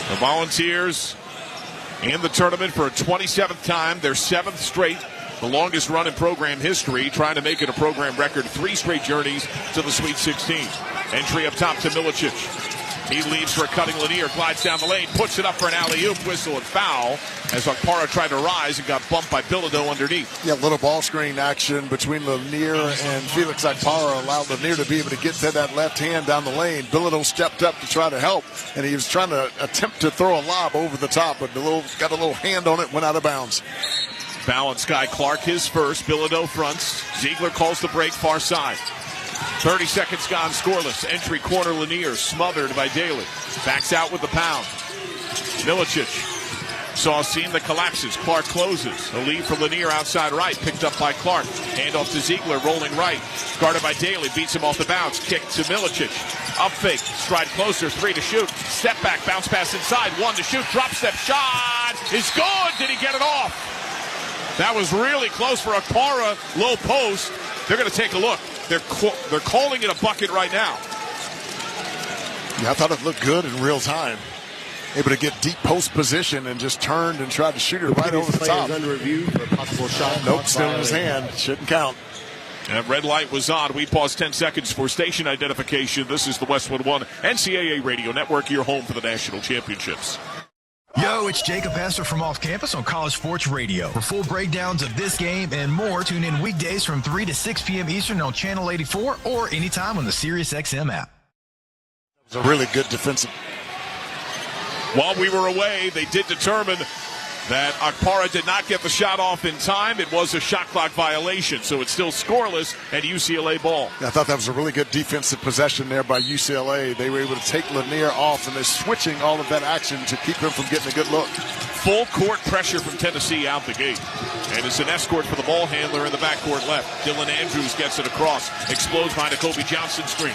The Volunteers in the tournament for a 27th time, their 7th straight, the longest run in program history, trying to make it a program record 3 straight journeys to the Sweet 16. Entry up top to Milicic. He leaves for a cutting Lanier, glides down the lane, puts it up for an alley-oop, whistle and foul as Akpara tried to rise and got bumped by Bilodeau underneath. Yeah, little ball screen action between Lanier and Felix Akpara allowed Lanier to be able to get to that left hand down the lane. Bilodeau stepped up to try to help, and he was trying to attempt to throw a lob over the top, but got a little hand on it, went out of bounds. Balance guy Clark his first. Bilodeau fronts. Ziegler calls the break far side. 30 seconds gone, scoreless. Entry corner Lanier, smothered by Daly. Backs out with the pound. Milicic saw a seam that collapses. Clark closes. A lead for Lanier outside right, picked up by Clark. Hand off to Ziegler, rolling right. Guarded by Daly, beats him off the bounce. Kick to Milicic. Up fake, stride closer, 3 to shoot. Step back, bounce pass inside, 1 to shoot. Drop step shot is good. Did he get it off? That was really close for Akpara. Low post. They're going to take a look. They're calling it a bucket right now. Yeah, I thought it looked good in real time. Able to get deep post position and just turned and tried to shoot it right over the top. Under review for a possible shot. Nope, still in his hand. Shouldn't count. And red light was on. We paused 10 seconds for station identification. This is the Westwood One NCAA Radio Network, your home for the national championships. Yo, it's Jacob Hester from Off Campus on College Sports Radio. For full breakdowns of this game and more, tune in weekdays from 3 to 6 p.m. Eastern on Channel 84 or anytime on the SiriusXM app. It was a really good defensive. While we were away, they did determine that Akpara did not get the shot off in time. It was a shot clock violation, so it's still scoreless and UCLA ball. I thought that was a really good defensive possession there by UCLA. They were able to take Lanier off, and they're switching all of that action to keep him from getting a good look. Full court pressure from Tennessee out the gate. And it's an escort for the ball handler in the backcourt left. Dylan Andrews gets it across, explodes behind a Kobe Johnson screen.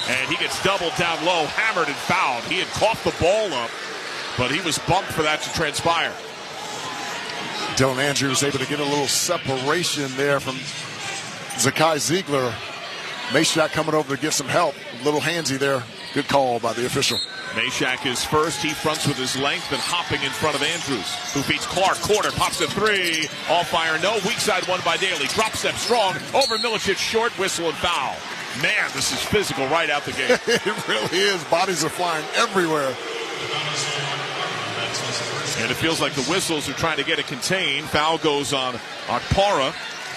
And he gets doubled down low, hammered and fouled. He had caught the ball up, but he was bumped for that to transpire. Dylan Andrews able to get a little separation there from Zakai Ziegler. Meshack coming over to get some help. A little handsy there. Good call by the official. Meshack is first. He fronts with his length and hopping in front of Andrews, who feeds Clark. Corner, pops a 3. All fire, no. Weak side one by Daly. Drop step strong. Over Milicic, short, whistle, and foul. Man, this is physical right out the gate. It really is. Bodies are flying everywhere. And it feels like the whistles are trying to get it contained. Foul goes on Akpara.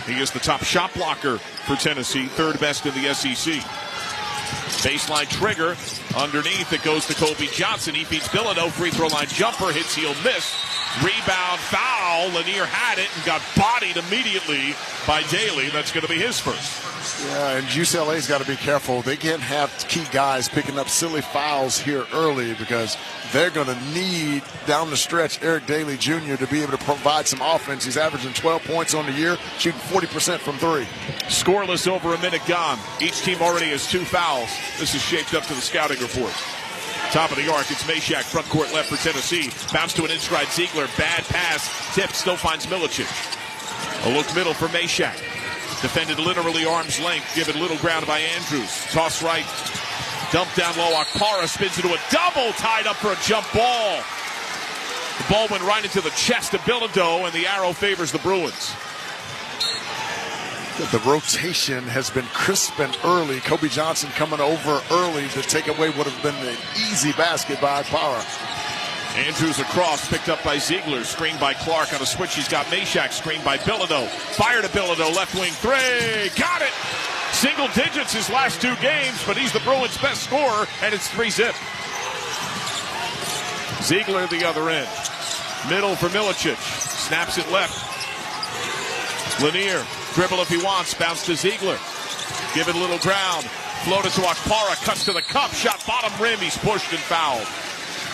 He is the top shot blocker for Tennessee, 3rd best in the SEC. Baseline trigger. Underneath, it goes to Kobe Johnson. He feeds Bilodeau. Free throw line jumper. Hits, he'll miss. Rebound, foul. Lanier had it and got bodied immediately by Daly. That's going to be his first. Yeah, and UCLA's got to be careful. They can't have key guys picking up silly fouls here early because they're going to need, down the stretch, Eric Daly Jr. to be able to provide some offense. He's averaging 12 points on the year, shooting 40% from 3. Scoreless, over a minute gone. Each team already has 2 fouls. This is shaped up to the scouting report. Top of the arc, it's Meshack, front court left for Tennessee. Bounce to an in-stride Ziegler. Bad pass. Tip still finds Milicic. A look middle for Meshack. Defended literally arm's length. Given little ground by Andrews. Toss right. Dump down low. Akpara spins into a double. Tied up for a jump ball. The ball went right into the chest of Bilodeau, and the arrow favors the Bruins. The rotation has been crisp and early. Kobe Johnson coming over early to take away what would have been an easy basket by Akpara. Andrews across, picked up by Ziegler, screened by Clark on a switch. He's got Meshack, screened by Bilodeau. Fire to Bilodeau, left wing 3, got it! Single digits his last 2 games, but he's the Bruins' best scorer, and it's 3-zip. Ziegler the other end. Middle for Milicic, snaps it left. Lanier, dribble if he wants, bounce to Ziegler. Give it a little ground, floated to Akpara, cuts to the cup, shot bottom rim, he's pushed and fouled.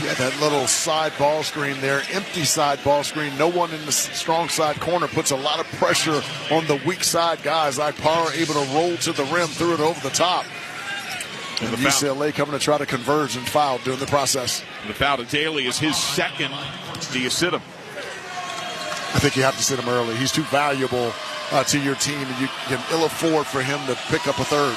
Yeah, that little side ball screen there, empty side ball screen. No one in the strong side corner, puts a lot of pressure on the weak side guys. Akpara able to roll to the rim, threw it over the top. And UCLA coming to try to converge and foul during the process. And the foul to Daly is his second. Do you sit him? I think you have to sit him early. He's too valuable to your team, and you can ill afford for him to pick up a 3rd.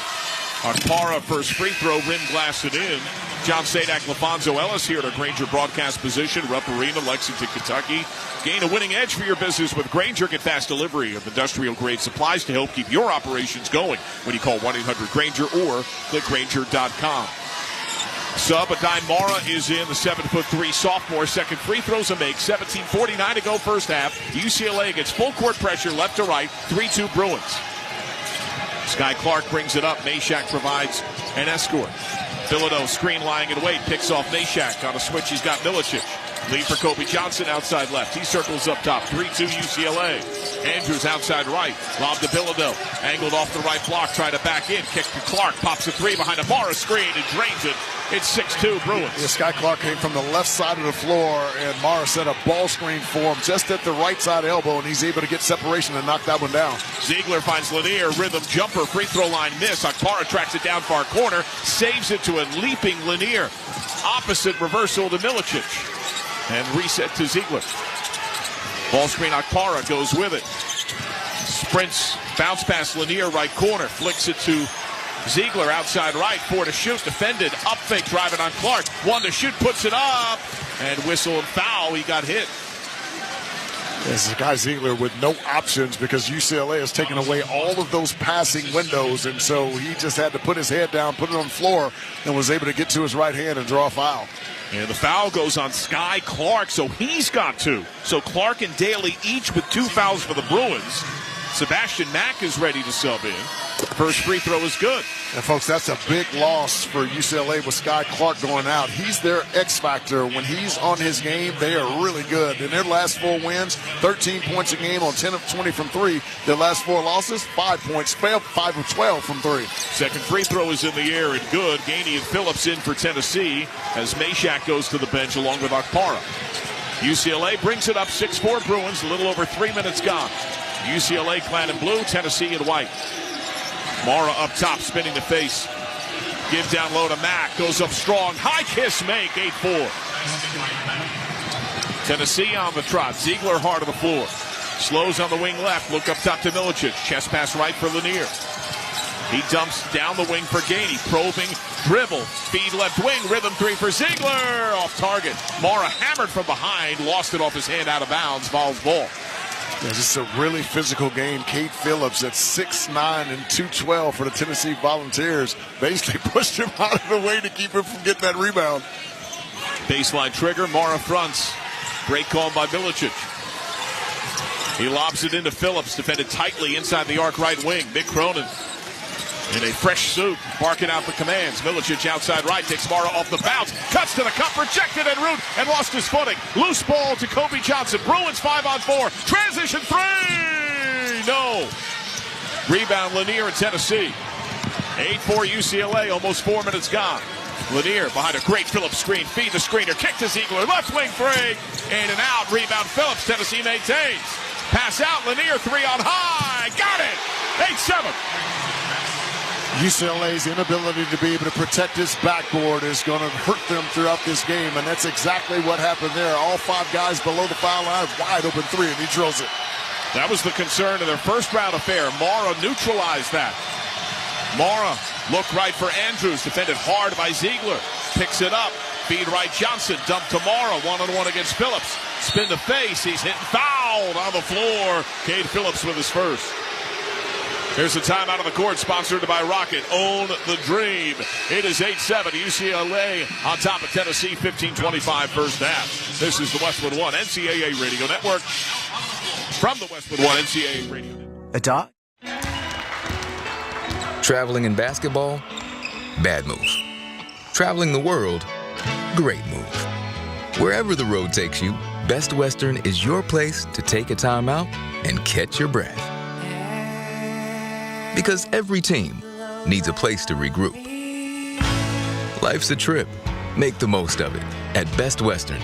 Akpara, first free throw, rim blasted in. John Sadak, LaFonso Ellis here at our Grainger broadcast position. Rupp Arena, Lexington, Kentucky. Gain a winning edge for your business with Grainger. Get fast delivery of industrial-grade supplies to help keep your operations going when you call 1-800-GRAINGER or click Grainger.com. Sub Adine Mara is in, the 7'3" sophomore. Second free throws a make. 17:49 to go first half. UCLA gets full court pressure left to right. 3-2 Bruins. Sky Clark brings it up. Meshack provides an escort. Bilodeau screen lying in wait. Picks off Meshack. On a switch, he's got Milicic. Lead for Kobe Johnson outside left. He circles up top. 3-2 UCLA. Andrews outside right. Lob to Bilodeau. Angled off the right block. Try to back in. Kick to Clark. Pops a three behind a Mara screen and drains it. It's 6-2 Bruins. Yeah, Sky Clark came from the left side of the floor, and Mara set a ball screen for him just at the right side elbow, and he's able to get separation and knock that one down. Ziegler finds Lanier. Rhythm jumper. Free throw line miss. Akpara tracks it down far corner. Saves it to a leaping Lanier. Opposite reversal to Milicic. And reset to Ziegler. Ball screen, Akpara goes with it. Sprints, bounce pass Lanier, right corner. Flicks it to Ziegler outside right. 4 to shoot. Defended. Up fake driving on Clark. 1 to shoot. Puts it up. And whistle and foul. He got hit. This is Guy Ziegler with no options because UCLA has taken away all of those passing windows. And so he just had to put his head down, put it on the floor, and was able to get to his right hand and draw a foul. And the foul goes on Sky Clark, so he's got 2. So Clark and Daly each with 2 fouls for the Bruins. Sebastian Mack is ready to sub in. First free throw is good. And, folks, that's a big loss for UCLA with Sky Clark going out. He's their X factor. When he's on his game, they are really good. In their last 4 wins, 13 points a game on 10 of 20 from 3. Their last 4 losses, 5 points, 5 of 12 from 3. Second free throw is in the air and good. Gainey and Phillips in for Tennessee as Meshack goes to the bench along with Akpara. UCLA brings it up 6-4 Bruins, a little over 3 minutes gone. UCLA clad in blue, Tennessee in white. Mara up top, spinning the face. Give down low to Mack. Goes up strong. High kiss make. 8-4. Tennessee on the trot. Ziegler hard on the floor. Slows on the wing left. Look up top to Milicic. Chest pass right for Lanier. He dumps down the wing for Gainey. Probing. Dribble. Feed left wing. Rhythm 3 for Ziegler. Off target. Mara hammered from behind. Lost it off his hand out of bounds. Vols ball. Yeah, just a really physical game. Kate Phillips at 6'9" and 212 for the Tennessee Volunteers. Basically pushed him out of the way to keep him from getting that rebound. Baseline trigger. Mara fronts. Break call by Milicic. He lobs it into Phillips. Defended tightly inside the arc right wing. Mick Cronin in a fresh suit, barking out the commands. Milicic outside right, takes Mara off the bounce, cuts to the cup, rejected en route, and lost his footing. Loose ball to Kobe Johnson. Bruins 5-on-4. Transition 3! No. Rebound Lanier in Tennessee. 8-4 UCLA, almost 4 minutes gone. Lanier behind a great Phillips screen. Feed the screener, kick to Ziegler. Left wing 3. In and out. Rebound Phillips. Tennessee maintains. Pass out. Lanier 3 on high. Got it. 8-7. UCLA's inability to be able to protect his backboard is going to hurt them throughout this game, and that's exactly what happened there. All 5 guys below the foul line, wide open 3, and he drills it. That was the concern of their first round affair. Mara neutralized that. Mara looked right for Andrews, defended hard by Ziegler. Picks it up, feed right Johnson, dump to Mara, one-on-one against Phillips. Spin to face, he's hit and fouled on the floor. Cade Phillips with his first. Here's the timeout on the court, sponsored by Rocket. Own the dream. It is 8-7. UCLA on top of Tennessee, 15-25 first half. This is the Westwood One NCAA Radio Network. From the Westwood One NCAA Radio Network. Traveling in basketball? Bad move. Traveling the world? Great move. Wherever the road takes you, Best Western is your place to take a time out and catch your breath. Because every team needs a place to regroup. Life's a trip. Make the most of it at Best Western.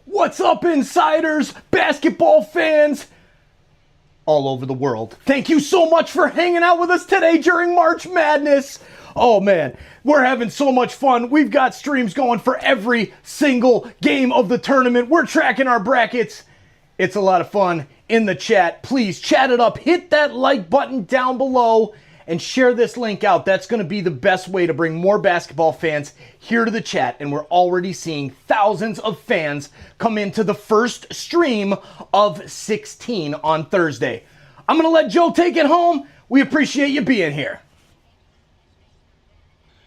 What's up, insiders, basketball fans? all over the world. Thank you so much for hanging out with us today during March Madness. Oh man, we're having so much fun. We've got streams going for every single game of the tournament. We're tracking our brackets. It's a lot of fun in the chat. Please chat it up. Hit that like button down below and share this link out. That's going to be the best way to bring more basketball fans here to the chat. And we're already seeing thousands of fans come into the first stream of 16 on Thursday. I'm going to let Joe take it home. We appreciate you being here.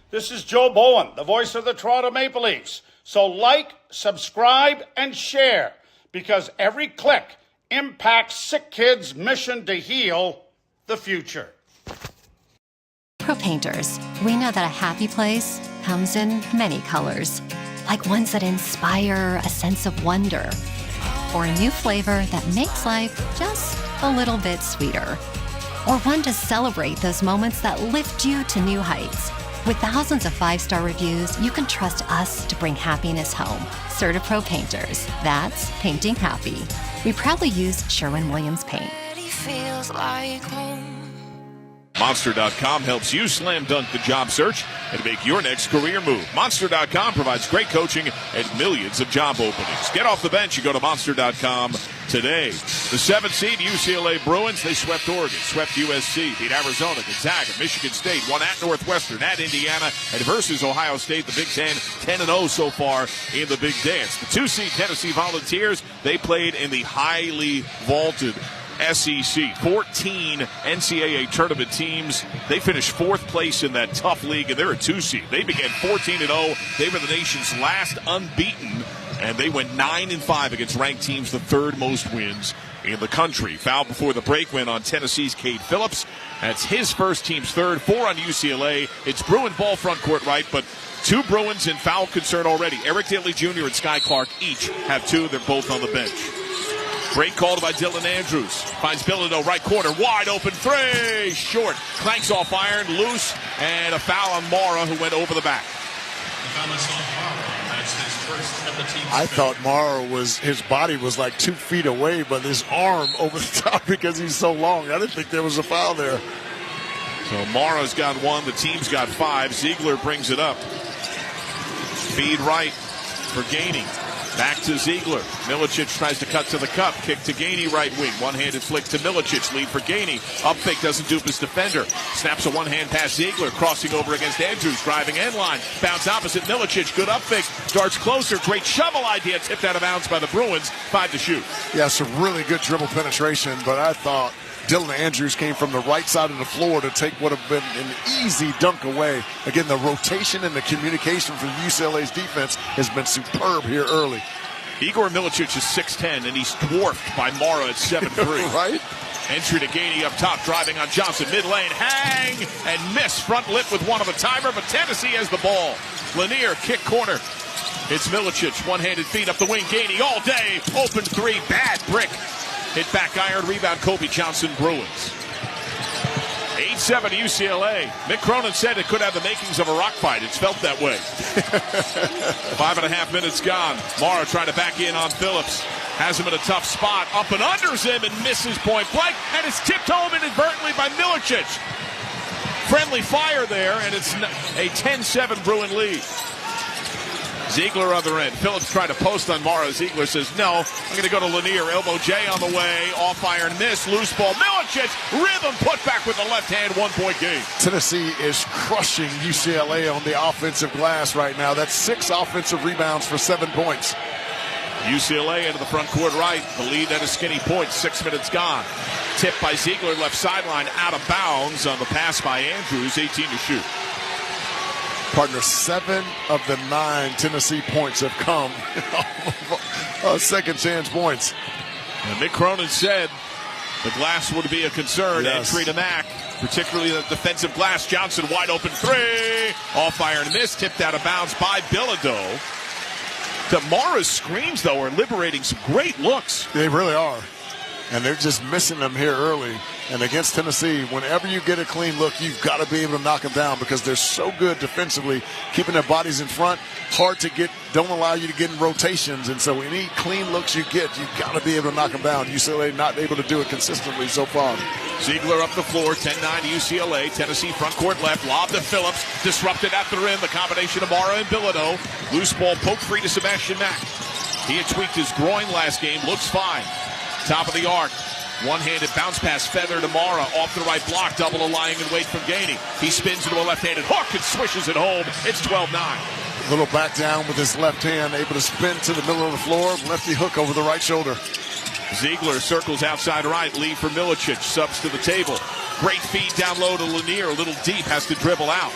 This is Joe Bowen, the voice of the Toronto Maple Leafs. So like, subscribe, and share, because every click impacts SickKids' mission to heal the future. Pro Painters, we know that a happy place comes in many colors, like ones that inspire a sense of wonder, or a new flavor that makes life just a little bit sweeter, or one to celebrate those moments that lift you to new heights. With thousands of 5-star reviews, you can trust us to bring happiness home. CertaPro Painters, that's painting happy. We proudly use Sherwin-Williams paint. Feels like home. Monster.com helps you slam dunk the job search and make your next career move. Monster.com provides great coaching and millions of job openings. Get off the bench and go to Monster.com today. The 7th seed UCLA Bruins, they swept Oregon, swept USC, beat Arizona, Gonzaga, Michigan State, won at Northwestern, at Indiana, and versus Ohio State, the Big Ten, 10-0 so far in the Big Dance. The 2 seed Tennessee Volunteers, they played in the highly vaulted SEC. 14 NCAA tournament teams. They finished 4th place in that tough league, and they're a 2 seed. They began 14-0. They were the nation's last unbeaten, and they went 9-5 against ranked teams, the 3rd most wins in the country. Foul before the break went on Tennessee's Cade Phillips. That's his first, team's 3rd. 4 on UCLA. It's Bruin ball front court right, but 2 Bruins in foul concern already. Eric Daly Jr. and Sky Clark each have 2. They're both on the bench. Break called by Dylan Andrews. Finds Bilodeau right corner. Wide open 3. Short. Clanks off iron. Loose. And a foul on Mara, who went over the back. I thought Mara his body was like 2 feet away, but his arm over the top because he's so long. I didn't think there was a foul there. So Mara's got 1. The team's got 5. Ziegler brings it up. Feed right for Gainey. Back to Ziegler. Milicic tries to cut to the cup. Kick to Gainey, right wing. One-handed flick to Milicic. Lead for Gainey. Up fake doesn't dupe his defender. Snaps a one-hand pass. Ziegler crossing over against Andrews. Driving end line. Bounce opposite Milicic. Good up fake. Darts closer. Great shovel idea. Tipped out of bounds by the Bruins. 5 to shoot. Yeah, some really good dribble penetration, but I thought Dylan Andrews came from the right side of the floor to take what have been an easy dunk away. Again, the rotation and the communication from UCLA's defense has been superb here early. Igor Milicic is 6'10", and he's dwarfed by Mara at 7'3". Right? Entry to Gainey up top, driving on Johnson. Mid-lane, hang, and miss. Front lip with one of a timer, but Tennessee has the ball. Lanier, kick corner. It's Milicic, one-handed feed up the wing. Gainey all day, open 3, bad brick. Hit back iron, rebound, Kobe Johnson, Bruins. 8-7 UCLA. Mick Cronin said it could have the makings of a rock fight. It's felt that way. 5.5 minutes gone. Mara trying to back in on Phillips. Has him in a tough spot. Up and unders him and misses point blank. And it's tipped home inadvertently by Milicic. Friendly fire there, and it's a 10-7 Bruin lead. Ziegler other end. Phillips tried to post on Mara. Ziegler says, no, I'm going to go to Lanier. Elbow J on the way. Off iron miss. Loose ball. Milicic. Rhythm put back with the left hand. 1-point game. Tennessee is crushing UCLA on the offensive glass right now. That's 6 offensive rebounds for 7 points. UCLA into the front court right. The lead at a skinny point. 6 minutes gone. Tip by Ziegler. Left sideline. Out of bounds on the pass by Andrews. 18 to shoot. Partner, 7 of the 9 Tennessee points have come second chance points. And Mick Cronin said the glass would be a concern. Yes. Entry to Mack, particularly the defensive glass. Johnson wide open 3. Off iron miss, tipped out of bounds by Bilodeau. Mara's screens, though, are liberating some great looks. They really are. And they're just missing them here early. And against Tennessee, whenever you get a clean look, you've got to be able to knock them down because they're so good defensively, keeping their bodies in front, hard to get, don't allow you to get in rotations. And so any clean looks you get, you've got to be able to knock them down. UCLA not able to do it consistently so far. Ziegler up the floor, 10-9 UCLA. Tennessee front court left, lob to Phillips, disrupted at the rim. The combination of Mara and Bilodeau. Loose ball poked free to Sebastian Mack. He had tweaked his groin last game, looks fine. Top of the arc. One-handed bounce pass, feather to Mara, off the right block, double a lying in wait from Gainey. He spins into a left-handed hook and swishes it home. It's 12-9. Little back down with his left hand, able to spin to the middle of the floor, lefty hook over the right shoulder. Ziegler circles outside right, lead for Milicic, subs to the table. Great feed down low to Lanier, a little deep, has to dribble out.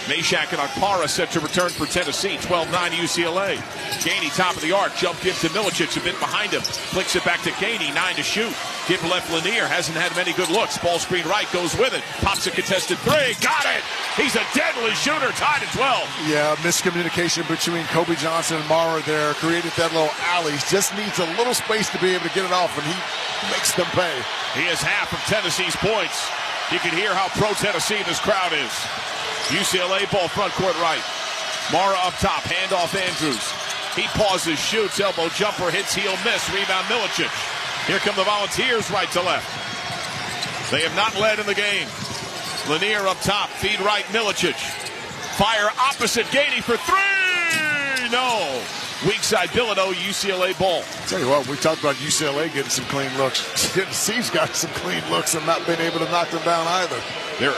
Meshack and Akpara set to return for Tennessee, 12-9 UCLA. Gainey, top of the arc, jump give to Milicic, a bit behind him. Flicks it back to Gainey, 9 to shoot. Give left Lanier, hasn't had many good looks. Ball screen right, goes with it. Pops a contested three, got it! He's a deadly shooter, tied at 12. Yeah, miscommunication between Kobe Johnson and Mara there, created that little alley. Just needs a little space to be able to get it off, and he makes them pay. He has half of Tennessee's points. You can hear how pro-Tennessee this crowd is. UCLA ball front court right. Mara up top, handoff Andrews. He pauses, shoots, elbow jumper, hits, heel, miss, rebound Milicic. Here come the Volunteers right to left. They have not led in the game. Lanier up top, feed right, Milicic. Fire opposite, Gainey for three! No! Weak side, Bilodeau, UCLA ball. Tell you what, we talked about UCLA getting some clean looks. Tennessee's got some clean looks and not been able to knock them down either. They're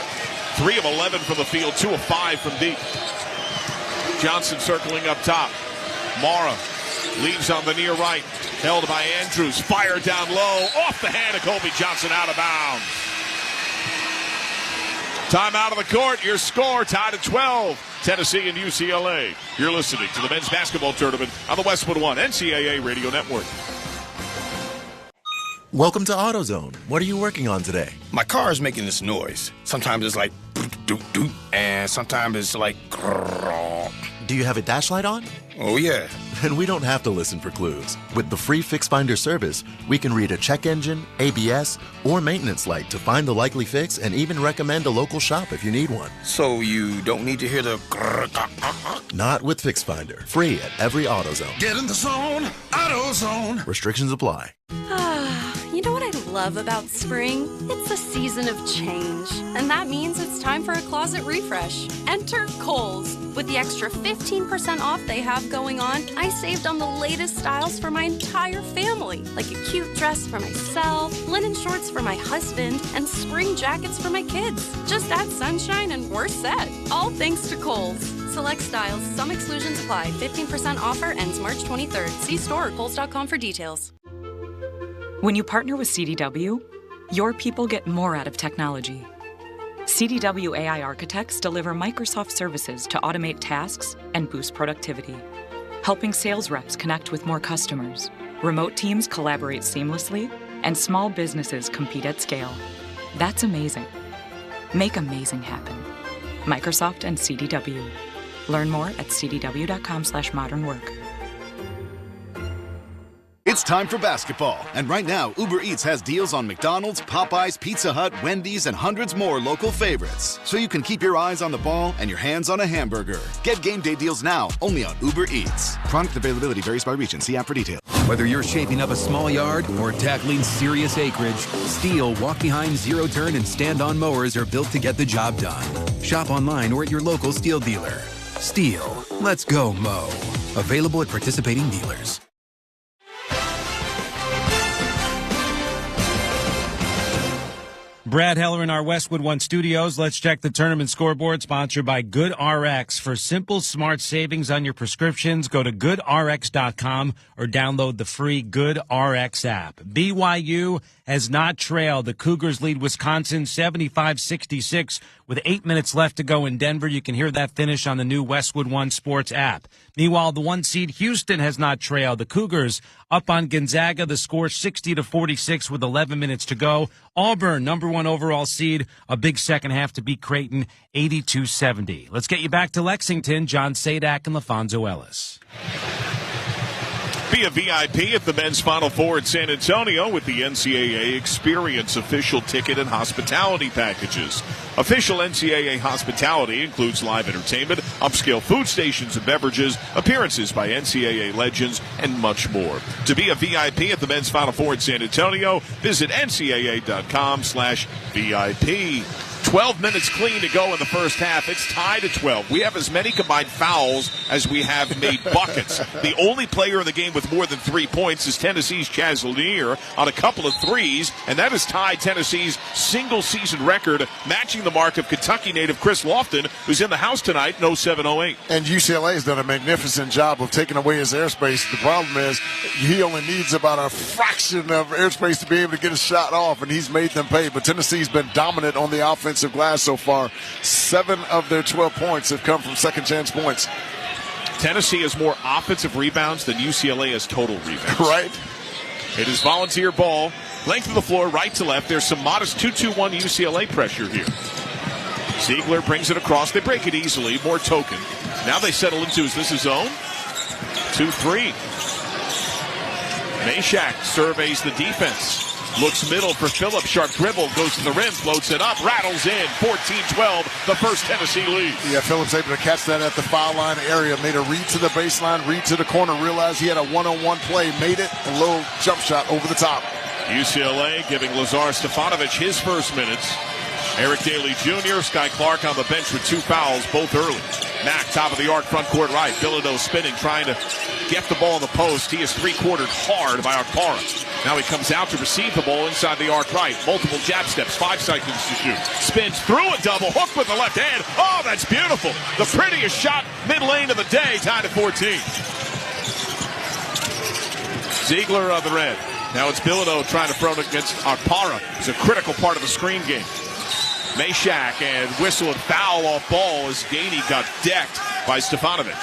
3 of 11 from the field, 2 of 5 from deep. Johnson circling up top. Mara leaves on the near right. Held by Andrews. Fire down low. Off the hand of Kobe Johnson, out of bounds. Time out of the court. Your score tied at 12. Tennessee and UCLA. You're listening to the men's basketball tournament on the Westwood One NCAA Radio Network. Welcome to AutoZone. What are you working on today? My car is making this noise. Sometimes it's like doot doot, and sometimes it's like grrr. Do you have a dash light on? Oh yeah. Then we don't have to listen for clues. With the free Fix Finder service, we can read a check engine, ABS, or maintenance light to find the likely fix and even recommend a local shop if you need one. So you don't need to hear the grrr. Not with Fix Finder. Free at every AutoZone. Get in the zone, AutoZone. Restrictions apply. You know what I love about spring? It's a season of change. And that means it's time for a closet refresh. Enter Kohl's. With the extra 15% off they have going on, I saved on the latest styles for my entire family. Like a cute dress for myself, linen shorts for my husband, and spring jackets for my kids. Just add sunshine and we're set. All thanks to Kohl's. Select styles, some exclusions apply. 15% offer ends March 23rd. See store or kohls.com for details. When you partner with CDW, your people get more out of technology. CDW AI architects deliver Microsoft services to automate tasks and boost productivity, helping sales reps connect with more customers, remote teams collaborate seamlessly, and small businesses compete at scale. That's amazing. Make amazing happen. Microsoft and CDW. Learn more at cdw.com/modernwork. It's time for basketball, and right now, Uber Eats has deals on McDonald's, Popeyes, Pizza Hut, Wendy's, and hundreds more local favorites. So you can keep your eyes on the ball and your hands on a hamburger. Get game day deals now, only on Uber Eats. Product availability varies by region. See app for details. Whether you're shaping up a small yard or tackling serious acreage, Steel walk-behind, zero-turn, and stand-on mowers are built to get the job done. Shop online or at your local Steel dealer. Steel, let's go mow. Available at participating dealers. Brad Heller in our Westwood One studios. Let's check the tournament scoreboard, sponsored by GoodRx. For simple, smart savings on your prescriptions, go to goodrx.com or download the free GoodRx app. BYU has not trailed. The Cougars lead Wisconsin 75-66 with 8 minutes left to go in Denver. You can hear that finish on the new Westwood One Sports app. Meanwhile, the 1 seed Houston has not trailed. The Cougars up on Gonzaga. The score 60-46 with 11 minutes to go. Auburn, number 1 overall seed, a big second half to beat Creighton, 82-70. Let's get you back to Lexington. John Sadak and LaFonso Ellis. Be a VIP at the men's Final Four in San Antonio with the NCAA Experience official ticket and hospitality packages. Official NCAA hospitality includes live entertainment, upscale food stations and beverages, appearances by NCAA legends, and much more. To be a VIP at the men's Final Four in San Antonio, visit ncaa.com/VIP. 12 minutes clean to go in the first half. It's tied at 12. We have as many combined fouls as we have made buckets. The only player in the game with more than 3 points is Tennessee's Chaz Lanier on a couple of threes, and that has tied Tennessee's single-season record, matching the mark of Kentucky native Chris Lofton, who's in the house tonight in 07-08. And UCLA has done a magnificent job of taking away his airspace. The problem is he only needs about a fraction of airspace to be able to get a shot off, and he's made them pay. But Tennessee's been dominant on the offensive glass so far. 7 of their 12 points have come from second chance points. Tennessee has more offensive rebounds than UCLA has total rebounds. Right. It is volunteer ball. Length of the floor, right to left. There's some modest 2-2-1 UCLA pressure here. Ziegler brings it across. They break it easily. More token. Now they settle into, is this a zone? 2-3. Meshack surveys the defense. Looks middle for Phillips. Sharp dribble. Goes to the rim. Floats it up. Rattles in. 14-12. The first Tennessee lead. Yeah, Phillips able to catch that at the foul line area. Made a read to the baseline. Read to the corner. Realized he had a one-on-one play. Made it. A little jump shot over the top. UCLA giving Lazar Stefanovic his first minutes. Eric Daly Jr., Sky Clark on the bench with 2 fouls, both early. Mack, top of the arc, front court right. Bilodeau spinning, trying to get the ball in the post. He is 3-quartered hard by Akpara. Now he comes out to receive the ball inside the arc right. Multiple jab steps, 5 seconds to shoot. Spins through a double, hook with the left hand. Oh, that's beautiful. The prettiest shot mid-lane of the day, tied at 14. Ziegler on the red. Now it's Bilodeau trying to throw it against Akpara. It's a critical part of the screen game. Meshack and whistle and foul off ball as Gainey got decked by Stefanovic.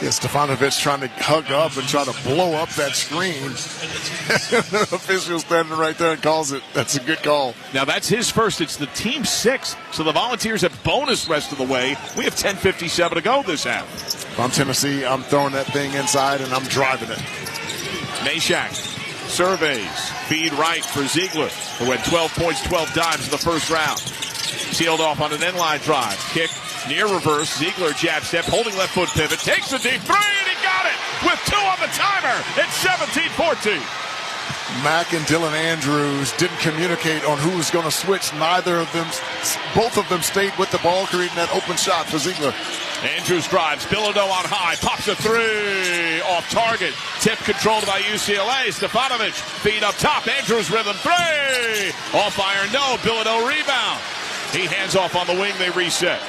Yeah, Stefanovic trying to hug up and try to blow up that screen. The official standing right there and calls it. That's a good call. Now that's his first. It's the team 6. So the Volunteers have bonus rest of the way. We have 10:57 to go this half. If I'm Tennessee, I'm throwing that thing inside and I'm driving it. Meshack surveys. Feed right for Ziegler, who had 12 points, 12 dimes in the first round. Sealed off on an end-line drive. Kick near reverse. Ziegler jab step, holding left foot pivot. Takes the deep 3, and he got it with 2 on the timer. It's 17-14. Mack and Dylan Andrews didn't communicate on who was going to switch. Neither of them, both of them stayed with the ball, creating that open shot for Ziegler. Andrews drives. Bilodeau on high. Pops a 3 off target. Tip controlled by UCLA. Stefanovic feed up top. Andrews rhythm 3. Off iron, no. Bilodeau rebound. He hands off on the wing. They reset.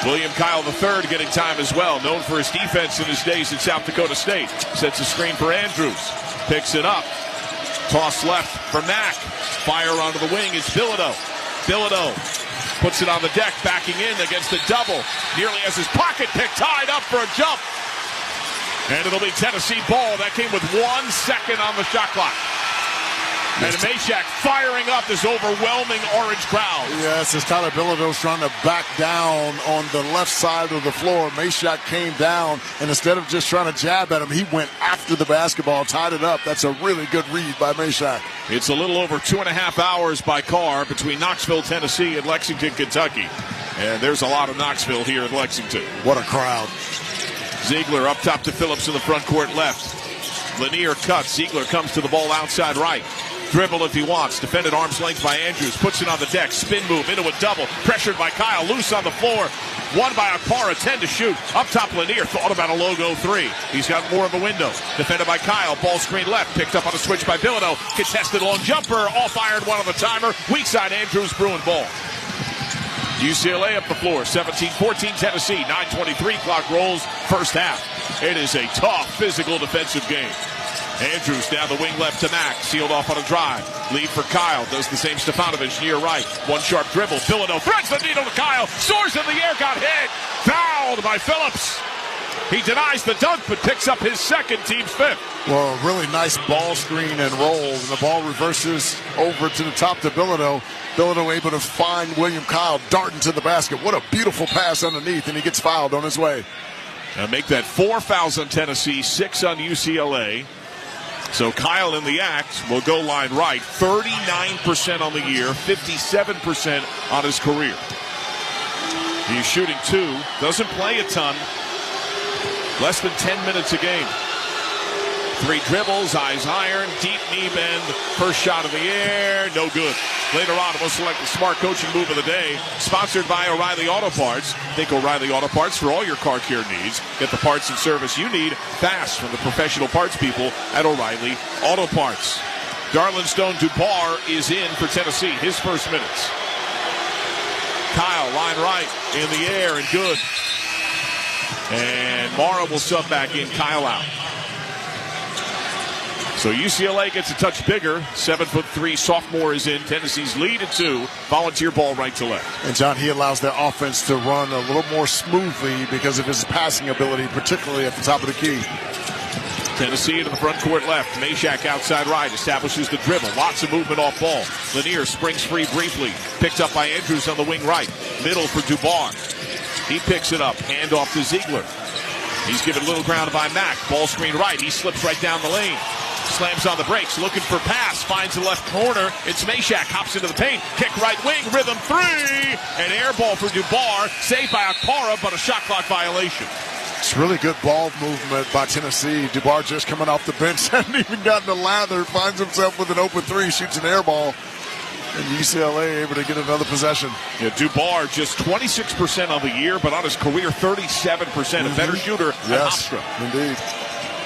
William Kyle III getting time as well. Known for his defense in his days at South Dakota State. Sets a screen for Andrews. Picks it up. Toss left for Mack. Fire onto the wing is Bilodeau. Bilodeau puts it on the deck, backing in against a double. Nearly has his pocket pick tied up for a jump. And it'll be Tennessee ball. That came with 1 second on the shot clock. And Meshack firing up this overwhelming orange crowd. Yes, as Tyler Bilodeau's trying to back down on the left side of the floor. Meshack came down, and instead of just trying to jab at him, he went after the basketball, tied it up. That's a really good read by Meshack. It's a little over 2.5 hours by car between Knoxville, Tennessee, and Lexington, Kentucky. And there's a lot of Knoxville here in Lexington. What a crowd. Ziegler up top to Phillips in the front court left. Lanier cuts. Ziegler comes to the ball outside right. Dribble if he wants. Defended arm's length by Andrews. Puts it on the deck. Spin move into a double. Pressured by Kyle. Loose on the floor. Won by Akpara. 10 to shoot. Up top Lanier. Thought about a logo 3. He's got more of a window. Defended by Kyle. Ball screen left. Picked up on a switch by Bilodeau. Contested long jumper. Off iron 1 on the timer. Weak side Andrews. Bruin ball. UCLA up the floor. 17-14 Tennessee. 9:23 clock rolls. First half. It is a tough physical defensive game. Andrews down the wing left to Mack. Sealed off on a drive. Lead for Kyle. Does the same Stefanovic near right. 1 sharp dribble. Bilodeau threads the needle to Kyle. Soars in the air. Got hit. Fouled by Phillips. He denies the dunk, but picks up his second, team's 5th. Well, a really nice ball screen and roll. And the ball reverses over to the top to Bilodeau. Bilodeau able to find William Kyle darting to the basket. What a beautiful pass underneath, and he gets fouled on his way. Make that 4 fouls on Tennessee, 6 on UCLA. So Kyle in the act will go line right. 39% on the year, 57% on his career. He's shooting 2, doesn't play a ton, less than 10 minutes a game. 3 dribbles, eyes iron, deep knee bend, first shot of the air, no good. Later on, we'll select the smart coaching move of the day, sponsored by O'Reilly Auto Parts. Think O'Reilly Auto Parts for all your car care needs. Get the parts and service you need fast from the professional parts people at O'Reilly Auto Parts. Darlin Stone Dubar is in for Tennessee, his first minutes. Kyle, line right, in the air and good. And Mara will sub back in, Kyle out. So UCLA gets a touch bigger. 7'3" sophomore is in. Tennessee's lead at 2. Volunteer ball right to left. And John, he allows their offense to run a little more smoothly because of his passing ability, particularly at the top of the key. Tennessee into the front court left. Meshack outside right, establishes the dribble. Lots of movement off ball. Lanier springs free briefly. Picked up by Andrews on the wing right. Middle for Dubar. He picks it up. Hand off to Ziegler. He's given a little ground by Mack. Ball screen right. He slips right down the lane. Slams on the brakes, looking for pass, finds the left corner. It's Meshack, hops into the paint, kick right wing, rhythm 3, an air ball for Dubar, saved by Akpara, but a shot clock violation. It's really good ball movement by Tennessee. Dubar just coming off the bench, hasn't even gotten the lather, finds himself with an open 3, shoots an air ball, and UCLA able to get another possession. Yeah, Dubar just 26% on the year, but on his career, 37%, a better shooter than Hofstra. Indeed.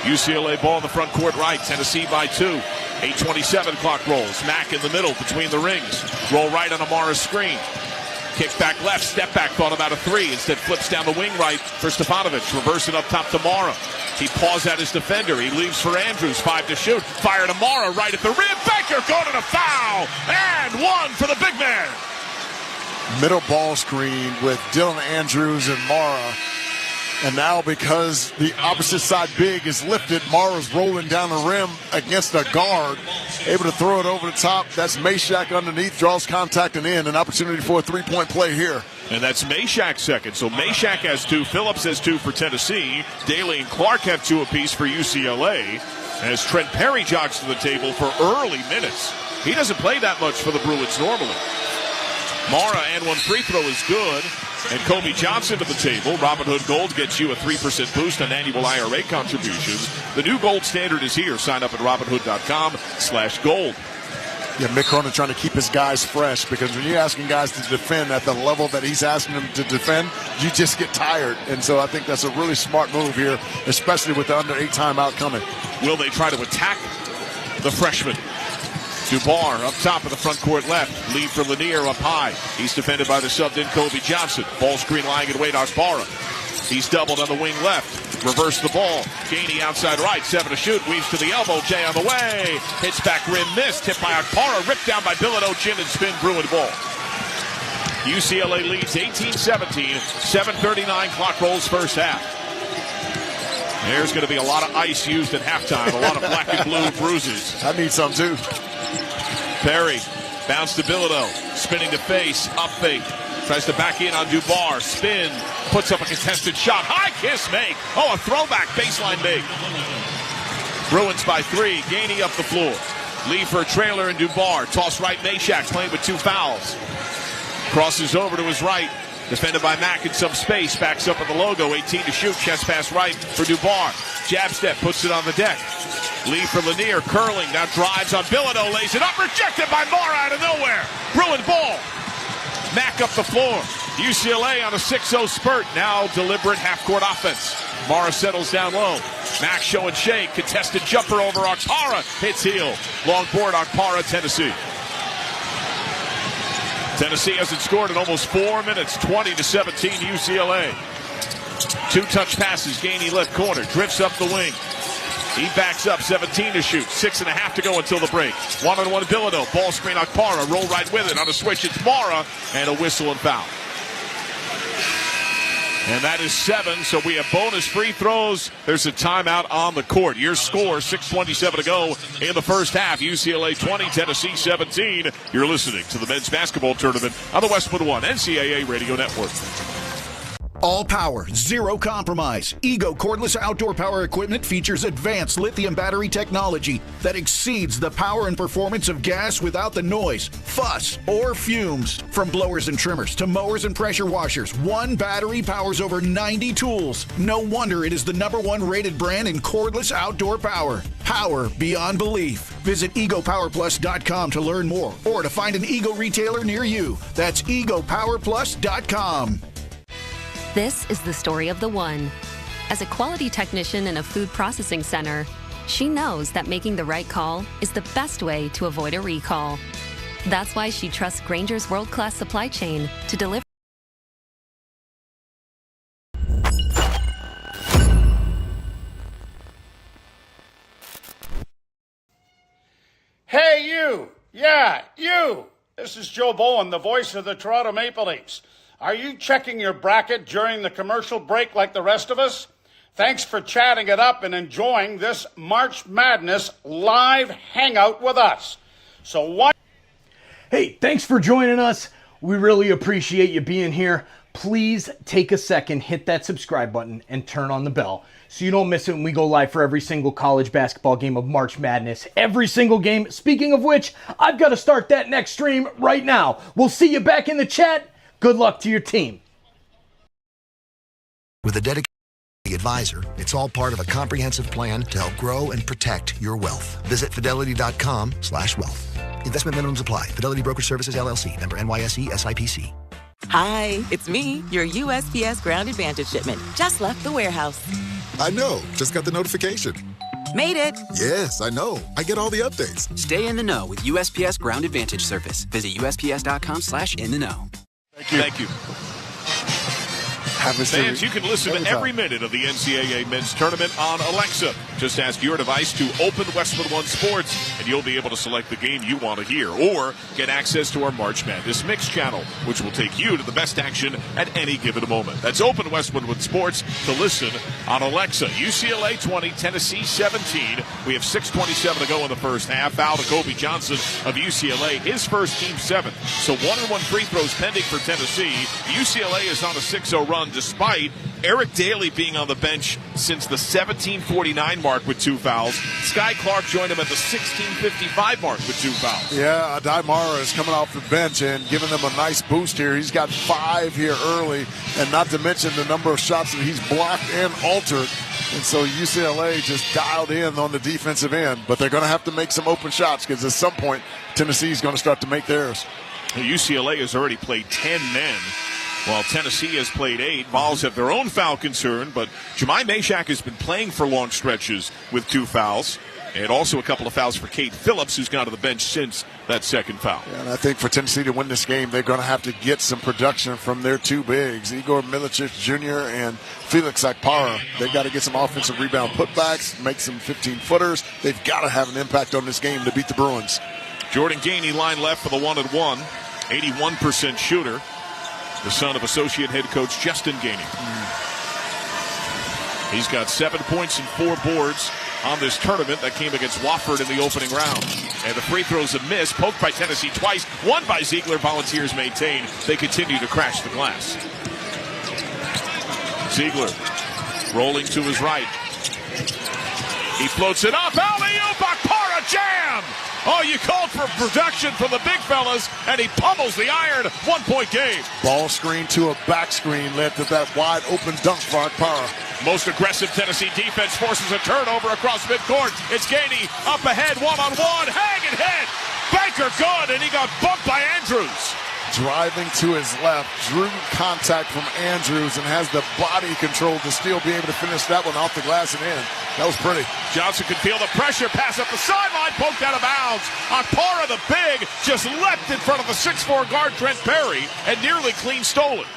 UCLA ball in the front court right. Tennessee by 2. 8:27 clock rolls. Mack in the middle between the rings. Roll right on Amara's screen. Kick back left. Step back. Thought about a 3. Instead flips down the wing right for Stefanovic. Reversing up top to Mara. He paws at his defender. He leaves for Andrews. 5 to shoot. Fire to Mara right at the rim. Baker going to the foul. And 1 for the big man. Middle ball screen with Dylan Andrews and Mara. And now because the opposite side big is lifted, Mara's rolling down the rim against a guard, able to throw it over the top. That's Meshack underneath, draws contact and in. An opportunity for a 3-point play here. And that's Meshack's second. So Meshack has 2, Phillips has 2 for Tennessee. Daly and Clark have 2 apiece for UCLA. As Trent Perry jogs to the table for early minutes. He doesn't play that much for the Bruins normally. Mara and 1 free throw is good. And Kobe Johnson to the table. Robinhood Gold gets you a 3% boost on annual IRA contributions. The new gold standard is here. Sign up at Robinhood.com/gold. Yeah, Mick Cronin trying to keep his guys fresh, because when you're asking guys to defend at the level that he's asking them to defend, you just get tired. And so I think that's a really smart move here, especially with the under 8 timeout coming. Will they try to attack the freshman? Dubar up top of the front court left. Lead for Lanier up high. He's defended by the subbed-in Kobe Johnson. Ball screen lying in wait, Akpara. He's doubled on the wing left. Reverse the ball. Gainey outside right. 7 to shoot. Weaves to the elbow. Jay on the way. Hits back rim. Missed. Hit by Akpara. Ripped down by Bilodeau. Chin and spin. Bruin ball. UCLA leads 18-17. 7:39 clock rolls first half. There's going to be a lot of ice used at halftime. A lot of black and blue bruises. I need some too. Perry, bounce to Bilodeau, spinning to face, up fake, tries to back in on Dubar, spin, puts up a contested shot, high kiss make, a throwback, baseline make. Bruins by 3, Gainey up the floor, lead for a trailer in Dubar, toss right Meshack, playing with 2 fouls. Crosses over to his right, defended by Mack in some space, backs up at the logo, 18 to shoot, chest pass right for Dubar, jab step, puts it on the deck. Lead for Lanier, curling, now drives on Bilodeau, lays it up, rejected by Mara out of nowhere. Bruin ball. Mack up the floor. UCLA on a 6-0 spurt, now deliberate half-court offense. Mara settles down low. Mack showing shake, contested jumper over Akpara, hits heel. Long board, Akpara, Tennessee. Tennessee hasn't scored in almost 4 minutes, 20-17 UCLA. 2 touch passes, Gainey left corner, drifts up the wing. He backs up, 17 to shoot, 6.5 to go until the break. 1-on-1 Bilodeau, ball screen Akpara, roll right with it. On a switch, it's Mara, and a whistle and foul. And that is 7, so we have bonus free throws. There's a timeout on the court. Your score, 6:27 to go in the first half. UCLA 20, Tennessee 17. You're listening to the men's basketball tournament on the Westwood One NCAA Radio Network. All power, zero compromise. Ego cordless outdoor power equipment features advanced lithium battery technology that exceeds the power and performance of gas without the noise, fuss, or fumes. From blowers and trimmers to mowers and pressure washers, one battery powers over 90 tools. No wonder it is the #1 rated brand in cordless outdoor power. Power beyond belief. Visit egopowerplus.com to learn more or to find an Ego retailer near you. That's egopowerplus.com. This is the story of the one. As a quality technician in a food processing center, she knows that making the right call is the best way to avoid a recall. That's why she trusts Grainger's world-class supply chain to deliver. Hey, you! Yeah, you! This is Joe Bowen, the voice of the Toronto Maple Leafs. Are you checking your bracket during the commercial break like the rest of us? Thanks for chatting it up and enjoying this March Madness live hangout with us. So why... Hey, thanks for joining us. We really appreciate you being here. Please take a second, hit that subscribe button, and turn on the bell so you don't miss it when we go live for every single college basketball game of March Madness. Every single game. Speaking of which, I've got to start that next stream right now. We'll see you back in the chat. Good luck to your team. With a dedicated advisor, it's all part of a comprehensive plan to help grow and protect your wealth. Visit fidelity.com/wealth. Investment minimums apply. Fidelity Brokerage Services, LLC. Member NYSE, SIPC. Hi, it's me, your USPS Ground Advantage shipment. Just left the warehouse. I know. Just got the notification. Made it. Yes, I know. I get all the updates. Stay in the know with USPS Ground Advantage service. Visit USPS.com/in-the-know. Thank you. Fans, you can listen to every minute of the NCAA men's tournament on Alexa. Just ask your device to open Westwood One Sports, and you'll be able to select the game you want to hear, or get access to our March Madness Mix channel, which will take you to the best action at any given moment. That's open Westwood One Sports to listen on Alexa. UCLA 20, Tennessee 17. We have 6:27 to go in the first half. Foul to Kobe Johnson of UCLA, his first, team 7th. So 1-1 free throws pending for Tennessee. UCLA is on a 6-0 run, despite Eric Daly being on the bench since the 17:49 mark with 2 fouls. Sky Clark joined him at the 16:55 mark with 2 fouls. Yeah, Adai Mara is coming off the bench and giving them a nice boost here. He's got 5 here early, and not to mention the number of shots that he's blocked and altered. And so UCLA just dialed in on the defensive end. But they're going to have to make some open shots because at some point Tennessee is going to start to make theirs. UCLA has already played 10 men, while Tennessee has played 8. Vols have their own foul concern, but Jemai Meshack has been playing for long stretches with 2 fouls. And also a couple of fouls for Kate Phillips, who's gone to the bench since that second foul. Yeah, and I think for Tennessee to win this game, they're going to have to get some production from their 2 bigs, Igor Milicic Jr. and Felix Akpara. They've got to get some offensive rebound putbacks, make some 15-footers. They've got to have an impact on this game to beat the Bruins. Jordan Gainey line left for the 1-1, 81% shooter, the son of associate head coach Justin Gainey. He's got 7 points and 4 boards on this tournament. That came against Wofford in the opening round. And the free throws a miss, poked by Tennessee twice, one by Ziegler. Volunteers maintain. They continue to crash the glass. Ziegler rolling to his right. He floats it up. Alley-oop, Akpara jam! Oh, you called for production from the big fellas, and he pummels the iron. 1-point game. Ball screen to a back screen led to that wide open dunk for Akpara. Most aggressive Tennessee defense forces a turnover across midcourt. It's Gainey up ahead, one-on-one, hang and hit. Baker good, and he got bumped by Andrews. Driving to his left, drew contact from Andrews and has the body control to still be able to finish that one off the glass and in. That was pretty. Johnson could feel the pressure, pass up the sideline, poked out of bounds. Akpara, the big, just leapt in front of the 6'4" guard Trent Perry and nearly clean stolen.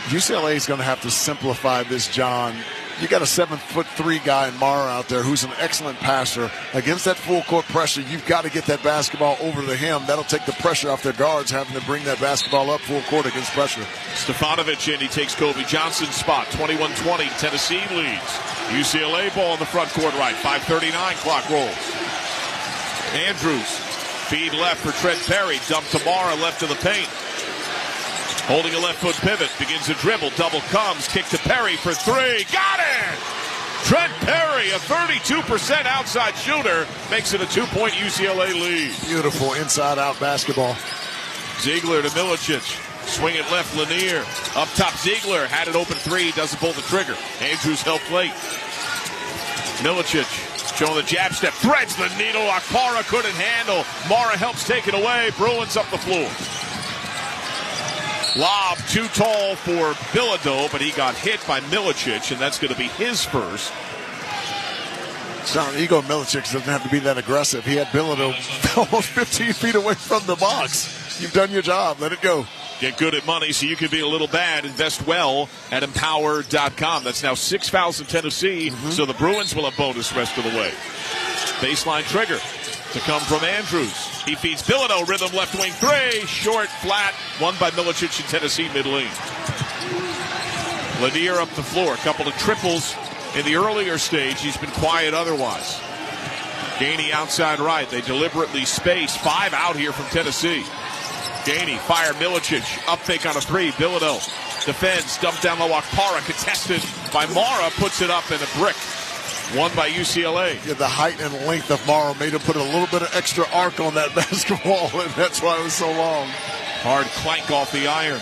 UCLA is going to have to simplify this, John. You got a 7'3" guy in Mara out there who's an excellent passer. Against that full court pressure, you've got to get that basketball over to him. That'll take the pressure off their guards having to bring that basketball up full court against pressure. Stefanovic in, he takes Kobe Johnson's spot. 21-20, Tennessee leads. UCLA ball in the front court right. 5:39 clock rolls. Andrews, feed left for Trent Perry. Dump to Mara, left of the paint. Holding a left foot pivot, begins a dribble, double comes, kick to Perry for three, got it! Trent Perry, a 32% outside shooter, makes it a 2-point UCLA lead. Beautiful inside-out basketball. Ziegler to Milicic. Swing it left, Lanier. Up top, Ziegler had it open three, doesn't pull the trigger. Andrews helped late. Milicic showing the jab step, threads the needle. Akpara couldn't handle. Mara helps take it away. Bruins up the floor. Lob too tall for Bilodeau, but he got hit by Milicic, and that's going to be his first. It's not an ego. Milicic doesn't have to be that aggressive. He had Bilodeau almost 15 feet away from the box. You've done your job. Let it go. Get good at money so you can be a little bad. Invest well at Empower.com. That's now 6 fouls in Tennessee, so the Bruins will have bonus rest of the way. Baseline trigger to come from Andrews. He feeds Bilodeau, rhythm left wing three. Short, flat, won by Milicic in Tennessee mid-lane. Lanier up the floor. A couple of triples in the earlier stage. He's been quiet otherwise. Gainey outside right. They deliberately space. 5 out here from Tennessee. Gainey, fire Milicic, up fake on a three. Bilodeau defends, dumped down low. Akpara contested by Mara, puts it up in a brick. Won by UCLA. Yeah, the height and length of Mara made him put a little bit of extra arc on that basketball, and that's why it was so long. Hard clank off the iron.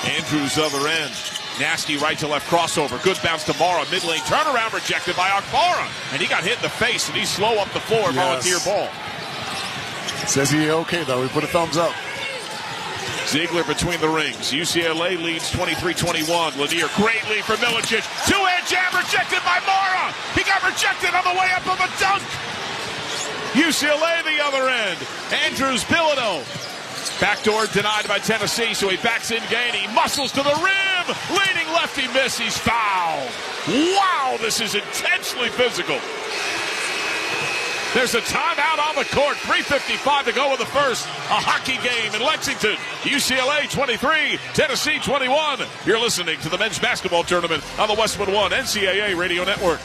Andrews other end. Nasty right to left crossover. Good bounce to Mara. Mid lane turnaround rejected by Akpara. And he got hit in the face, and he's slow up the floor. Yes. Volunteer ball. Says he okay, though. He put a thumbs up. Ziegler between the rings. UCLA leads 23-21. Lanier, great lead for Milicic. Two-hand jab rejected by Mara. He got rejected on the way up of a dunk. UCLA the other end. Andrews, Bilodeau. Backdoor denied by Tennessee, so he backs in Gainey. Muscles to the rim. Leaning lefty miss. He's fouled. Wow, this is intensely physical. There's a timeout on the court. 3:55 to go in the first. A hockey game in Lexington. UCLA 23, Tennessee 21. You're listening to the men's basketball tournament on the Westwood One NCAA Radio Network.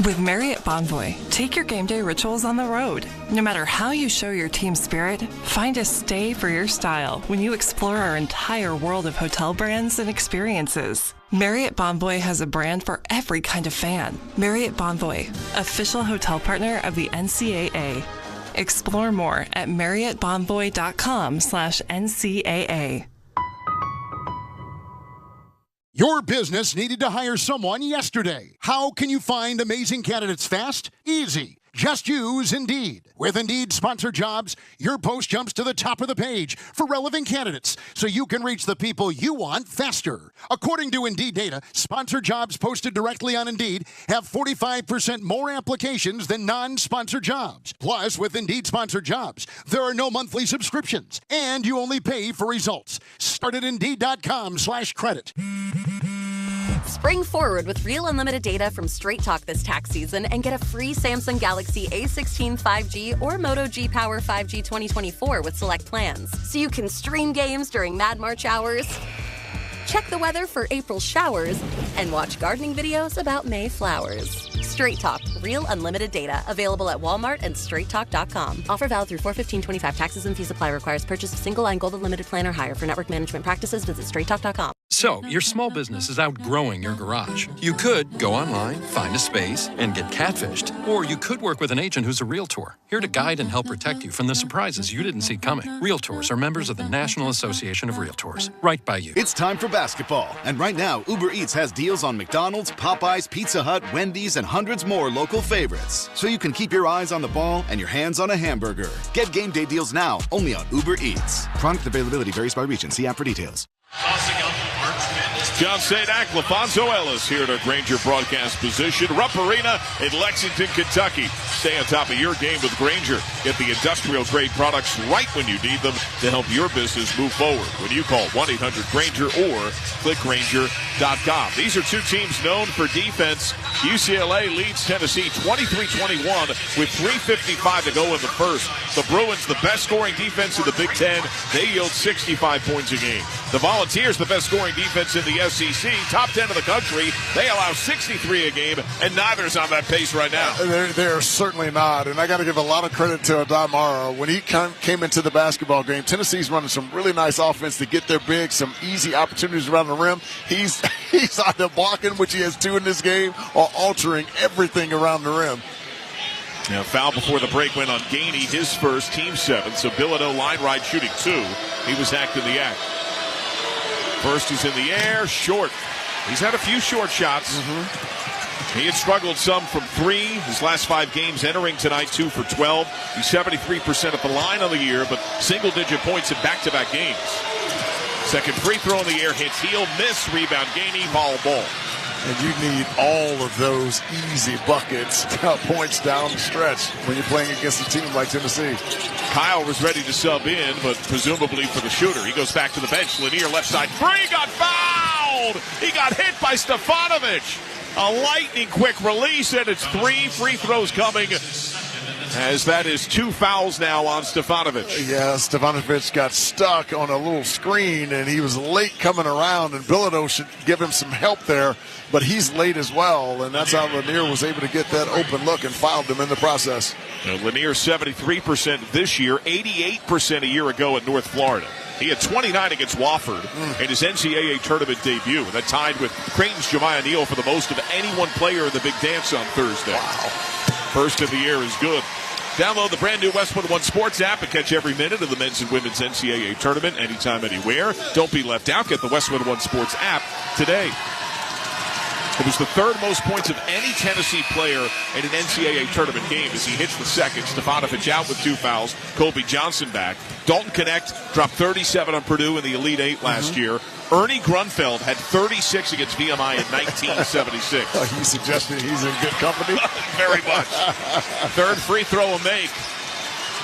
With Marriott Bonvoy, take your game day rituals on the road. No matter how you show your team spirit, find a stay for your style when you explore our entire world of hotel brands and experiences. Marriott Bonvoy has a brand for every kind of fan. Marriott Bonvoy, official hotel partner of the NCAA. Explore more at marriottbonvoy.com/NCAA. Your business needed to hire someone yesterday. How can you find amazing candidates fast? Easy. Just use Indeed. With Indeed Sponsored Jobs, your post jumps to the top of the page for relevant candidates so you can reach the people you want faster. According to Indeed data, sponsored jobs posted directly on Indeed have 45% more applications than non-sponsored jobs. Plus, with Indeed Sponsored Jobs, there are no monthly subscriptions, and you only pay for results. Start at Indeed.com/credit. Spring forward with real unlimited data from Straight Talk this tax season and get a free Samsung Galaxy A16 5G or Moto G Power 5G 2024 with select plans. So you can stream games during Mad March hours, check the weather for April showers, and watch gardening videos about May flowers. Straight Talk, real unlimited data. Available at Walmart and straighttalk.com. Offer valid through 4/15/25. Taxes and fees apply. Requires purchase of single line gold unlimited plan or higher. For network management practices, visit straighttalk.com. So, your small business is outgrowing your garage. You could go online, find a space, and get catfished. Or you could work with an agent who's a realtor, here to guide and help protect you from the surprises you didn't see coming. Realtors are members of the National Association of Realtors. Right by you. It's time for basketball. And right now, Uber Eats has deals on McDonald's, Popeyes, Pizza Hut, Wendy's, and hundreds more local favorites. So you can keep your eyes on the ball and your hands on a hamburger. Get game day deals now, only on Uber Eats. Product availability varies by region. See app for details. John Sadak, LaFonso Ellis here at our Grainger broadcast position. Rupp Arena in Lexington, Kentucky. Stay on top of your game with Grainger. Get the industrial-grade products right when you need them to help your business move forward. When you call 1-800-GRAINGER or click Grainger.com. These are two teams known for defense. UCLA leads Tennessee 23-21 with 3:55 to go in the first. The Bruins, the best scoring defense in the Big Ten. They yield 65 points a game. The Volunteers, the best scoring defense in the SEC, top 10 of the country. They allow 63 a game, and neither's on that pace right now. They're certainly not, and I got to give a lot of credit to Adamara. When he came into the basketball game, Tennessee's running some really nice offense to get their big, some easy opportunities around the rim. He's either blocking, which he has 2 in this game, or altering everything around the rim. Now, foul before the break went on Gainey, his first, team 7. So Bilodeau line right shooting 2. He was hacked in the act. First is in the air, short. He's had a few short shots. He had struggled some from 3. His last 5 games entering tonight, 2 for 12. He's 73% at the line on the year, but single-digit points in back-to-back games. Second free throw in the air, hits heel, miss, rebound, Gainey, foul ball. And you need all of those easy buckets, points down the stretch when you're playing against a team like Tennessee. Kyle was ready to sub in, but presumably for the shooter. He goes back to the bench. Lanier left side 3, got fouled! He got hit by Stefanovic. A lightning quick release, and it's 3 free throws coming, as that is 2 fouls now on Stefanovic. Yeah, Stefanovic got stuck on a little screen, and he was late coming around, and Bilodeau should give him some help there, but he's late as well, and that's how Lanier was able to get that open look and fouled him in the process. Lanier 73% this year, 88% a year ago at North Florida. He had 29 against Wofford in his NCAA tournament debut. That tied with Creighton's Jemiah Neal for the most of any one player in the big dance on Thursday. Wow. First of the year is good. Download the brand new Westwood One Sports app and catch every minute of the men's and women's NCAA tournament anytime, anywhere. Don't be left out. Get the Westwood One Sports app today. It was the 3rd most points of any Tennessee player in an NCAA tournament game as he hits the second. Stefanovic out with 2 fouls. Kobe Johnson back. Dalton Connect dropped 37 on Purdue in the Elite 8 last year. Ernie Grunfeld had 36 against VMI in 1976. You suggesting he's in good company? Very much. 3rd free throw a make.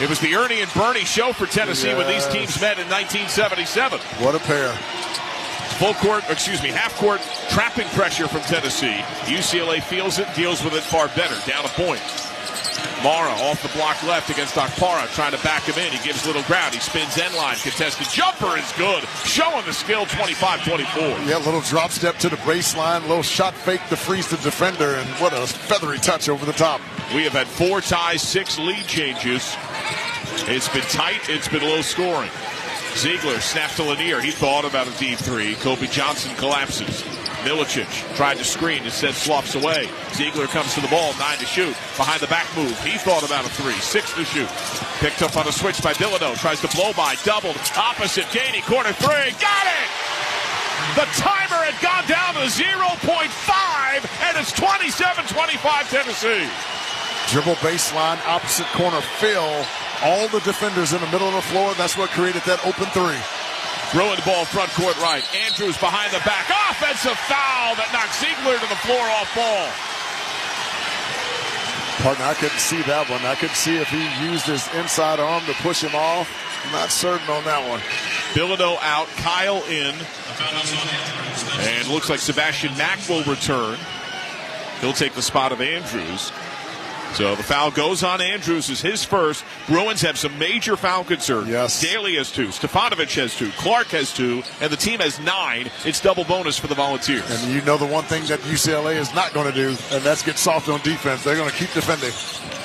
It was the Ernie and Bernie show for Tennessee when these teams met in 1977. What a pair. Half court trapping pressure from Tennessee. UCLA feels it, deals with it far better. Down a point. Mara off the block left against Akpara, trying to back him in. He gives little ground. He spins end line. Contested jumper is good. Showing the skill, 25-24. Yeah, little drop step to the baseline, little shot fake to freeze the defender, and what a feathery touch over the top. We have had 4 ties, 6 lead changes. It's been tight. It's been low scoring. Ziegler snaps to Lanier. He thought about a deep 3. Kobe Johnson collapses. Milicic tried to screen. Instead sloughs away. Ziegler comes to the ball. 9 to shoot. Behind the back move. He thought about a 3. 6 to shoot. Picked up on a switch by Bilodeau. Tries to blow by. Doubled. Opposite. Gainey. Corner 3. Got it! The timer had gone down to 0.5, and it's 27-25 Tennessee. Dribble baseline, opposite corner fill. All the defenders in the middle of the floor. That's what created that open 3. Bruin ball front court right. Andrews behind the back. Offensive foul that knocks Ziegler to the floor off ball. Partner, I couldn't see that one. I could see if he used his inside arm to push him off. I'm not certain on that one. Bilodeau out. Kyle in. And looks like Sebastian Mack will return. He'll take the spot of Andrews. So the foul goes on Andrews, is his first. Bruins have some major foul concerns. Yes. Daly has 2, Stefanovic has 2, Clark has 2, and the team has 9. It's double bonus for the Volunteers. And you know the one thing that UCLA is not going to do, and that's get soft on defense. They're going to keep defending.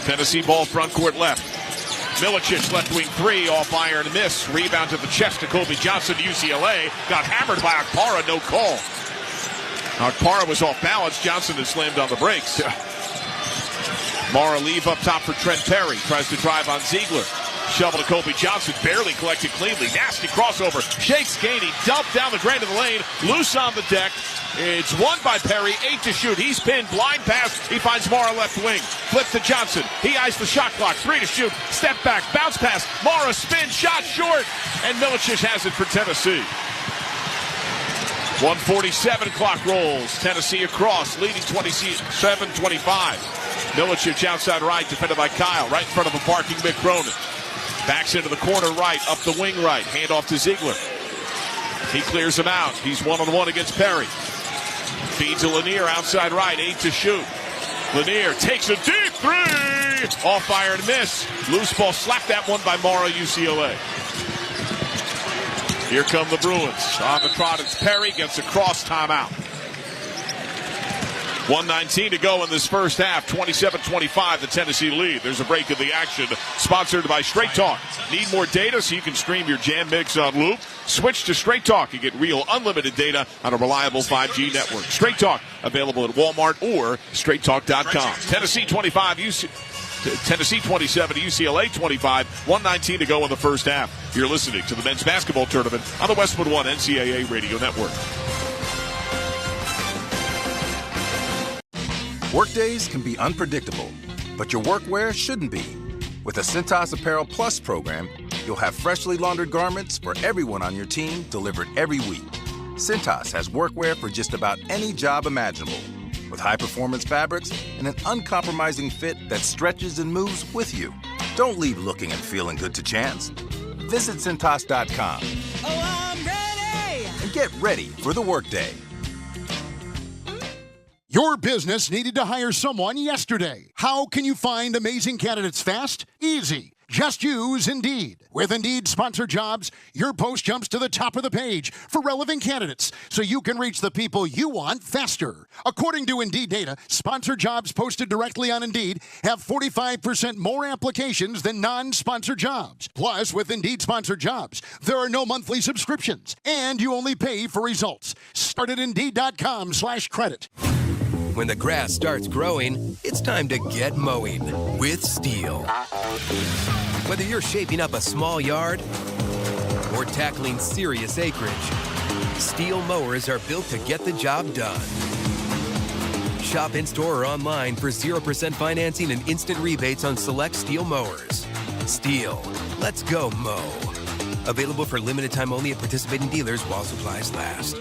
Tennessee ball front court left. Milicic left wing 3, off iron miss. Rebound to the chest to Kobe Johnson, UCLA. Got hammered by Akpara, no call. Akpara was off balance. Johnson had slammed on the brakes. Mara leave up top for Trent Perry. Tries to drive on Ziegler. Shovel to Kobe Johnson. Barely collected cleanly. Nasty crossover. Shakes Gainey. Dumped down the drain of the lane. Loose on the deck. It's won by Perry. 8 to shoot. He's pinned. Blind pass. He finds Mara left wing. Flip to Johnson. He eyes the shot clock. 3 to shoot. Step back. Bounce pass. Mara spin. Shot short. And Milicic has it for Tennessee. 1:47 clock rolls. Tennessee across, leading 27-25. Milicic outside right, defended by Kyle, right in front of a barking Mick Cronin. Backs into the corner right, up the wing right, hand off to Ziegler. He clears him out. He's one-on-one against Perry. Feeds to Lanier outside right, 8 to shoot. Lanier takes a deep 3. Off iron miss. Loose ball, slapped that one by Mara, UCLA. Here come the Bruins. On the trot, it's Perry, gets a cross timeout. 1:19 to go in this first half. 27-25, the Tennessee lead. There's a break in the action, sponsored by Straight Talk. Need more data so you can stream your Jam Mix on loop? Switch to Straight Talk and get real unlimited data on a reliable 5G network. Straight Talk, available at Walmart or straighttalk.com. Tennessee 27, UCLA 25, 1:19 to go in the first half. You're listening to the men's basketball tournament on the Westwood One NCAA Radio Network. Workdays can be unpredictable, but your workwear shouldn't be. With the Cintas Apparel Plus program, you'll have freshly laundered garments for everyone on your team delivered every week. Cintas has workwear for just about any job imaginable, with high-performance fabrics and an uncompromising fit that stretches and moves with you. Don't leave looking and feeling good to chance. Visit Cintas.com. Oh, I'm ready! And get ready for the workday. Your business needed to hire someone yesterday. How can you find amazing candidates fast? Easy. Just use Indeed. With Indeed sponsored jobs, your post jumps to the top of the page for relevant candidates so you can reach the people you want faster. According to Indeed data, sponsored jobs posted directly on Indeed have 45% more applications than non-sponsored jobs. Plus, with Indeed sponsored jobs, there are no monthly subscriptions, and you only pay for results. Start at Indeed.com/credit. When the grass starts growing, it's time to get mowing with Steel. Whether you're shaping up a small yard or tackling serious acreage, Steel mowers are built to get the job done. Shop in-store or online for 0% financing and instant rebates on select Steel mowers. Steel, let's go mow. Available for limited time only at participating dealers while supplies last.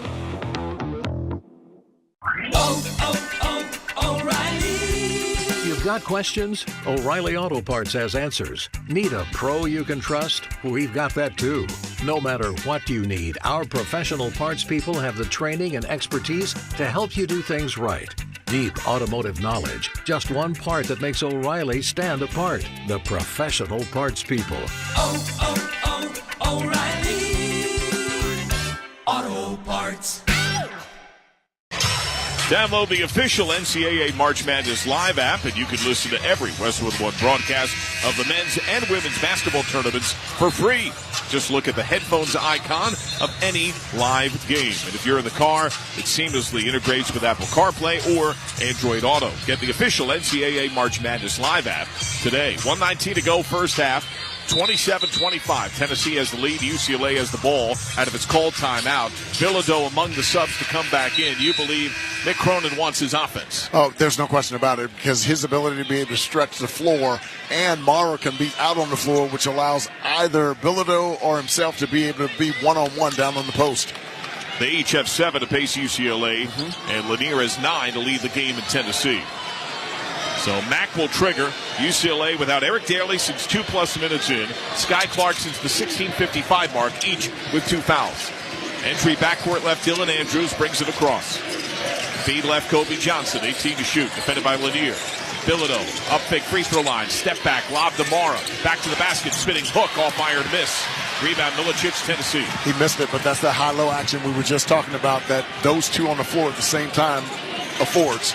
O'Reilly. You've got questions? O'Reilly Auto Parts has answers. Need a pro you can trust? We've got that too. No matter what you need, our professional parts people have the training and expertise to help you do things right. Deep automotive knowledge. Just one part that makes O'Reilly stand apart. The professional parts people. O'Reilly Auto Parts. Download the official NCAA March Madness Live app, and you can listen to every Westwood One broadcast of the men's and women's basketball tournaments for free. Just look at the headphones icon of any live game. And if you're in the car, it seamlessly integrates with Apple CarPlay or Android Auto. Get the official NCAA March Madness Live app today. 1:19 to go, first half. 27-25. Tennessee has the lead. UCLA has the ball out of its called timeout. Bilodeau among the subs to come back in. You believe Mick Cronin wants his offense? Oh, there's no question about it, because his ability to be able to stretch the floor, and Mara can be out on the floor, which allows either Bilodeau or himself to be able to be one-on-one down on the post. They each have 7 to pace UCLA, and Lanier has 9 to lead the game in Tennessee. So Mack will trigger. UCLA without Eric Daly since 2+ minutes in. Sky Clark since the 16:55 mark, each with 2 fouls. Entry backcourt left, Dylan Andrews brings it across. Feed left, Kobe Johnson, 18 to shoot, defended by Lanier. Bilodeau, up fake free throw line, step back, lob to Mara. Back to the basket, spinning hook, off iron miss. Rebound, Milicic, Tennessee. He missed it, but that's the high-low action we were just talking about, that those two on the floor at the same time affords.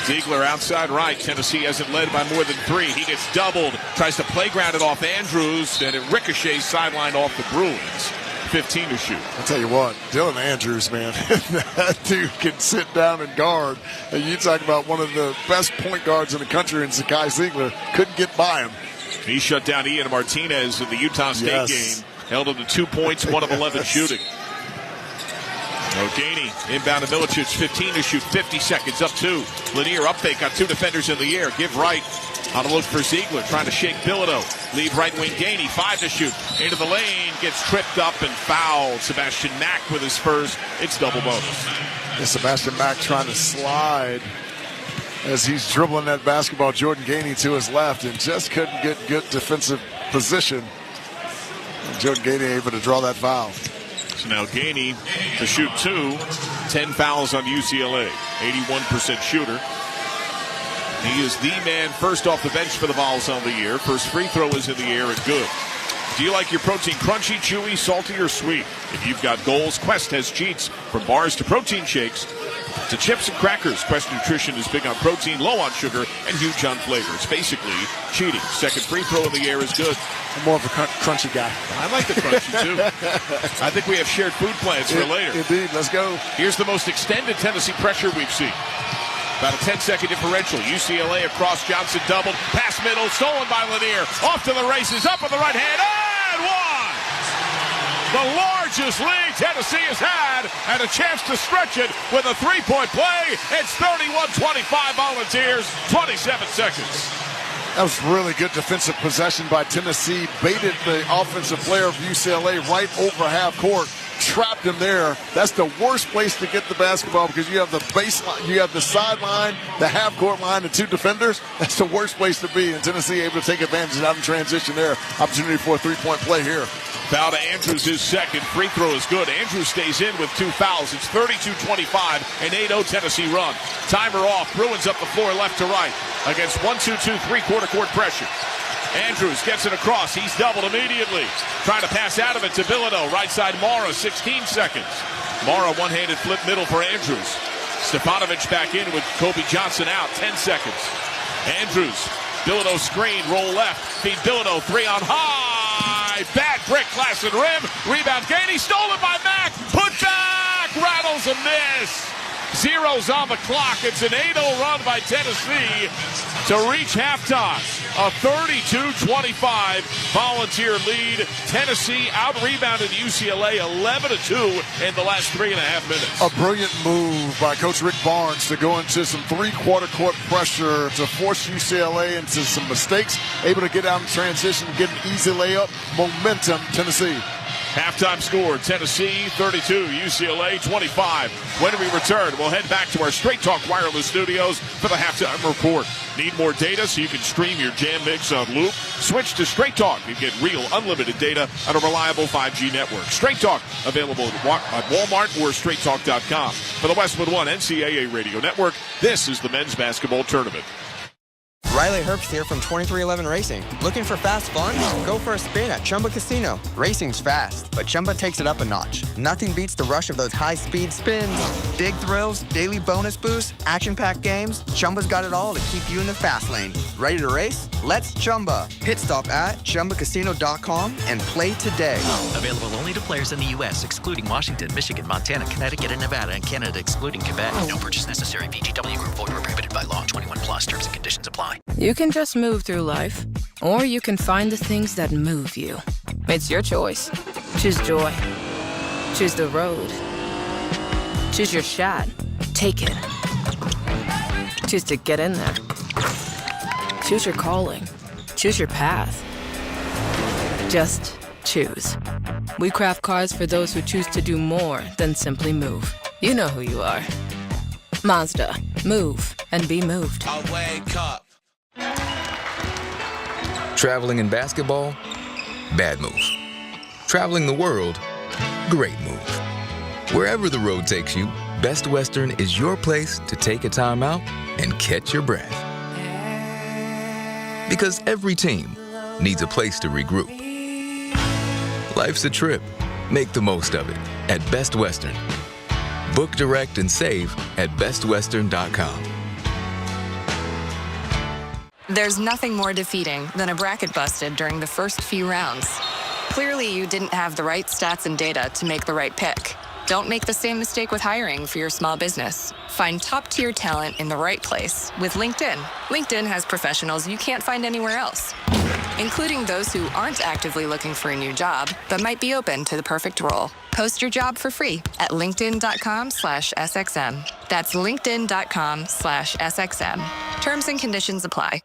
Ziegler outside right. Tennessee hasn't led by more than 3. He gets doubled. Tries to playground it off Andrews, and it ricochets sideline off the Bruins. 15 to shoot. I'll tell you what, Dylan Andrews, man, that dude can sit down and guard. And you talk about one of the best point guards in the country in Zakai Ziegler. Couldn't get by him. He shut down Ian Martinez in the Utah State game. Held him to 2 points, 1 of 11 shooting. O'Gainey inbound to Milicic, 15 to shoot, 50 seconds, up 2. Lanier up fake, got 2 defenders in the air. Give right on a look for Ziegler, trying to shake Bilodeau. Lead right wing Gainey, 5 to shoot. Into the lane, gets tripped up and fouled. Sebastian Mack with his first. It's double bonus. And Sebastian Mack trying to slide as he's dribbling that basketball. Jordan Gainey to his left and just couldn't get good defensive position. And Jordan Gainey able to draw that foul. So now Gainey to shoot 2. 10 fouls on UCLA. 81% shooter. He is the man first off the bench for the Vols on the year. First free throw is in the air and good. Do you like your protein crunchy, chewy, salty, or sweet? If you've got goals, Quest has cheats. From bars to protein shakes to chips and crackers, Quest Nutrition is big on protein, low on sugar, and huge on flavor. It's basically cheating. Second free throw in the air is good. I'm more of a crunchy guy. I like the crunchy, too. I think we have shared food plans for later. Indeed, let's go. Here's the most extended Tennessee pressure we've seen. About a 10-second differential. UCLA across Johnson doubled. Pass middle, stolen by Lanier. Off to the races, up with the right hand, and one! The largest lead Tennessee has had, and a chance to stretch it with a three-point play. It's 31-25 Volunteers, 27 seconds. That was really good defensive possession by Tennessee. Baited the offensive player of UCLA right over half court. Trapped him there. That's the worst place to get the basketball because you have the baseline, you have the sideline, the half court line, and two defenders. That's the worst place to be. And Tennessee able to take advantage out in transition there. Opportunity for a three-point play here. Foul to Andrews, his second. Free throw is good. Andrews stays in with 2 fouls. It's 32-25, an 8-0 Tennessee run. Timer off. Bruins up the floor left to right against 1-2-2 three-quarter court pressure. Andrews gets it across. He's doubled immediately. Trying to pass out of it to Bilodeau. Right side Mara, 16 seconds. Mara one-handed flip middle for Andrews. Stefanovic back in with Kobe Johnson out, 10 seconds. Andrews, Bilodeau screen, roll left. Feed Bilodeau, three on high. Bad brick, glass and rim. Rebound, Gainey, stolen by Mack. Put back, rattles a miss. Zeros on the clock. It's an 8-0 run by Tennessee to reach halftime. A 32-25 Volunteer lead. Tennessee out-rebounded UCLA 11-2 in the last 3.5 minutes. A brilliant move by Coach Rick Barnes to go into some three-quarter court pressure to force UCLA into some mistakes. Able to get out in transition, get an easy layup. Momentum, Tennessee. Halftime score, Tennessee 32, UCLA 25. When we return, we'll head back to our Straight Talk Wireless studios for the halftime report. Need more data so you can stream your Jam Mix on loop? Switch to Straight Talk and get real unlimited data on a reliable 5G network. Straight Talk, available at Walmart or StraightTalk.com. For the Westwood One NCAA Radio Network, this is the men's basketball tournament. Riley Herbst here from 2311 Racing. Looking for fast fun? Go for a spin at Chumba Casino. Racing's fast, but Chumba takes it up a notch. Nothing beats the rush of those high-speed spins. Big thrills, daily bonus boosts, action-packed games. Chumba's got it all to keep you in the fast lane. Ready to race? Let's Chumba. Pit stop at ChumbaCasino.com and play today. Available only to players in the U.S., excluding Washington, Michigan, Montana, Connecticut, and Nevada, and Canada, excluding Quebec. No purchase necessary. VGW Group. Void where prohibited by law. 21 plus. Terms and conditions apply. You can just move through life, or you can find the things that move you. It's your choice. Choose joy. Choose the road. Choose your shot. Take it. Choose to get in there. Choose your calling. Choose your path. Just choose. We craft cars for those who choose to do more than simply move. You know who you are. Mazda. Move and be moved. I wake up. Traveling in basketball? Bad move. Traveling the world? Great move. Wherever the road takes you, Best Western is your place to take a time out and catch your breath. Because every team needs a place to regroup. Life's a trip. Make the most of it at Best Western. Book direct and save at bestwestern.com. There's nothing more defeating than a bracket busted during the first few rounds. Clearly, you didn't have the right stats and data to make the right pick. Don't make the same mistake with hiring for your small business. Find top-tier talent in the right place with LinkedIn. LinkedIn has professionals you can't find anywhere else, including those who aren't actively looking for a new job, but might be open to the perfect role. Post your job for free at linkedin.com/SXM. That's linkedin.com/SXM. Terms and conditions apply.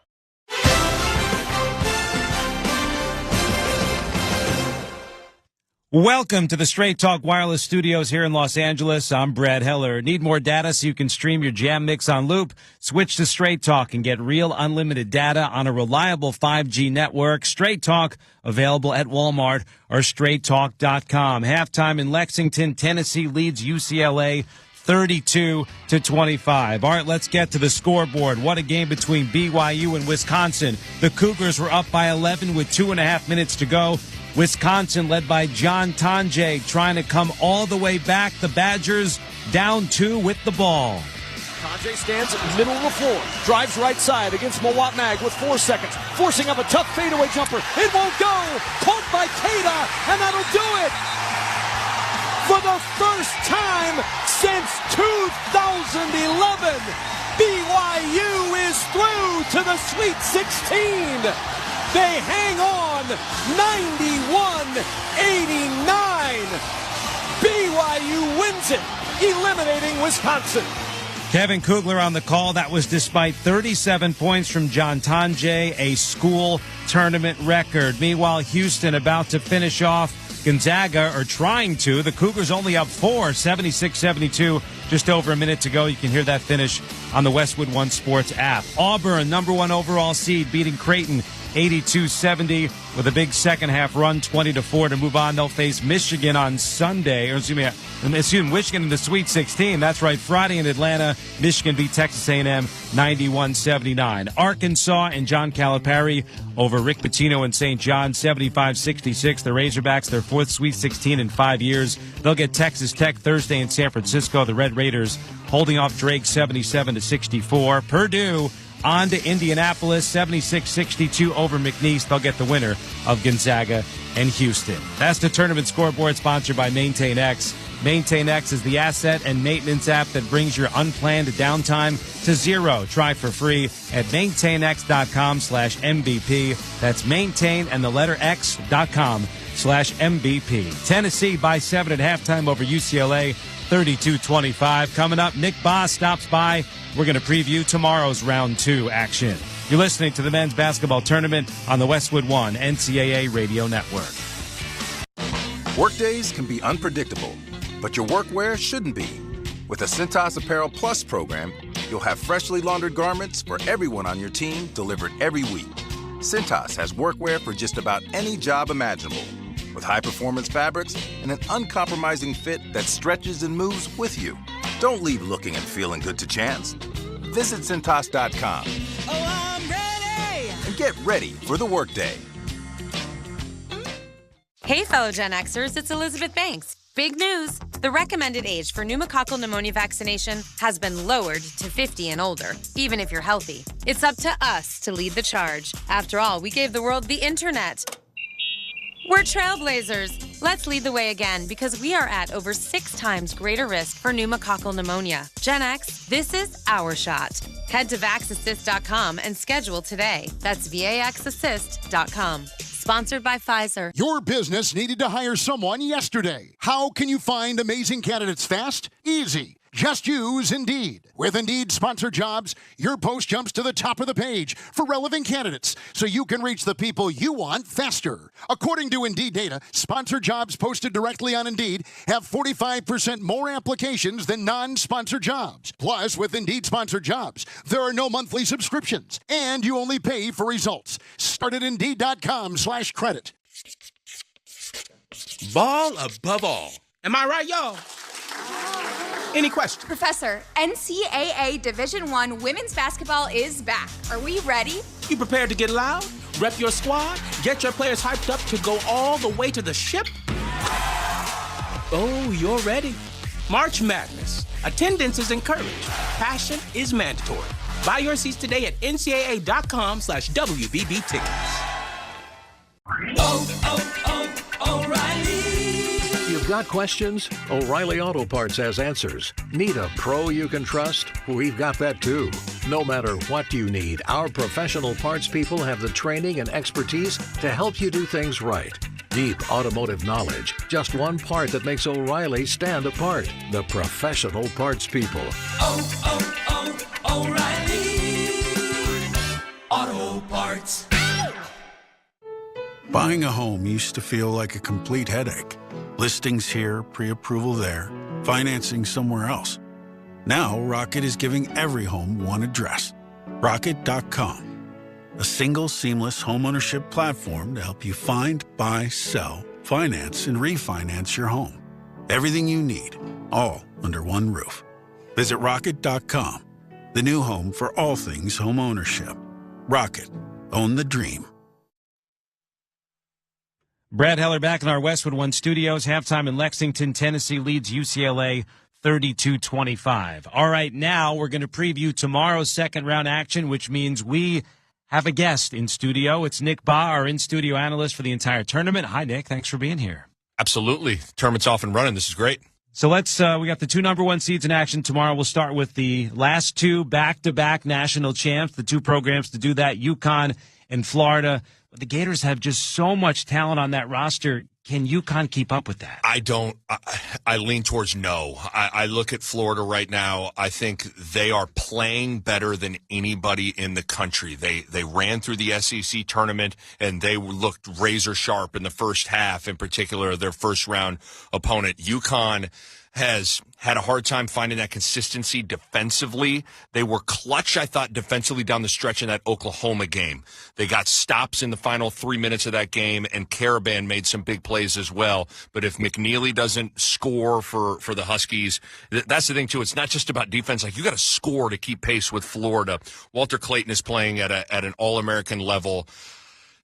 Welcome to the Straight Talk Wireless Studios here in Los Angeles. I'm Brad Heller. Need more data so you can stream your Jam Mix on loop? Switch to Straight Talk and get real unlimited data on a reliable 5G network. Straight Talk, available at Walmart or StraightTalk.com. Halftime in Lexington, Tennessee leads UCLA 32-25. All right, let's get to the scoreboard. What a game between BYU and Wisconsin. The Cougars were up by 11 with 2.5 minutes to go. Wisconsin led by John Tonje trying to come all the way back. The Badgers down 2 with the ball. Tonje stands in the middle of the floor, drives right side against Mawat Mag with 4 seconds, forcing up a tough fadeaway jumper. It won't go. Caught by Keita, and that'll do it. For the first time since 2011, BYU is through to the Sweet 16. They hang on 91-89. BYU wins it, eliminating Wisconsin. Kevin Kugler on the call. That was despite 37 points from John Tonje, a school tournament record. Meanwhile, Houston about to finish off Gonzaga, or trying to. The Cougars only up 4, 76-72. Just over a minute to go. You can hear that finish on the Westwood One Sports app. Auburn, number 1 overall seed, beating Creighton 82-70 with a big second half run, 20-4 to move on. They'll face Michigan on Sunday, or Michigan in the Sweet 16. That's right, Friday in Atlanta. Michigan beat Texas A&M 91-79. Arkansas and John Calipari over Rick Pitino and St. John 75-66. The Razorbacks, their 4th Sweet 16 in 5 years. They'll get Texas Tech Thursday in San Francisco. The Red Raiders holding off Drake 77-64. Purdue on to Indianapolis, 76-62 over McNeese. They'll get the winner of Gonzaga and Houston. That's the tournament scoreboard, sponsored by Maintain X. Maintain X is the asset and maintenance app that brings your unplanned downtime to zero. Try for free at maintainx.com/MVP. That's maintain and the letter x.com/MVP. Tennessee by 7 at halftime over UCLA, 32-25. Coming up, Nick Boss stops by. We're going to preview tomorrow's round 2 action. You're listening to the men's basketball tournament on the Westwood One NCAA Radio Network. Workdays can be unpredictable, but your workwear shouldn't be. With the Cintas Apparel Plus program, you'll have freshly laundered garments for everyone on your team delivered every week. Cintas has workwear for just about any job imaginable, with high-performance fabrics and an uncompromising fit that stretches and moves with you. Don't leave looking and feeling good to chance. Visit Cintas.com. Oh, I'm ready! And get ready for the workday. Hey, fellow Gen Xers, it's Elizabeth Banks. Big news! The recommended age for pneumococcal pneumonia vaccination has been lowered to 50 and older, even if you're healthy. It's up to us to lead the charge. After all, we gave the world the internet. We're trailblazers. Let's lead the way again, because we are at over 6 times greater risk for pneumococcal pneumonia. Gen X, this is our shot. Head to VaxAssist.com and schedule today. That's VaxAssist.com. Sponsored by Pfizer. Your business needed to hire someone yesterday. How can you find amazing candidates fast? Easy. Just use Indeed. With Indeed Sponsored Jobs, your post jumps to the top of the page for relevant candidates, so you can reach the people you want faster. According to Indeed data, sponsored jobs posted directly on Indeed have 45% more applications than non-sponsored jobs. Plus, with Indeed Sponsored Jobs, there are no monthly subscriptions, and you only pay for results. Start at Indeed.com/credit. Ball above all. Am I right, y'all? Any questions? Professor, NCAA Division I women's basketball is back. Are we ready? You prepared to get loud? Rep your squad? Get your players hyped up to go all the way to the ship? Oh, you're ready. March Madness. Attendance is encouraged. Passion is mandatory. Buy your seats today at ncaa.com/WBB tickets. O'Reilly. You've got questions? O'Reilly Auto Parts has answers. Need a pro you can trust? We've got that too. No matter what you need, our professional parts people have the training and expertise to help you do things right. Deep automotive knowledge. Just one part that makes O'Reilly stand apart. The professional parts people. O'Reilly Auto Parts. Buying a home used to feel like a complete headache. Listings here, pre-approval there, financing somewhere else. Now, Rocket is giving every home one address. Rocket.com. A single, seamless homeownership platform to help you find, buy, sell, finance, and refinance your home. Everything you need, all under one roof. Visit Rocket.com, the new home for all things homeownership. Rocket. Own the dream. Brad Heller back in our Westwood One studios. Halftime in Lexington, Tennessee leads UCLA 32-25. All right, now we're going to preview tomorrow's second-round action, which means we have a guest in studio. It's Nick Baugh, our in-studio analyst for the entire tournament. Hi, Nick. Thanks for being here. Absolutely. The tournament's off and running. This is great. So we got the two number one seeds in action tomorrow. We'll start with the last two back-to-back national champs, the two programs to do that, UConn and Florida. The Gators have just so much talent on that roster. Can UConn keep up with that? I lean towards no. I look at Florida right now. I think they are playing better than anybody in the country. They ran through the SEC tournament, and they looked razor sharp in the first half, in particular their first round opponent. UConn has had a hard time finding that consistency defensively. They were clutch, I thought, defensively down the stretch in that Oklahoma game. They got stops in the final 3 minutes of that game, and Caravan made some big plays as well. But if McNeely doesn't score for the Huskies, that's the thing, too. It's not just about defense. Like, you got to score to keep pace with Florida. Walter Clayton is playing at an All-American level.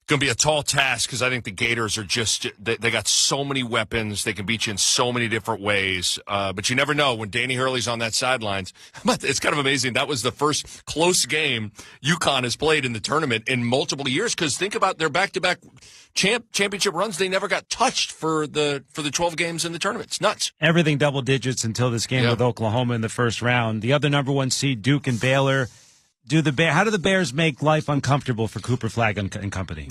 Going to be a tall task because I think the Gators are just they got so many weapons. They can beat you in so many different ways. But you never know when Danny Hurley's on that sidelines. It's kind of amazing. That was the first close game UConn has played in the tournament in multiple years, because think about their back-to-back championship runs. They never got touched for the 12 games in the tournament. It's nuts. Everything double digits until this game with Oklahoma in the first round. The other number one seed, Duke and Baylor. How do the Bears make life uncomfortable for Cooper Flagg and company?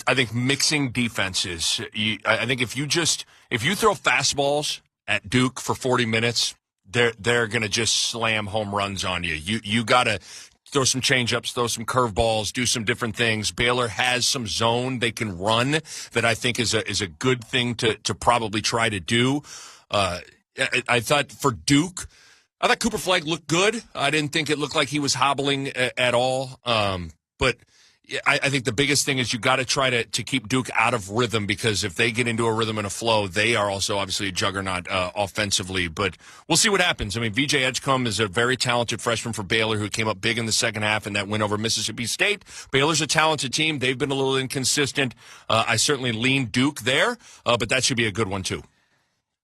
I think mixing defenses. I think if you throw fastballs at Duke for 40 minutes, they're going to just slam home runs on you. You got to throw some changeups, throw some curveballs, do some different things. Baylor has some zone they can run that I think is a good thing to probably try to do. I thought for Duke, I thought Cooper Flagg looked good. I didn't think it looked like he was hobbling at all. But I think the biggest thing is you got to try to keep Duke out of rhythm, because if they get into a rhythm and a flow, they are also obviously a juggernaut offensively. But we'll see what happens. I mean, VJ Edgecombe is a very talented freshman for Baylor who came up big in the second half in that win over Mississippi State. Baylor's a talented team. They've been a little inconsistent. I certainly lean Duke there, but that should be a good one too.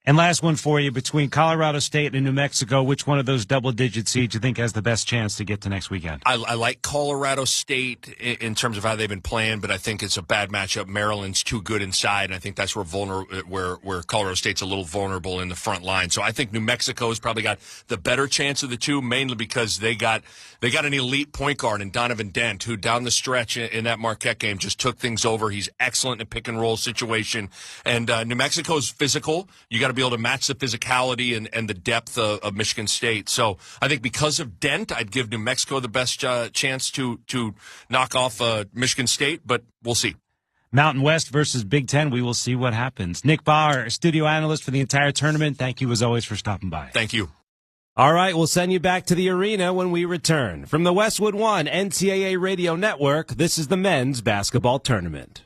And last one for you, between Colorado State and New Mexico, which one of those double-digit seeds you think has the best chance to get to next weekend? I like Colorado State in terms of how they've been playing, but I think it's a bad matchup. Maryland's too good inside, and I think that's where Colorado State's a little vulnerable in the front line. So I think New Mexico has probably got the better chance of the two, mainly because they got an elite point guard in Donovan Dent, who down the stretch in that Marquette game just took things over. He's excellent in a pick-and-roll situation. And New Mexico's physical. You got to be able to match the physicality and the depth of Michigan State. So I think because of Dent, I'd give New Mexico the best chance to knock off Michigan State, but we'll see. Mountain West versus Big Ten. We will see what happens. Nick Baugh, our studio analyst for the entire tournament, thank you as always for stopping by. Thank you. All right, we'll send you back to the arena when we return. From the Westwood One NCAA Radio Network, this is the men's basketball tournament.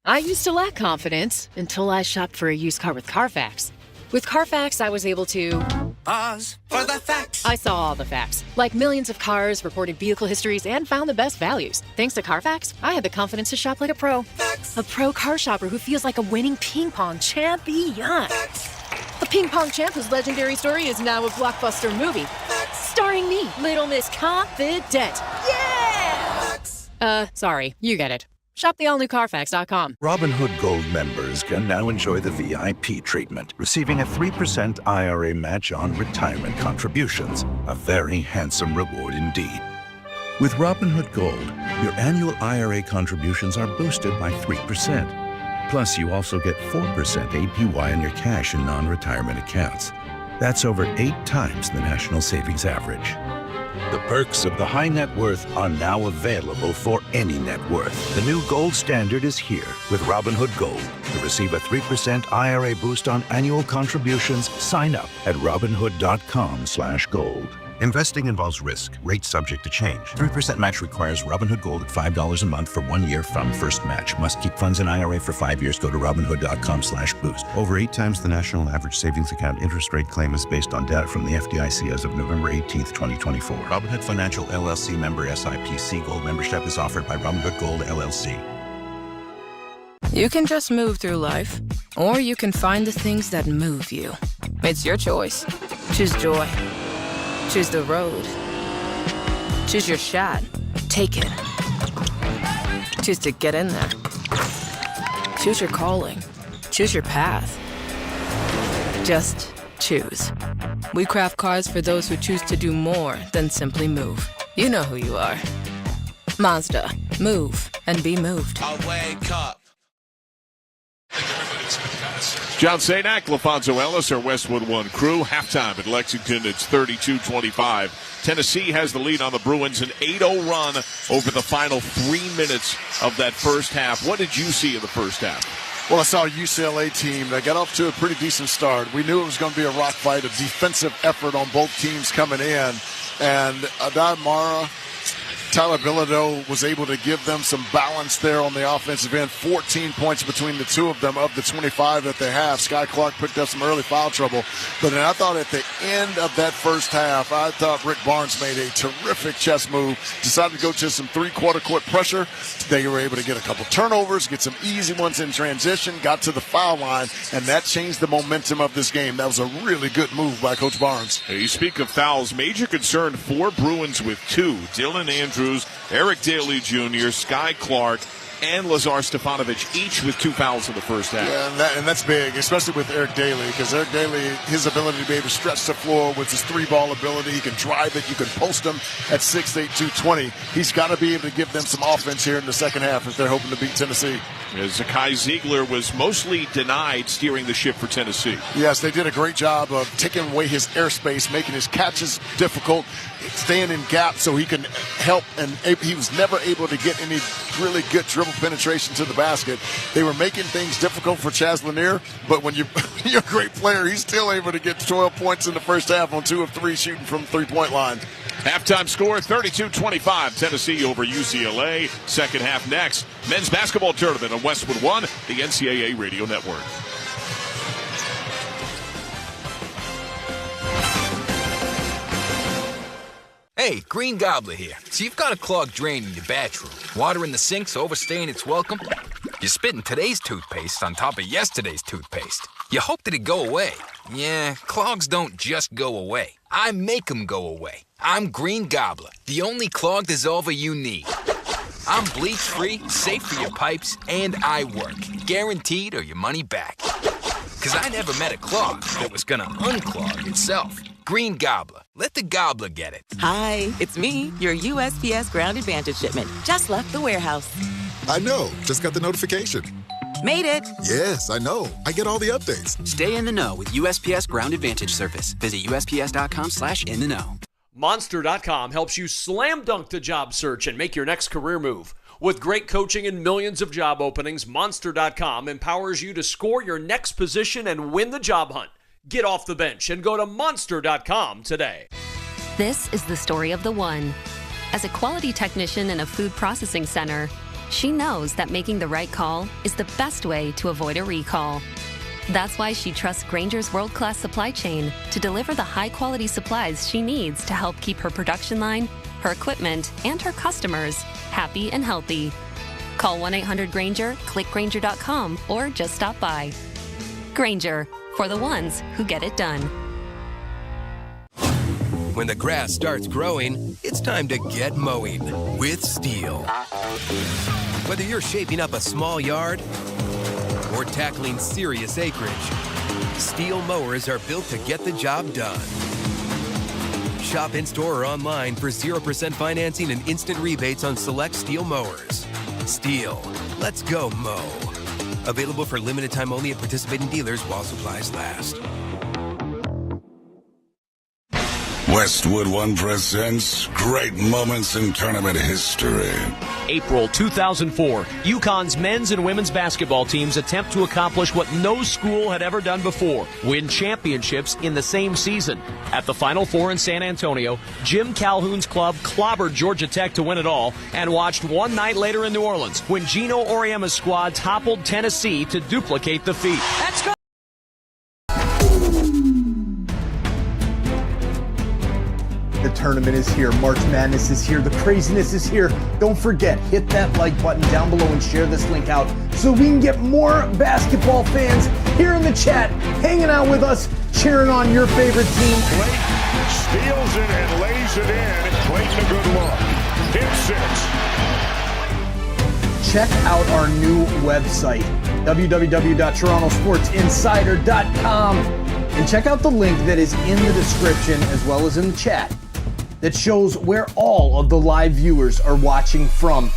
I used to lack confidence until I shopped for a used car with Carfax. With Carfax, I was able to pause for the facts. I saw all the facts, like millions of cars, reported vehicle histories, and found the best values. Thanks to Carfax, I had the confidence to shop like a pro. Facts. A pro car shopper who feels like a winning ping pong champion. Facts. The ping pong champ whose legendary story is now a blockbuster movie. Facts. Starring me, Little Miss Confident. Yeah! Facts. Sorry, you get it. Shop the all-new Carfax.com. Robinhood Gold members can now enjoy the VIP treatment, receiving a 3% IRA match on retirement contributions. A very handsome reward indeed. With Robinhood Gold, your annual IRA contributions are boosted by 3%. Plus, you also get 4% APY on your cash and non-retirement accounts. That's over 8 times the national savings average. The perks of the high net worth are now available for any net worth. The new gold standard is here with Robinhood Gold. To receive a 3% IRA boost on annual contributions, sign up at Robinhood.com/gold. Investing involves risk. Rates subject to change. 3% match requires Robinhood Gold at $5 a month for 1 year from first match. Must keep funds in IRA for 5 years. Go to Robinhood.com/boost. Over 8 times the national average savings account interest rate claim is based on data from the FDIC as of November 18th, 2024. Robinhood Financial LLC member SIPC. Gold membership is offered by Robinhood Gold LLC. You can just move through life, or you can find the things that move you. It's your choice. Choose joy. Choose the road. Choose your shot. Take it. Choose to get in there. Choose your calling. Choose your path. Just choose. We craft cars for those who choose to do more than simply move. You know who you are. Mazda. Move and be moved. I wake up. John Sadak, LaFonso Ellis, our Westwood One crew. Halftime at Lexington, it's 32-25. Tennessee has the lead on the Bruins, an 8-0 run over the final 3 minutes of that first half. What did you see in the first half? Well, I saw a UCLA team that got off to a pretty decent start. We knew it was going to be a rock fight, a defensive effort on both teams coming in. And Adai Mara, Tyler Bilodeau was able to give them some balance there on the offensive end. 14 points between the two of them of the 25 that they have. Sky Clark picked up some early foul trouble. But then I thought at the end of that first half, I thought Rick Barnes made a terrific chess move. Decided to go to some three-quarter court pressure. They were able to get a couple turnovers, get some easy ones in transition, got to the foul line, and that changed the momentum of this game. That was a really good move by Coach Barnes. Hey, you speak of fouls. Major concern for Bruins with two. Dylan Andrews, Eric Daly Jr., Sky Clark, and Lazar Stefanovic, each with 2 fouls in the first half. Yeah, and that's big, especially with Eric Daly, because Eric Daly, his ability to be able to stretch the floor with his three-ball ability, he can drive it, you can post him at 6'8", 220. He's got to be able to give them some offense here in the second half if they're hoping to beat Tennessee. Zakai Ziegler was mostly denied steering the ship for Tennessee. Yes, they did a great job of taking away his airspace, making his catches difficult, staying in gaps so he can help, and he was never able to get any really good dribble penetration to the basket. They were making things difficult for Chaz Lanier, but when you're a great player, he's still able to get 12 points in the first half on 2 of 3 shooting from three-point line. Halftime score, 32-25, Tennessee over UCLA. Second half next. Men's basketball tournament on Westwood One, the NCAA Radio Network. Hey, Green Gobbler here. So you've got a clogged drain in your bathroom. Water in the sink's overstaying its welcome. You're spitting today's toothpaste on top of yesterday's toothpaste. You hope that it go away. Yeah, clogs don't just go away. I make them go away. I'm Green Gobbler, the only clog dissolver you need. I'm bleach-free, safe for your pipes, and I work. Guaranteed or your money back. Because I never met a clog that was gonna unclog itself. Green Gobbler. Let the gobbler get it. Hi, it's me, your USPS Ground Advantage shipment. Just left the warehouse. I know. Just got the notification. Made it. Yes, I know. I get all the updates. Stay in the know with USPS Ground Advantage service. Visit USPS.com/in-the-know. Monster.com helps you slam dunk the job search and make your next career move. With great coaching and millions of job openings, Monster.com empowers you to score your next position and win the job hunt. Get off the bench and go to Monster.com today. This is the story of the one. As a quality technician in a food processing center, she knows that making the right call is the best way to avoid a recall. That's why she trusts Grainger's world-class supply chain to deliver the high-quality supplies she needs to help keep her production line, her equipment, and her customers happy and healthy. Call 1-800-GRAINGER, click Grainger.com, or just stop by. Grainger, for the ones who get it done. When the grass starts growing, it's time to get mowing with Steel. Whether you're shaping up a small yard or tackling serious acreage, Steel mowers are built to get the job done. Shop in-store or online for 0% financing and instant rebates on select Steel mowers. Steel, let's go mow. Available for limited time only at participating dealers while supplies last. Westwood One presents Great Moments in Tournament History. April 2004, UConn's men's and women's basketball teams attempt to accomplish what no school had ever done before, win championships in the same season. At the Final Four in San Antonio, Jim Calhoun's club clobbered Georgia Tech to win it all and watched one night later in New Orleans when Gino Auriemma's squad toppled Tennessee to duplicate the feat. Let's go! The tournament is here. March Madness is here. The craziness is here. Don't forget, hit that like button down below and share this link out so we can get more basketball fans here in the chat, hanging out with us, cheering on your favorite team. Clayton steals it and lays it in. Clayton a good look. Hit 6. Check out our new website, www.torontosportsinsider.com, and check out the link that is in the description as well as in the chat that shows where all of the live viewers are watching from.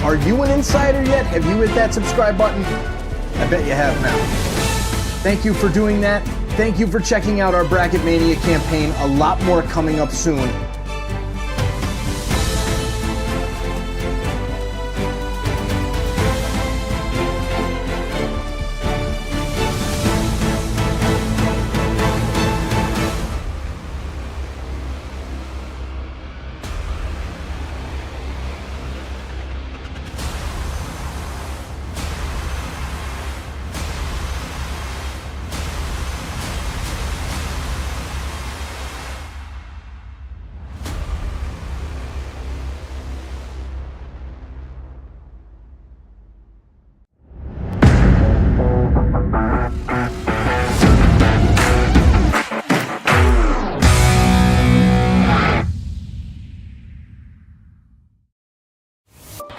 Are you an insider yet? Have you hit that subscribe button? I bet you have now. Thank you for doing that. Thank you for checking out our Bracket Mania campaign. A lot more coming up soon.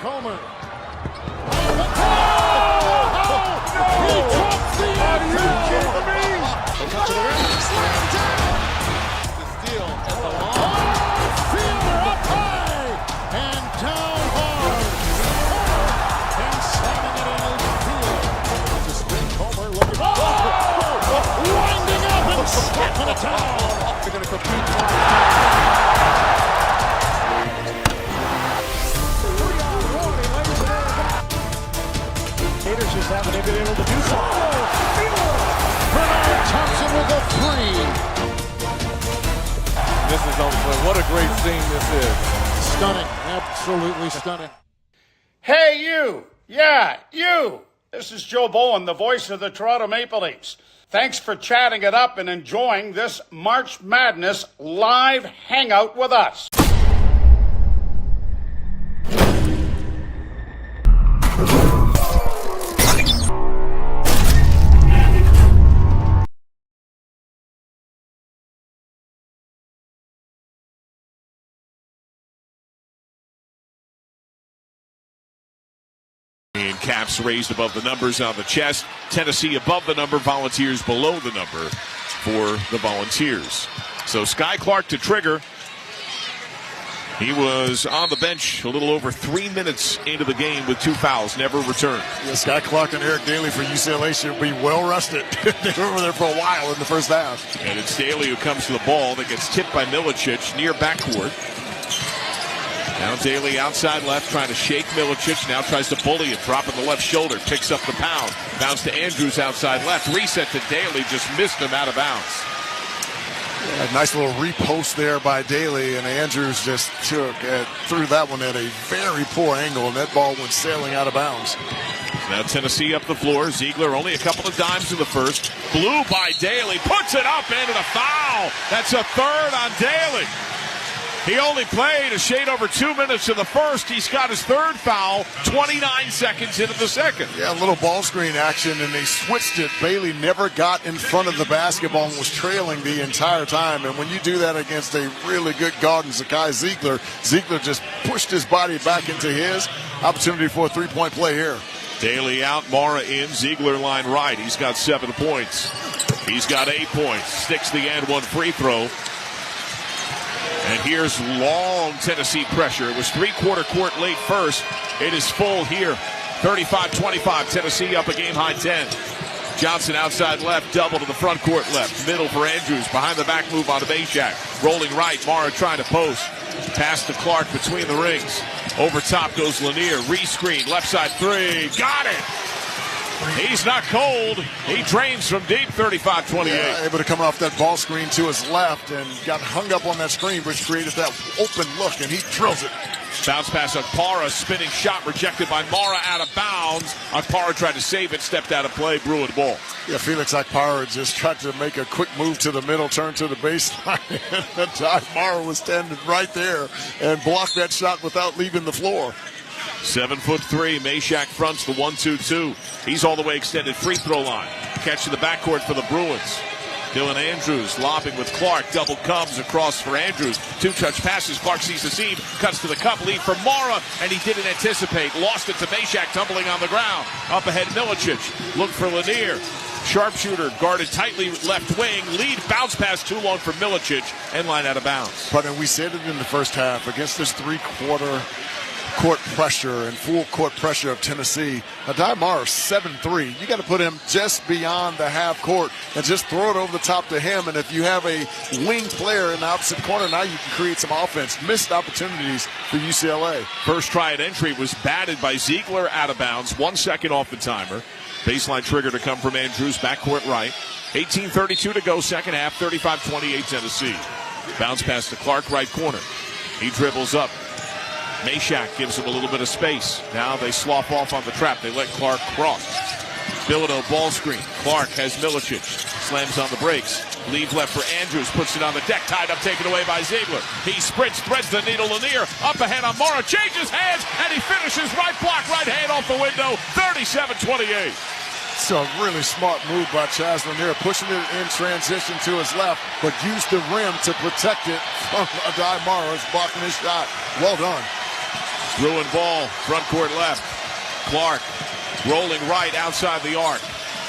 Comer. They're going to compete. Gators just haven't been able to do so. Bernard Thompson with a 3. This is over. What a great scene this is. Stunning. Absolutely stunning. Hey, you. Yeah, you. This is Joe Bowen, the voice of the Toronto Maple Leafs. Thanks for chatting it up and enjoying this March Madness live hangout with us. And caps raised above the numbers on the chest. Tennessee above the number, Volunteers below the number for the Volunteers. So Sky Clark to trigger. He was on the bench a little over 3 minutes into the game with 2 fouls, never returned. Yeah, Sky Clark and Eric Daly for UCLA should be well rested. They were over there for a while in the first half. And it's Daly who comes to the ball that gets tipped by Milicic near backcourt. Now Daly outside left trying to shake Milicic. Now tries to bully it, dropping the left shoulder. Picks up the pound. Bounce to Andrews outside left. Reset to Daly. Just missed him out of bounds. Yeah, nice little repost there by Daly, and Andrews just threw that one at a very poor angle, and that ball went sailing out of bounds. Now Tennessee up the floor. Ziegler only a couple of dimes in the first. Blew by Daly. Puts it up into the foul. That's a third on Daly. He only played a shade over 2 minutes in the first. He's got his third foul 29 seconds into the second. Yeah, a little ball screen action, and they switched it. Bailey never got in front of the basketball and was trailing the entire time. And when you do that against a really good guard in Zakai Ziegler, Ziegler just pushed his body back into his. Opportunity for a three-point play here. Daly out, Mara in, Ziegler line right. He's got 7 points. He's got 8 points. Sticks the and one free throw. And here's long Tennessee pressure. It was three-quarter court late first. It is full here. 35-25. Tennessee up a game-high 10. Johnson outside left, double to the front court left. Middle for Andrews. Behind the back move on to Bajak. Rolling right. Mara trying to post. Pass to Clark between the rings. Over top goes Lanier. Rescreen. Left side 3. Got it. He's not cold. He drains from deep, 35-28. Yeah, able to come off that ball screen to his left and got hung up on that screen, which created that open look, and he drills it. Bounce pass Akpara, spinning shot rejected by Mara, out of bounds. Akpara tried to save it, stepped out of play, Bruin ball. Yeah, Felix Akpara just tried to make a quick move to the middle, turn to the baseline. Mara was standing right there and blocked that shot without leaving the floor. 7'3", Meshack fronts the 1-2-2. He's all the way extended free throw line. Catch in the backcourt for the Bruins. Dylan Andrews lobbing with Clark. Double comes across for Andrews. 2-touch passes. Clark sees the seam. Cuts to the cup. Lead for Mara. And he didn't anticipate. Lost it to Meshack, tumbling on the ground. Up ahead, Milicic. Look for Lanier. Sharpshooter guarded tightly left wing. Lead bounce pass too long for Milicic. End line out of bounds. But we said it in the first half. Against this three-quarter court pressure and full court pressure of Tennessee, Adai Mara 7'3". You got to put him just beyond the half court and just throw it over the top to him. And if you have a wing player in the opposite corner, now you can create some offense. Missed opportunities for UCLA. First try at entry was batted by Ziegler, out of bounds. 1 second off the timer. Baseline trigger to come from Andrews, backcourt right. 18:32 to go, second half. 35-28 Tennessee. Bounce pass to Clark, right corner. He dribbles up. Meshack gives him a little bit of space. Now they slough off on the trap. They let Clark cross. Bilodeau ball screen. Clark has Milicic. Slams on the brakes. Leave left for Andrews. Puts it on the deck. Tied up, taken away by Ziegler. He sprints, threads the needle. Lanier up ahead on Mara. Changes hands, and he finishes right block, right hand off the window. 37-28. It's a really smart move by Chaz Lanier, pushing it in transition to his left, but used the rim to protect it from Adai Mara blocking his shot. Well done. Bruin ball, front court left. Clark rolling right outside the arc.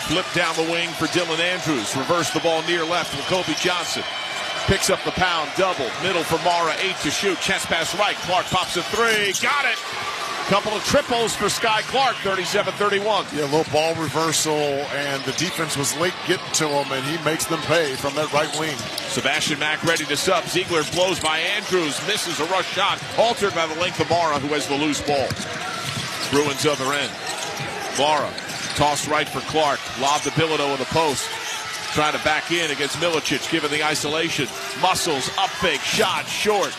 Flip down the wing for Dylan Andrews. Reverse the ball near left for Kobe Johnson. Picks up the pound, double. Middle for Mara, 8 to shoot. Chest pass right. Clark pops a three. Got it. Couple of triples for Sky Clark, 37-31. Yeah, a little ball reversal, and the defense was late getting to him, and he makes them pay from that right wing. Sebastian Mack ready to sub. Ziegler blows by Andrews, misses a rush shot, altered by the length of Mara, who has the loose ball. Bruins other end. Mara, toss right for Clark, lob to Bilodeau in the post. Trying to back in against Milicic, given the isolation. Muscles, up fake, shot, short.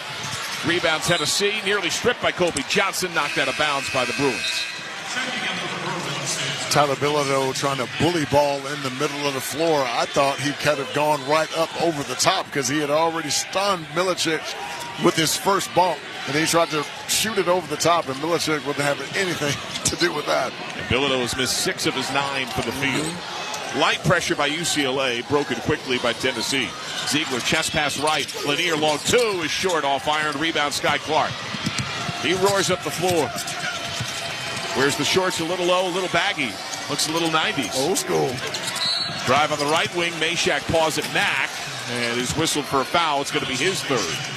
Rebound Tennessee, nearly stripped by Kobe Johnson, knocked out of bounds by the Bruins. Tyler Bilodeau trying to bully ball in the middle of the floor. I thought he could have gone right up over the top because he had already stunned Milicic with his first bump. And he tried to shoot it over the top, and Milicic wouldn't have anything to do with that. And Bilodeau has missed 6 of his 9 from the field. Light pressure by UCLA, broken quickly by Tennessee. Ziegler, chest pass right. Lanier, long 2 is short, off iron. Rebound, Sky Clark. He roars up the floor. Wears the shorts a little low, a little baggy. Looks a little 90s. Old school. Drive on the right wing. Meshack paws at Mack, and is whistled for a foul. It's going to be his third.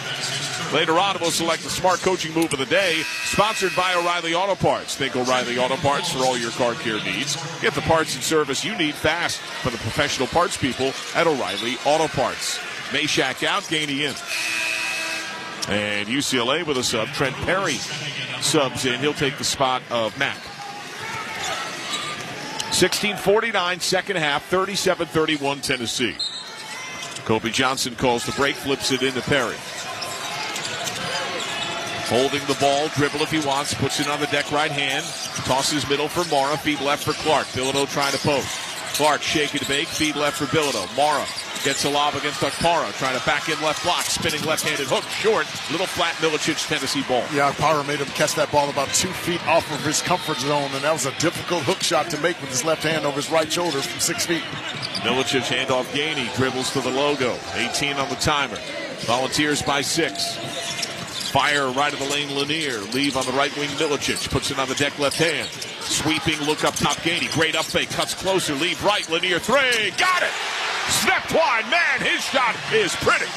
Later on, we'll select the smart coaching move of the day, sponsored by O'Reilly Auto Parts. Think O'Reilly Auto Parts for all your car care needs. Get the parts and service you need fast for the professional parts people at O'Reilly Auto Parts. Meshack out, Gainey in. And UCLA with a sub. Trent Perry subs in. He'll take the spot of Mack. 16:49, second half, 37-31 Tennessee. Kobe Johnson calls the break, flips it into Perry. Holding the ball, dribble if he wants, puts it on the deck right hand, tosses middle for Mara, feed left for Clark. Bilodeau trying to post. Clark shake and bake, feed left for Bilodeau. Mara gets a lob against Akpara, trying to back in left block, spinning left-handed hook, short, little flat Milicic Tennessee ball. Yeah, Akpara made him catch that ball about 2 feet off of his comfort zone, and that was a difficult hook shot to make with his left hand over his right shoulder from 6 feet. Milicic handoff Gainey, dribbles to the logo, 18 on the timer. Volunteers by 6. Fire right of the lane, Lanier. Leave on the right wing, Milicic. Puts it on the deck left hand. Sweeping, look up top, Gainey. Great up fake, cuts closer, leave right, Lanier 3. Got it! Snapped wide, man, his shot is pretty.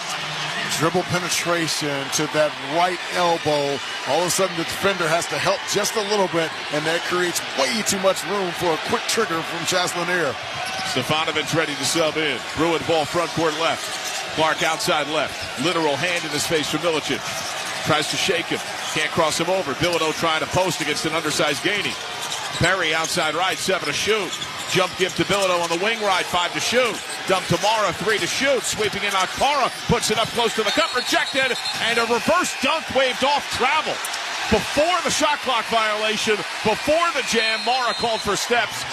Dribble penetration to that right elbow. All of a sudden, the defender has to help just a little bit, and that creates way too much room for a quick trigger from Chaz Lanier. Stefanovic ready to sub in. Bruin ball front court left. Clark outside left. Literal hand in his face for Milicic. Tries to shake him. Can't cross him over. Bilodeau trying to post against an undersized Gainey. Perry outside right, 7 to shoot. Jump give to Bilodeau on the wing right, 5 to shoot. Dump to Mara, 3 to shoot. Sweeping in Akpara, puts it up close to the cup, rejected. And a reverse dunk waved off travel. before the shot clock violation, before the jam. Mara called for steps.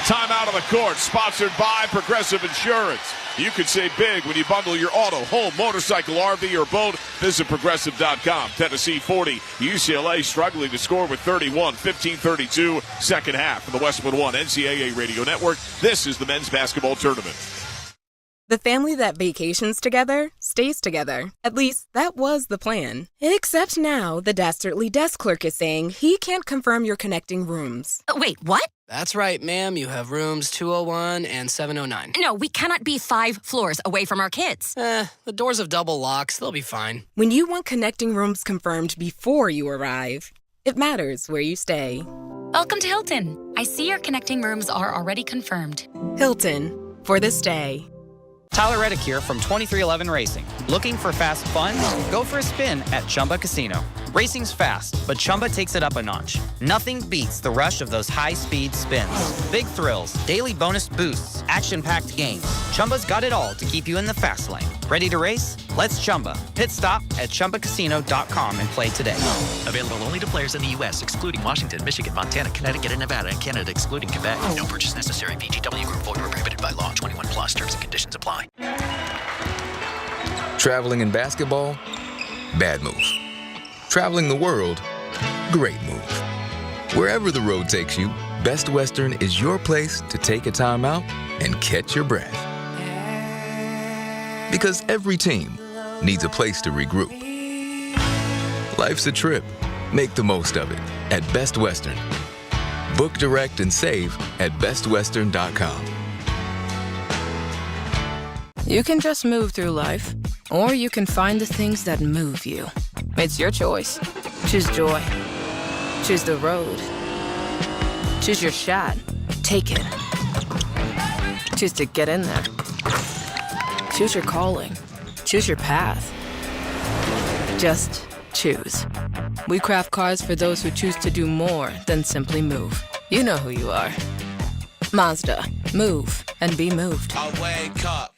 Timeout on the court, sponsored by Progressive Insurance. You can save big when you bundle your auto, home, motorcycle, RV, or boat. Visit Progressive.com. Tennessee 40. UCLA struggling to score with 31. 15-32, second half. For the Westwood One NCAA Radio Network, this is the men's basketball tournament. The family that vacations together stays together. At least, that was the plan. Except now, the Dastardly desk clerk is saying he can't confirm your connecting rooms. Wait, what? That's right, ma'am. You have rooms 201 and 709. No, we cannot be 5 floors away from our kids. The doors have double locks. They'll be fine. When you want connecting rooms confirmed before you arrive, it matters where you stay. Welcome to Hilton. I see your connecting rooms are already confirmed. Hilton, for the stay. Tyler Reddick here from 2311 Racing. Looking for fast fun? Go for a spin at Chumba Casino. Racing's fast, but Chumba takes it up a notch. Nothing beats the rush of those high-speed spins. Big thrills, daily bonus boosts, action-packed games. Chumba's got it all to keep you in the fast lane. Ready to race? Let's Chumba. Pit stop at ChumbaCasino.com and play today. Available only to players in the U.S., excluding Washington, Michigan, Montana, Connecticut, and Nevada, and Canada, excluding Quebec. No purchase necessary. VGW Group. Void where prohibited by law. 21 plus. Terms and conditions apply. Traveling in basketball? Bad move. Traveling the world? Great move. Wherever the road takes you, Best Western is your place to take a time out and catch your breath. Because every team needs a place to regroup. Life's a trip. Make the most of it at Best Western. Book direct and save at bestwestern.com. You can just move through life, or you can find the things that move you. It's your choice. Choose joy. Choose the road. Choose your shot. Take it. Choose to get in there. Choose your calling. Choose your path. Just choose. We craft cars for those who choose to do more than simply move. You know who you are. Mazda. Move and be moved. I wake up.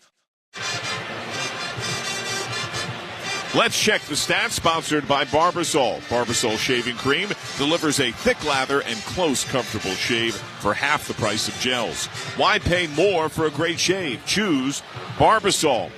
Let's check the stats, sponsored by Barbasol. Barbasol shaving cream delivers a thick lather and close, comfortable shave for half the price of gels. Why pay more for a great shave? Choose Barbasol.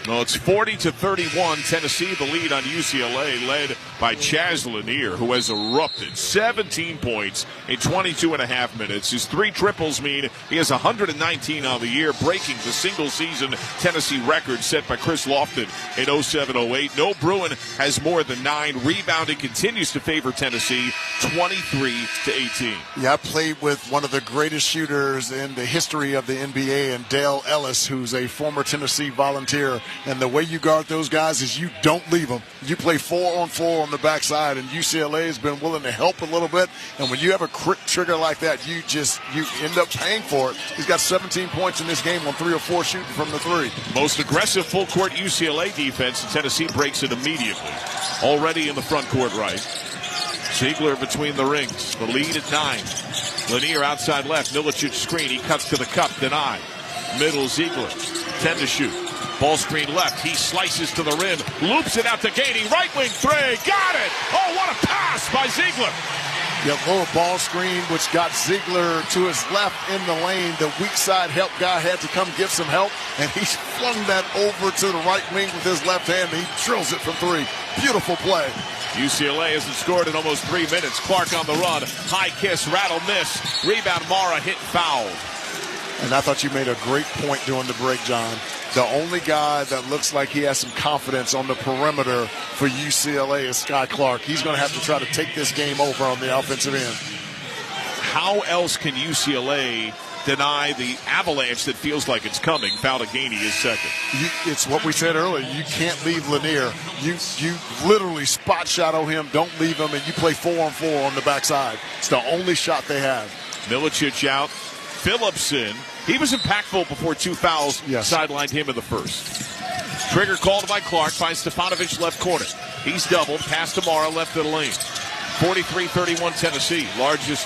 Well, it's 40-31. Tennessee, the lead on UCLA, led by Chaz Lanier, who has erupted 17 points in 22 and a half minutes. His 3 triples mean he has 119 on the year, breaking the single-season Tennessee record set by Chris Lofton in 07-08. No Bruin has more than 9. Rebounding continues to favor Tennessee, 23-18. Yeah, I played with one of the greatest shooters in the history of the NBA, and Dale Ellis, who's a former Tennessee Volunteer. And the way you guard those guys is you don't leave them. You play 4-on-4 on the backside, and UCLA has been willing to help a little bit. And when you have a quick trigger like that, you end up paying for it. He's got 17 points in this game on 3 or 4 shooting from the 3. Most aggressive full-court UCLA defense, and Tennessee breaks it immediately. Already in the front court right. Ziegler between the rings. The lead at 9. Lanier outside left. Milicic screen. He cuts to the cup. Denied. Middle Ziegler. 10 to shoot. Ball screen left. He slices to the rim. Loops it out to Gady. Right wing 3. Got it. Oh, what a pass by Ziegler. Yeah, little ball screen, which got Ziegler to his left in the lane. The weak side help guy had to come give some help, and he flung that over to the right wing with his left hand. He drills it from 3. Beautiful play. UCLA hasn't scored in almost 3 minutes. Clark on the run. High kiss, rattle, miss. Rebound, Mara hit, foul. And I thought you made a great point during the break, John. The only guy that looks like he has some confidence on the perimeter for UCLA is Sky Clark. He's going to have to try to take this game over on the offensive end. How else can UCLA deny the avalanche that feels like it's coming? Faldaghini is second. It's what we said earlier. You can't leave Lanier. You literally spot shadow him, don't leave him, and you play 4-on-4 on the backside. It's the only shot they have. Milicic out. Phillips in. He was impactful before 2 fouls sidelined him in the first. Trigger called by Clark, finds Stefanovic left corner. He's doubled, pass to Mara left of the lane. 43-31 Tennessee, largest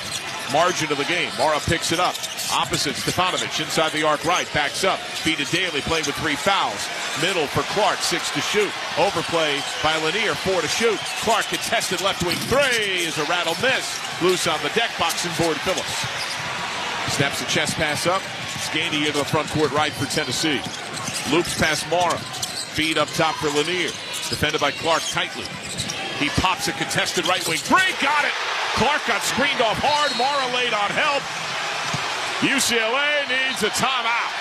margin of the game. Mara picks it up. Opposite Stefanovic, inside the arc right, backs up. Feed to Daly, playing with 3 fouls. Middle for Clark, 6 to shoot. Overplay by Lanier, 4 to shoot. Clark contested left wing three is a rattle miss. Loose on the deck, boxing board Phillips. Snaps the chest pass up. It's Gainey into the front court right for Tennessee. Loops past Mara. Feed up top for Lanier. Defended by Clark tightly. He pops a contested right wing three. Got it. Clark got screened off hard. Mara laid on help. UCLA needs a timeout.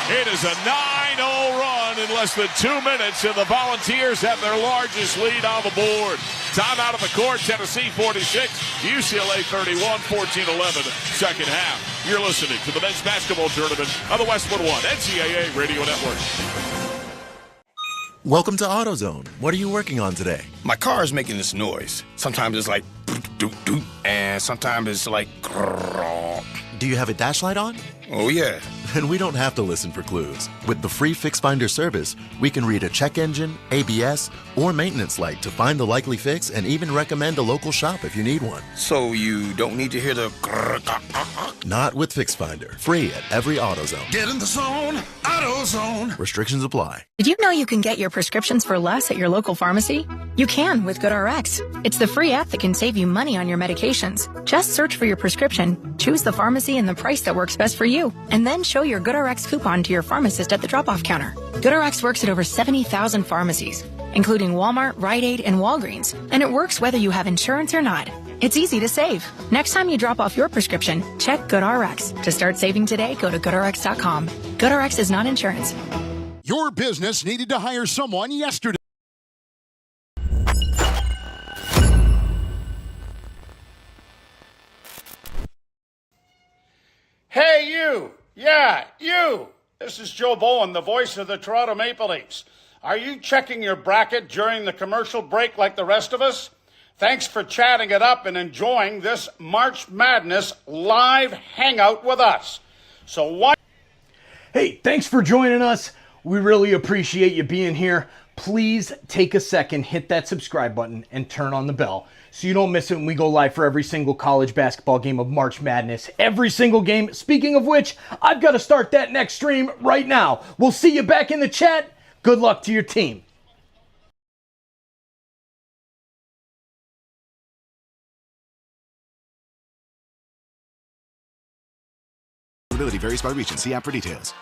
It is a 9-0 run in less than 2 minutes, and the Volunteers have their largest lead on the board. Timeout of the court, Tennessee 46, UCLA 31, 14-11, second half. You're listening to the men's basketball tournament on the Westwood One NCAA Radio Network. Welcome to AutoZone. What are you working on today? My car is making this noise. Sometimes it's like doot doot, and sometimes it's like grrr. Do you have a dash light on? Oh, yeah. Then we don't have to listen for clues. With the free Fix Finder service, we can read a check engine, ABS, or maintenance light to find the likely fix and even recommend a local shop if you need one. So you don't need to hear the grrr. Not with Fix Finder. Free at every AutoZone. Get in the zone, AutoZone. Restrictions apply. Did you know you can get your prescriptions for less at your local pharmacy? You can with GoodRx. It's the free app that can save you money on your medications. Just search for your prescription, choose the pharmacy and the price that works best for you, and then show your GoodRx coupon to your pharmacist at the drop-off counter. GoodRx works at over 70,000 pharmacies, including Walmart, Rite Aid, and Walgreens, and it works whether you have insurance or not. It's easy to save. Next time you drop off your prescription, check GoodRx. To start saving today, go to GoodRx.com. GoodRx is not insurance. Your business needed to hire someone yesterday. Hey, you. Yeah, you. This is Joe Bowen, the voice of the Toronto Maple Leafs. Are you checking your bracket during the commercial break like the rest of us? Thanks for chatting it up and enjoying this March Madness live hangout with us. So why... Hey, thanks for joining us. We really appreciate you being here. Please take a second, hit that subscribe button, and turn on the bell so you don't miss it when we go live for every single college basketball game of March Madness. Every single game. Speaking of which, I've got to start that next stream right now. We'll see you back in the chat. Good luck to your team. Varies by region. See app for details.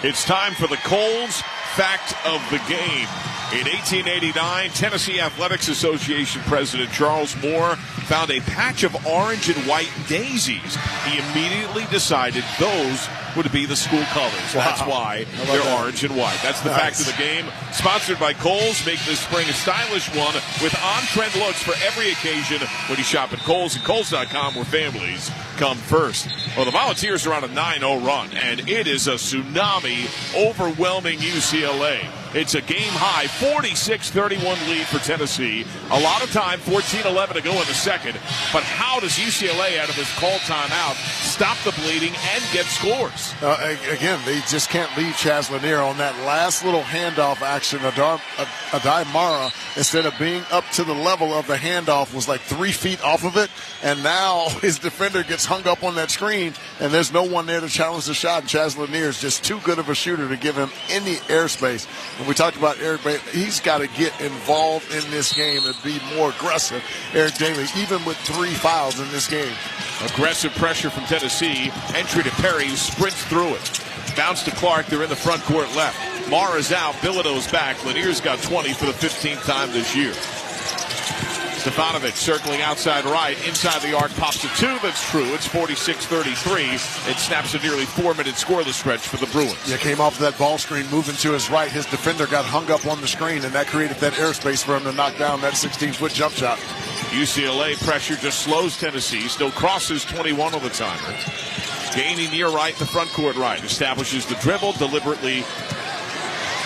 It's time for the Coles fact of the game. In 1889, Tennessee Athletics Association President Charles Moore found a patch of orange and white daisies. He immediately decided those would be the school colors. Wow. That's why they're orange and white. That's the fact of the game. Sponsored by Kohl's. Make this spring a stylish one with on-trend looks for every occasion when you shop at Kohl's and Kohl's.com, where families come first. Well, the Volunteers are on a 9-0 run, and it is a tsunami overwhelming UCLA. It's a game-high 46-31 lead for Tennessee. A lot of time, 14-11 to go in the second. But how does UCLA, out of this call timeout, stop the bleeding and get scores? Again, they just can't leave Chaz Lanier on that last little handoff action. Adai Mara, instead of being up to the level of the handoff, was like 3 feet off of it. And now his defender gets hung up on that screen, and there's no one there to challenge the shot. And Chaz Lanier is just too good of a shooter to give him any airspace. When we talked about Eric Bailey, he's got to get involved in this game and be more aggressive. Eric Bailey, even with 3 fouls in this game. Aggressive pressure from Tennessee. Entry to Perry, who sprints through it. Bounce to Clark. They're in the front court left. Mara's out. Bilodeau's back. Lanier's got 20 for the 15th time this year. Stefanovic circling outside right. Inside the arc, pops a 2. That's true. It's 46-33. It snaps a nearly 4-minute scoreless stretch for the Bruins. Yeah, came off that ball screen, moving to his right. His defender got hung up on the screen, and that created that airspace for him to knock down that 16-foot jump shot. UCLA pressure just slows Tennessee. Still crosses 21 on the timer. Gaining near right, the front court right. Establishes the dribble, deliberately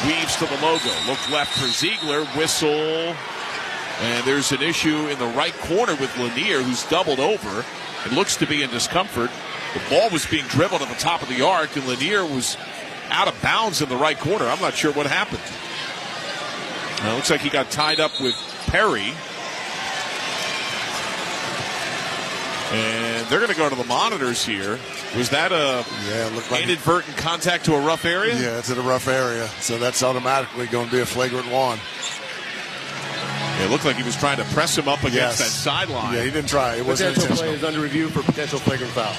weaves to the logo. Look left for Ziegler. Whistle. And there's an issue in the right corner with Lanier, who's doubled over. It looks to be in discomfort. The ball was being dribbled at the top of the arc, and Lanier was out of bounds in the right corner. I'm not sure what happened. It looks like he got tied up with Perry. And they're going to go to the monitors here. Was that a inadvertent contact to a rough area? Yeah, it's in a rough area. So that's automatically going to be a flagrant one. It looked like he was trying to press him up against that sideline. Yeah, he didn't try. It wasn't Potential intentional. play is under review for potential flagrant foul.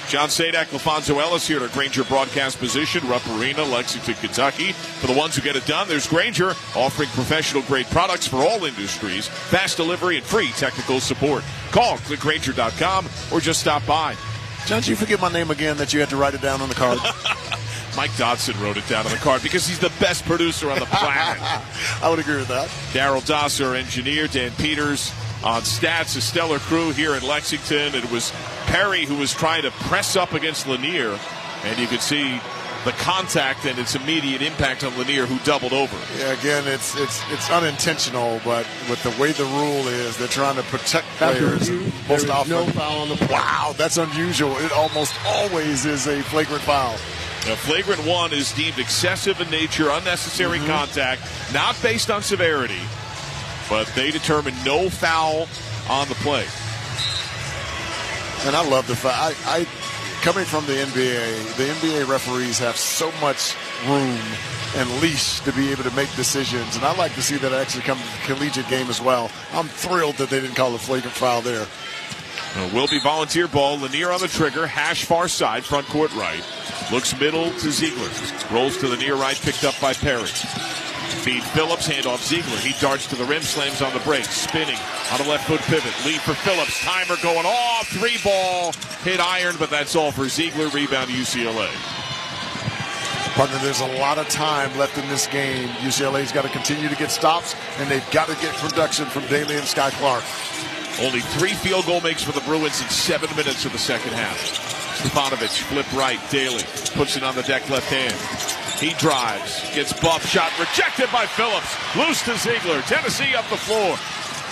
John Sadak, LaFonso Ellis here at Grainger broadcast position, Rupp Arena, Lexington, Kentucky. For the ones who get it done, there's Grainger, offering professional-grade products for all industries, fast delivery, and free technical support. Call, click Grainger.com, or just stop by. John, did you forget my name again that you had to write it down on the card? Mike Dodson wrote it down on the card because he's the best producer on the planet. I would agree with that. Daryl Doss, our engineer, Dan Peters on stats, a stellar crew here in Lexington. It was Perry who was trying to press up against Lanier, and you could see the contact and its immediate impact on Lanier, who doubled over. Yeah, again, it's unintentional, but with the way the rule is, they're trying to protect players. Most often, no foul on the play. Wow, that's unusual. It almost always is a flagrant foul. A flagrant one is deemed excessive in nature, unnecessary contact, not based on severity, but they determine no foul on the play. And I love the fact, coming from the NBA referees have so much room and leash to be able to make decisions, and I like to see that actually come to the collegiate game as well. I'm thrilled that they didn't call a flagrant foul there. Will be volunteer ball. Lanier on the trigger. Hash far side. Front court right. Looks middle to Ziegler. Rolls to the near right. Picked up by Perry. Feed Phillips. Handoff Ziegler. He darts to the rim. Slams on the break. Spinning on a left foot pivot. Lead for Phillips. Timer going off. 3 ball. Hit iron, but that's all for Ziegler. Rebound UCLA. Partner, there's a lot of time left in this game. UCLA's got to continue to get stops, and they've got to get production from Daly and Sky Clark. Only 3 field goal makes for the Bruins in 7 minutes of the second half. Stefanovic, flip right, Daly puts it on the deck left hand. He drives, gets bumped, shot rejected by Phillips. Loose to Ziegler, Tennessee up the floor.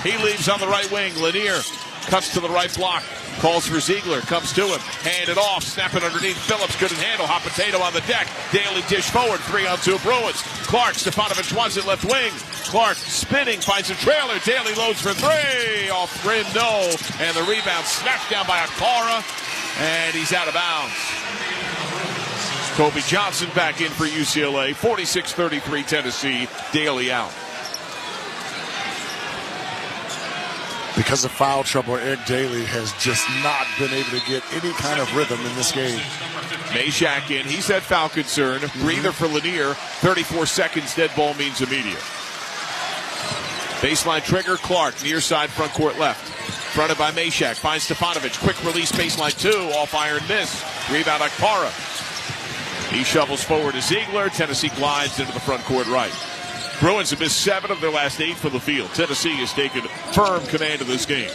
He leaves on the right wing, Lanier cuts to the right block, calls for Ziegler, comes to him, hand it off, snap it underneath. Phillips couldn't handle, hot potato on the deck. Daly dish forward, 3-on-2 Bruins. Clark, Stefanovic wants it left wing. Clark spinning, finds a trailer. Daly loads for 3. Off rim, no. And the rebound snatched down by Akpara. And he's out of bounds. Kobe Johnson back in for UCLA. 46-33 Tennessee. Daly out. Because of foul trouble, Eric Daly has just not been able to get any kind of rhythm in this game. Meshack in. He's had foul concern. Breather for Lanier. 34 seconds. Dead ball means immediate. Baseline trigger. Clark. Near side front court left. Fronted by Meshack. Finds Stefanovic. Quick release. Baseline 2. Off iron miss. Rebound Akpara. He shovels forward to Ziegler. Tennessee glides into the front court right. Bruins have missed 7 of their last 8 from the field. Tennessee has taken firm command of this game.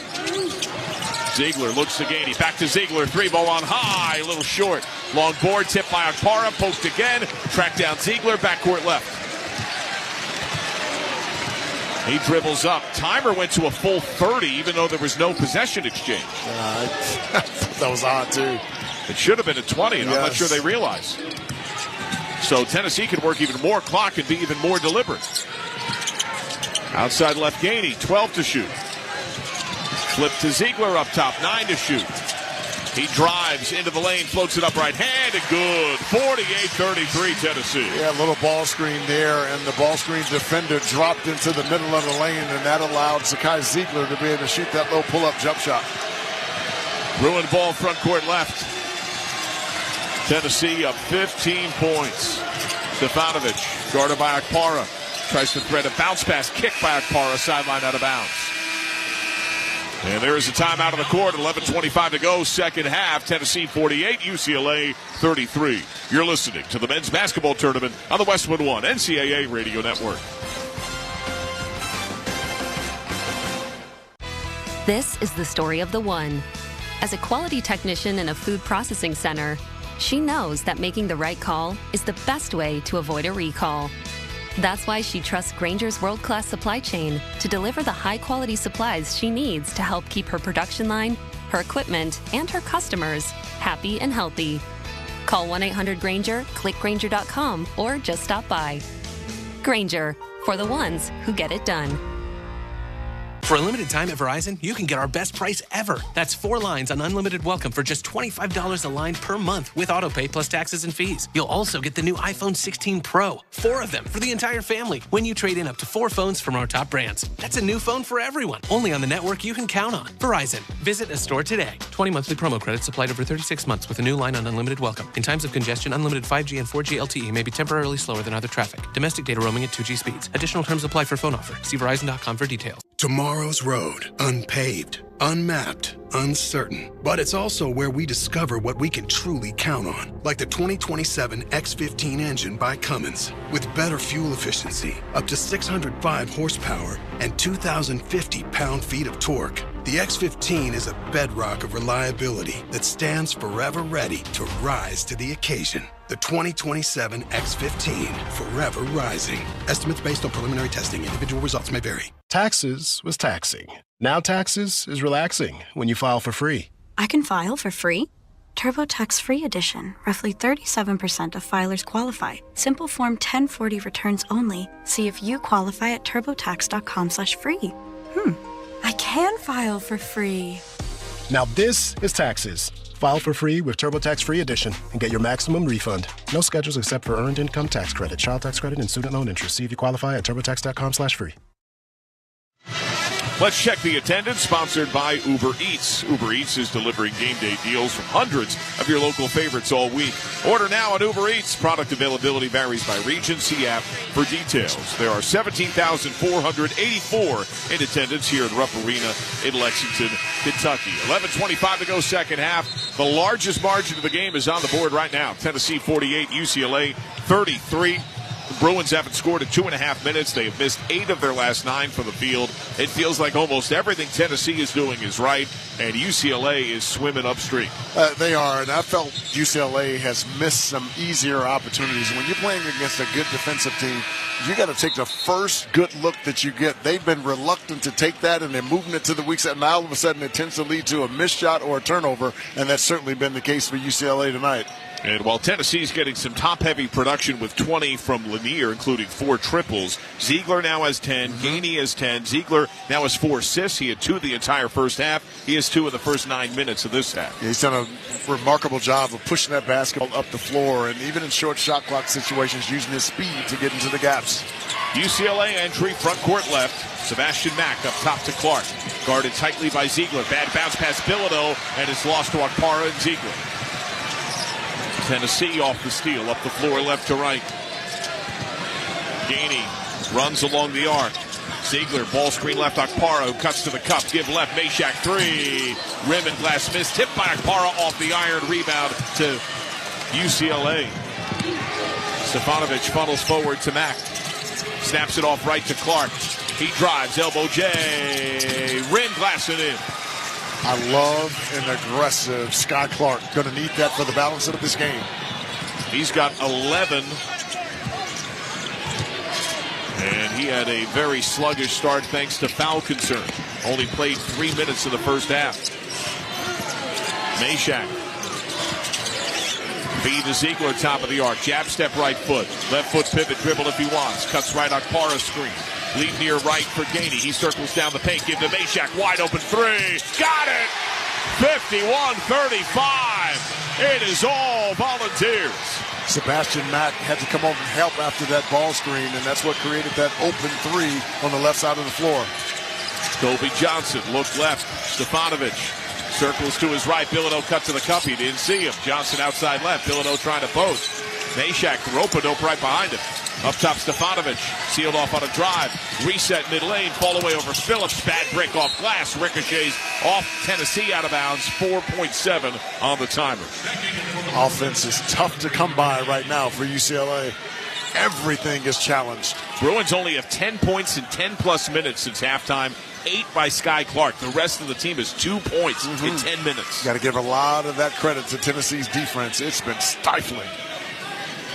Ziegler looks to Gainey. Back to Ziegler. 3-ball on high. A little short. Long board. Tipped by Akpara. Poked again. Tracked down Ziegler. Backcourt left. He dribbles up. Timer went to a full 30, even though there was no possession exchange. That was odd, too. It should have been a 20, and I'm not sure they realize. So Tennessee can work even more clock and be even more deliberate. Outside left Gainey, 12 to shoot. Flip to Ziegler up top, 9 to shoot. He drives into the lane, floats it up right hand, and good. 48-33 Tennessee. Yeah, a little ball screen there, and the ball screen defender dropped into the middle of the lane, and that allowed Zakai Ziegler to be able to shoot that little pull-up jump shot. Bruin ball front court left. Tennessee up 15 points. Stefanovic, guarded by Akpara, tries to thread a bounce pass, kicked by Akpara, sideline out of bounds. And there is a timeout on the court, 11:25 to go, second half. Tennessee 48, UCLA 33. You're listening to the men's basketball tournament on the Westwood One NCAA Radio Network. This is the story of the one. As a quality technician in a food processing center, she knows that making the right call is the best way to avoid a recall. That's why she trusts Grainger's world-class supply chain to deliver the high-quality supplies she needs to help keep her production line, her equipment, and her customers happy and healthy. Call 1-800-GRAINGER, click Grainger.com, or just stop by. Grainger, for the ones who get it done. For a limited time at Verizon, you can get our best price ever. That's 4 lines on unlimited welcome for just $25 a line per month with autopay plus taxes and fees. You'll also get the new iPhone 16 Pro, 4 of them for the entire family when you trade in up to 4 phones from our top brands. That's a new phone for everyone, only on the network you can count on. Verizon. Visit a store today. 20 monthly promo credits applied over 36 months with a new line on unlimited welcome. In times of congestion, unlimited 5G and 4G LTE may be temporarily slower than other traffic. Domestic data roaming at 2G speeds. Additional terms apply for phone offer. See Verizon.com for details. Tomorrow's road, unpaved, unmapped, uncertain. But it's also where we discover what we can truly count on, like the 2027 X15 engine by Cummins. With better fuel efficiency, up to 605 horsepower, and 2,050 pound-feet of torque. The X15 is a bedrock of reliability that stands forever ready to rise to the occasion. The 2027 X15, forever rising. Estimates based on preliminary testing. Individual results may vary. Taxes was taxing. Now taxes is relaxing when you file for free. I can file for free? TurboTax Free Edition. Roughly 37% of filers qualify. Simple Form 1040 returns only. See if you qualify at turbotax.com/free. I can file for free. Now this is taxes. File for free with TurboTax Free Edition and get your maximum refund. No schedules except for earned income tax credit, child tax credit, and student loan interest. See if you qualify at turbotax.com/free. Let's check the attendance, sponsored by Uber Eats. Uber Eats is delivering game day deals from hundreds of your local favorites all week. Order now on Uber Eats. Product availability varies by region. See app for details. There are 17,484 in attendance here at Rupp Arena in Lexington, Kentucky. 11:25 to go, second half. The largest margin of the game is on the board right now. Tennessee 48, UCLA 33. The Bruins haven't scored in 2.5 minutes. They have missed 8 of their last 9 from the field. It feels like almost everything Tennessee is doing is right, and UCLA is swimming upstream. They are, and I felt UCLA has missed some easier opportunities. When you're playing against a good defensive team, you got to take the first good look that you get. They've been reluctant to take that, and they're moving it to the weak side. And all of a sudden, it tends to lead to a missed shot or a turnover, and that's certainly been the case for UCLA tonight. And while Tennessee's getting some top-heavy production with 20 from Lanier, including 4 triples, Ziegler now has 10, Gainey has 10. Ziegler now has 4 assists. He had 2 the entire first half. He has 2 in the first 9 minutes of this half. Yeah, he's done a remarkable job of pushing that basketball up the floor, and even in short shot clock situations, using his speed to get into the gaps. UCLA entry, front court left. Sebastian Mack up top to Clark. Guarded tightly by Ziegler. Bad bounce past Bilodeau, and it's lost to Akpara and Ziegler. Tennessee off the steal, up the floor left to right. Gainey runs along the arc. Ziegler, ball screen left, Akpara, who cuts to the cup, give left, Meshack 3. Rim and glass miss, tipped by Akpara off the iron, rebound to UCLA. Stefanovic funnels forward to Mack. Snaps it off right to Clark. He drives, elbow J, rim, glass it in. I love an aggressive Sky Clark. Going to need that for the balance of this game. He's got 11. And he had a very sluggish start thanks to foul concern. Only played 3 minutes in the first half. Meshack. Feed to Ziegler, top of the arc. Jab step right foot. Left foot pivot dribble if he wants. Cuts right, Akpara screen. Lead near right for Gainey. He circles down the paint. Give to Meshack. Wide open 3. Got it! 51-35. It is all Volunteers. Sebastian Mack had to come over and help after that ball screen, and that's what created that open 3 on the left side of the floor. Kobe Johnson, look left. Stefanovic circles to his right. Bilodeau cut to the cup. He didn't see him. Johnson outside left. Bilodeau trying to post. Meshack, rope-a-dope right behind him. Up top, Stefanovic, sealed off on a drive. Reset mid-lane, fall away over Phillips. Bad break off glass. Ricochets off Tennessee out of bounds. 4.7 on the timer. Offense is tough to come by right now for UCLA. Everything is challenged. Bruins only have 10 points in 10-plus minutes since halftime. 8 by Sky Clark. The rest of the team is 2 points in 10 minutes. Got to give a lot of that credit to Tennessee's defense. It's been stifling.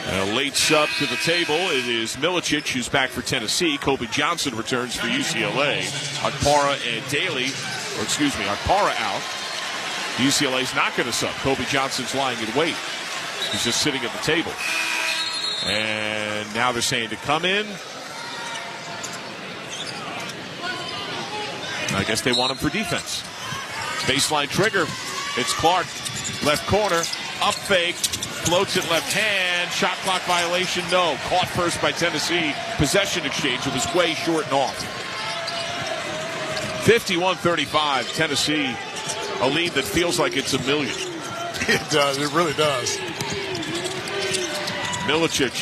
A late sub to the table. It is Milicic, who's back for Tennessee. Kobe Johnson returns for UCLA. Akpara and Akpara out. UCLA's not going to sub. Kobe Johnson's lying in wait. He's just sitting at the table. And now they're saying to come in. I guess they want him for defense. Baseline trigger. It's Clark. Left corner. Up fake. Floats it left hand. Shot clock violation. No. Caught first by Tennessee. Possession exchange. It was way short and off. 51-35. Tennessee. A lead that feels like it's a million. It does. It really does. Milicic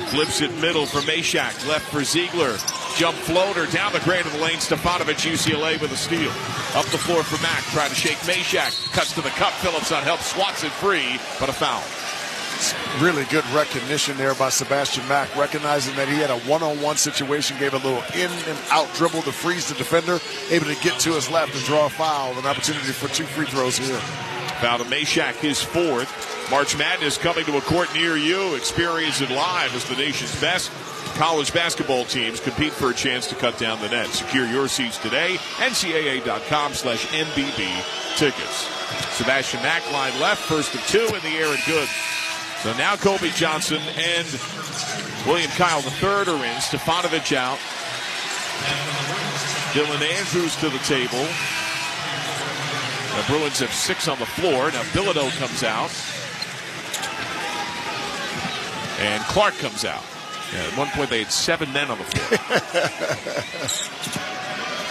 flips it middle for Meshack. Left for Ziegler. Jump floater down the grade of the lane. Stefanovic, UCLA with a steal. Up the floor for Mack. Trying to shake Meshack. Cuts to the cup. Phillips on help. Swats it free, but a foul. Really good recognition there by Sebastian Mack, recognizing that he had a one-on-one situation, gave a little in and out dribble to freeze the defender, able to get to his left and draw a foul. An opportunity for 2 free throws here. Foul to Meshack, his 4th. March Madness coming to a court near you. Experience it live as the nation's best college basketball teams compete for a chance to cut down the net. Secure your seats today. NCAA.com/MBB tickets. Sebastian Mack line left, first of 2 in the air and good. So now Kobe Johnson and William Kyle III are in. Stefanovic out. Dylan Andrews to the table. The Bruins have 6 on the floor. Now Bilodeau comes out. And Clark comes out. Yeah, at one point they had 7 men on the floor.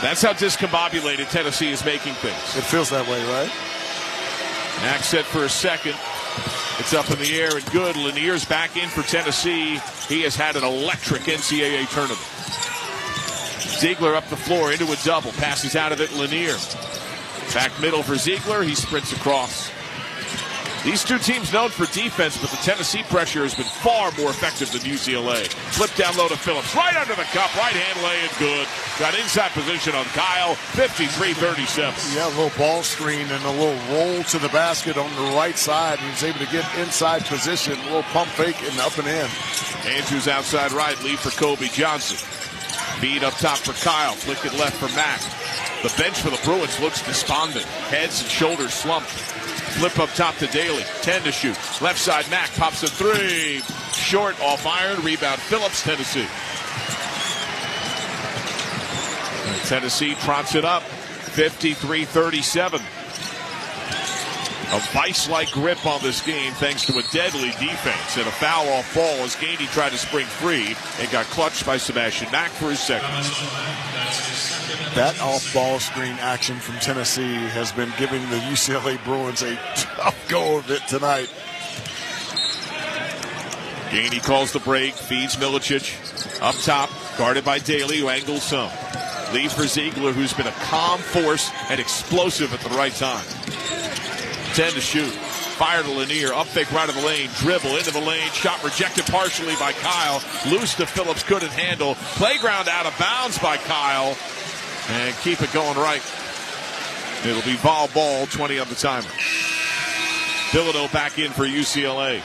That's how discombobulated Tennessee is making things. It feels that way, right? Mack set for a second. It's up in the air and good. Lanier's back in for Tennessee. He has had an electric NCAA tournament. Ziegler up the floor into a double. Passes out of it, Lanier. Back middle for Ziegler. He sprints across. These two teams known for defense, but the Tennessee pressure has been far more effective than UCLA. Flip down low to Phillips. Right under the cup. Right hand lay and good. Got inside position on Kyle. 53-37. Yeah, a little ball screen and a little roll to the basket on the right side. He was able to get inside position. A little pump fake and up and in. Andrews outside right. Lead for Kobe Johnson. Feed up top for Kyle. Flick it left for Mack. The bench for the Bruins looks despondent. Heads and shoulders slumped. Flip up top to Daly. 10 to shoot. Left side, Mack pops a 3. Short, off iron. Rebound, Phillips, Tennessee. And Tennessee trots it up. 53-37. A vice-like grip on this game thanks to a deadly defense and a foul off ball as Gainey tried to spring free and got clutched by Sebastian Mack for his second. That off-ball screen action from Tennessee has been giving the UCLA Bruins a tough go of it tonight. Gainey calls the break, feeds Milicic. Up top, guarded by Daly, who angles some. Leave for Ziegler, who's been a calm force and explosive at the right time. 10 to shoot. Fire to Lanier. Up fake right of the lane. Dribble into the lane. Shot rejected partially by Kyle. Loose to Phillips. Couldn't handle. Playground out of bounds by Kyle. And keep it going right. It'll be Vol ball. 20 on the timer. Bilodeau back in for UCLA.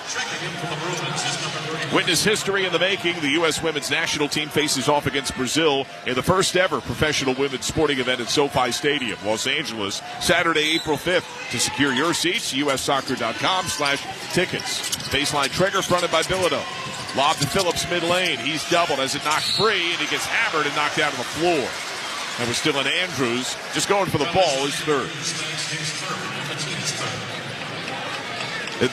Witness history in the making. The U.S. women's national team faces off against Brazil in the first ever professional women's sporting event at SoFi Stadium, Los Angeles, Saturday, April 5th. To secure your seats, ussoccer.com/tickets. Baseline trigger fronted by Bilodeau. Lob to Phillips mid-lane. He's doubled as it knocked free, and he gets hammered and knocked out of the floor. That was Dylan Andrews. Just going for the ball, his third.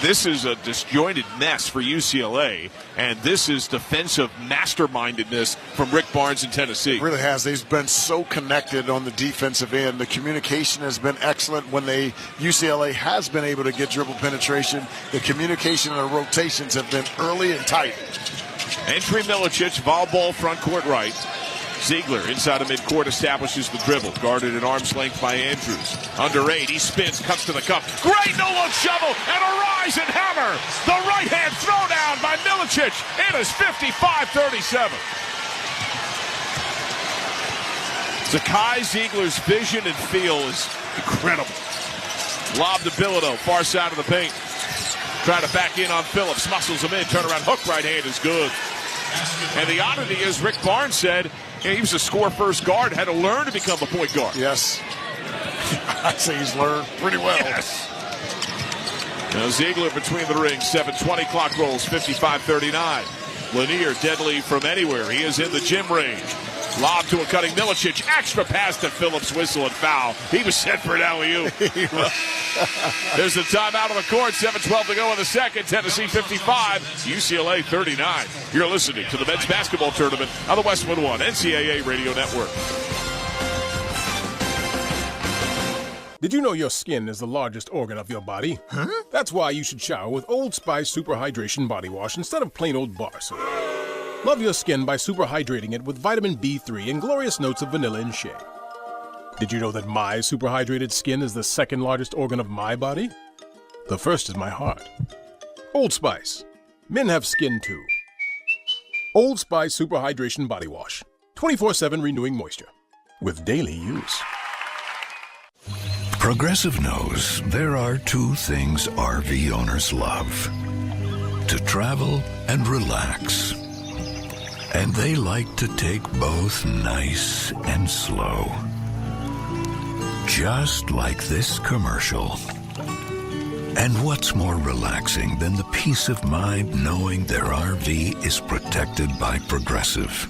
This is a disjointed mess for UCLA, and this is defensive mastermindedness from Rick Barnes in Tennessee. It really has. They've been so connected on the defensive end. The communication has been excellent when UCLA has been able to get dribble penetration. The communication and the rotations have been early and tight. Entry Milicic, Vol ball front court right. Ziegler inside of midcourt establishes the dribble. Guarded at arm's length by Andrews. Under 8, he spins, cuts to the cup. Great no-look shovel and a rise and hammer. The right-hand throwdown by Milicic. It is 55-37. Zakai Ziegler's vision and feel is incredible. Lob to Bilodeau, far side of the paint. Trying to back in on Phillips. Muscles him in. Turnaround hook right hand is good. And the oddity is Rick Barnes said, he was a score-first guard, had to learn to become a point guard. Yes. I'd say he's learned pretty well. Yes. Now Ziegler between the rings, 7:20 clock rolls, 55-39. Lanier deadly from anywhere. He is in the gym range. Lob to a cutting Milicic. Extra pass to Phillips. Whistle and foul. He was set for an alley-oop. There's a timeout on the court. 7:12 to go in the second. Tennessee 55, UCLA 39. You're listening to the men's basketball tournament on the Westwood One NCAA Radio Network. Did you know your skin is the largest organ of your body? Huh? That's why you should shower with Old Spice Super Hydration Body Wash instead of plain old bar soap. Love your skin by super hydrating it with vitamin B3 and glorious notes of vanilla and shea. Did you know that my super hydrated skin is the second largest organ of my body? The first is my heart. Old Spice. Men have skin too. Old Spice Super Hydration Body Wash. 24/7 renewing moisture. With daily use. Progressive knows there are two things RV owners love: to travel and relax. And they like to take both nice and slow. Just like this commercial. And what's more relaxing than the peace of mind knowing their RV is protected by Progressive?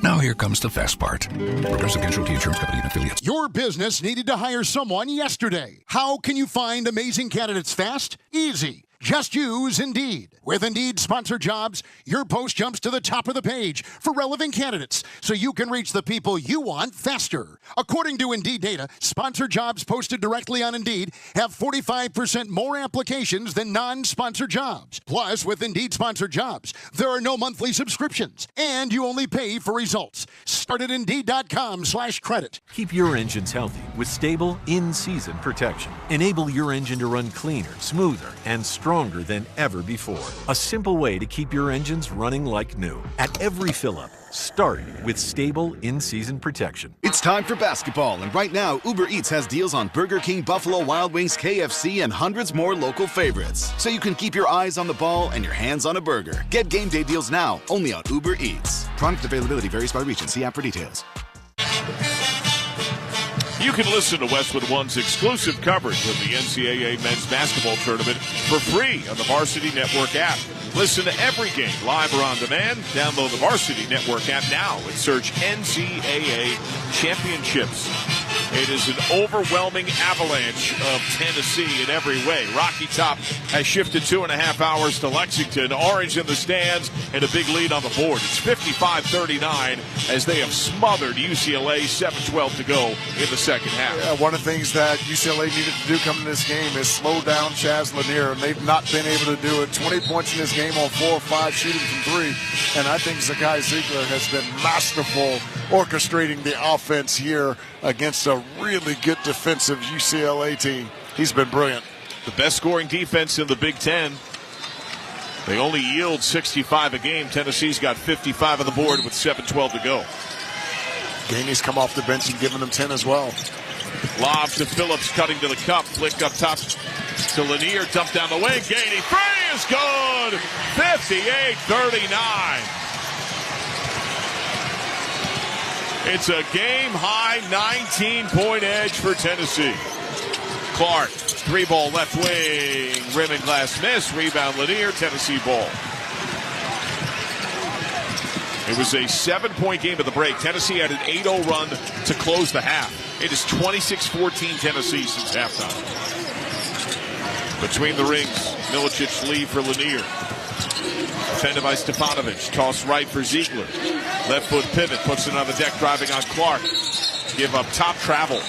Now here comes the fast part. Progressive Casualty Insurance Company and Affiliates. Your business needed to hire someone yesterday. How can you find amazing candidates fast? Easy. Just use Indeed. With Indeed Sponsored Jobs, your post jumps to the top of the page for relevant candidates so you can reach the people you want faster. According to Indeed data, sponsored jobs posted directly on Indeed have 45% more applications than non-sponsored jobs. Plus, with Indeed Sponsored Jobs, there are no monthly subscriptions, and you only pay for results. Start at Indeed.com/credit. Keep your engines healthy with stable, in-season protection. Enable your engine to run cleaner, smoother, and stronger than ever before. A simple way to keep your engines running like new. At every fill-up, start with stable in-season protection. It's time for basketball, and right now, Uber Eats has deals on Burger King, Buffalo Wild Wings, KFC, and hundreds more local favorites. So you can keep your eyes on the ball and your hands on a burger. Get game day deals now, only on Uber Eats. Product availability varies by region. See app for details. You can listen to Westwood One's exclusive coverage of the NCAA men's basketball tournament for free on the Varsity Network app. Listen to every game live or on demand. Download the Varsity Network app now and search NCAA Championships. It is an overwhelming avalanche of Tennessee in every way. Rocky Top has shifted 2.5 hours to Lexington. Orange in the stands and a big lead on the board. It's 55-39 as they have smothered UCLA. 7:12 to go in the second half. Yeah, one of the things that UCLA needed to do coming to this game is slow down Chaz Lanier, and they've not been able to do it. 20 points in this game on 4 or 5 shooting from 3. And I think Zakai Ziegler has been masterful orchestrating the offense here against a really good defensive UCLA team. He's been brilliant. The best scoring defense in the Big Ten. They only yield 65 a game. Tennessee's got 55 on the board with 7:12 to go. Gainey's come off the bench and given them 10 as well. Lob to Phillips, cutting to the cup. Flick up top to Lanier. Dump down the wing. Gainey. Three is good. 58-39. It's a game-high 19-point edge for Tennessee. Clark, 3-ball left wing. Rim and glass miss. Rebound Lanier. Tennessee ball. It was a 7-point game at the break. Tennessee had an 8-0 run to close the half. It is 26-14 Tennessee since halftime. Between the rings, Milicic lead for Lanier. Defended by Stefanovic. Toss right for Ziegler. Left foot pivot. Puts it on the deck, driving on Clark. Give up top travel.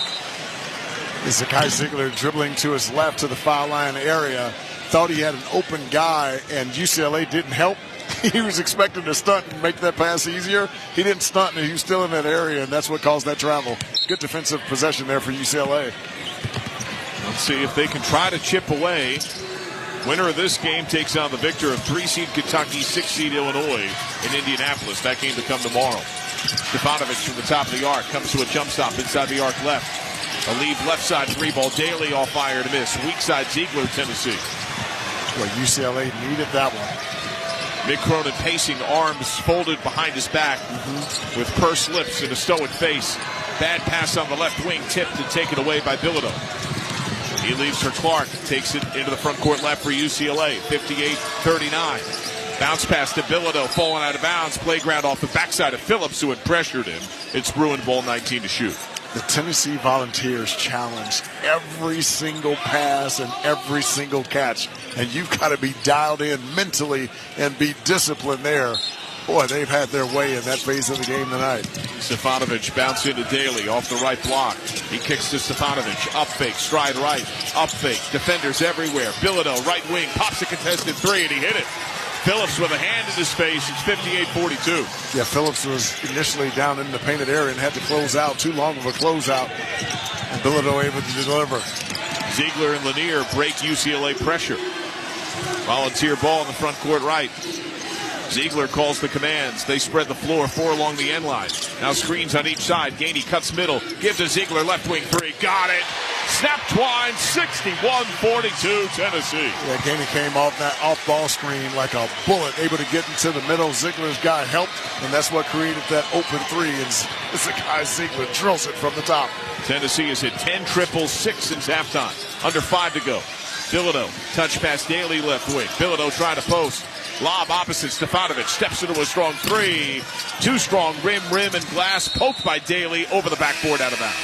This is Zakai Ziegler dribbling to his left to the foul line area. Thought he had an open guy, and UCLA didn't help. He was expecting to stunt and make that pass easier. He didn't stunt, and he was still in that area, and that's what caused that travel. Good defensive possession there for UCLA. Let's see if they can try to chip away. Winner of this game takes on the victor of 3-seed Kentucky, 6-seed Illinois in Indianapolis. That game to come tomorrow. Stefanovic from the top of the arc comes to a jump stop inside the arc left. A lead left side 3-ball. Daly off fire to miss. Weak side Ziegler, Tennessee. Well, UCLA needed that one. Mick Cronin pacing, arms folded behind his back with pursed lips and a stoic face. Bad pass on the left wing, tipped and taken away by Bilodeau. He leaves for Clark, takes it into the front court left for UCLA, 58-39. Bounce pass to Bilodeau, falling out of bounds. Playground off the backside of Phillips, who had pressured him. It's Bruin ball 19 to shoot. The Tennessee Volunteers challenge every single pass and every single catch. And you've got to be dialed in mentally and be disciplined there. Boy, they've had their way in that phase of the game tonight. Stefanovic bounce into Daly off the right block. He kicks to Stefanovic. Up fake, stride right. Up fake. Defenders everywhere. Bilodeau, right wing, pops a contested three, and he hit it. Phillips with a hand in his face. It's 58-42. Yeah, Phillips was initially down in the painted area and had to close out. Too long of a closeout. And Bilodeau able to deliver. Ziegler and Lanier break UCLA pressure. Volunteer ball in the front court right. Ziegler calls the commands. They spread the floor, 4 along the end line. Now screens on each side. Gainey cuts middle. Gives to Ziegler, left wing three. Got it. Snap Twine, 61-42 Tennessee. Yeah, Gainey came off that off-ball screen like a bullet, able to get into the middle. Ziegler's guy helped, and that's what created that open three. And it's the guy Ziegler drills it from the top. Tennessee has hit 10 triples, 6 since halftime. Under 5 to go. Bilodeau, touch pass Daly left wing. Bilodeau trying to post. Lob opposite. Stefanovic steps into a strong three. Too strong. Rim, and glass. Poked by Daly over the backboard out of bounds.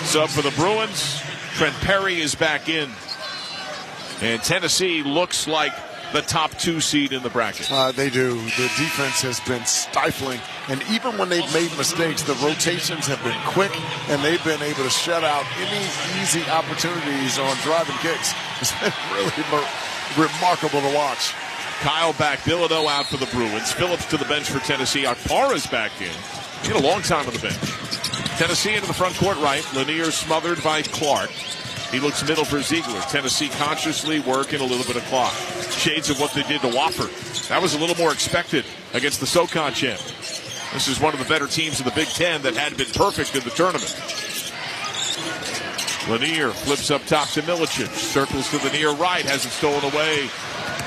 Sub for the Bruins. Trent Perry is back in. And Tennessee looks like the top 2 seed in the bracket. They do. The defense has been stifling. And even when they've made mistakes, the rotations have been quick, and they've been able to shut out any easy opportunities on driving kicks. It's been really remarkable to watch. Kyle back, Bilodeau out for the Bruins. Phillips to the bench for Tennessee. Akpara's back in. He had a long time on the bench. Tennessee into the front court right. Lanier smothered by Clark. He looks middle for Ziegler. Tennessee consciously working a little bit of clock. Shades of what they did to Wofford. That was a little more expected against the SoCon champ. This is one of the better teams in the Big Ten that had been perfect in the tournament. Lanier flips up top to Milicic. Circles to the near right. Has it stolen away.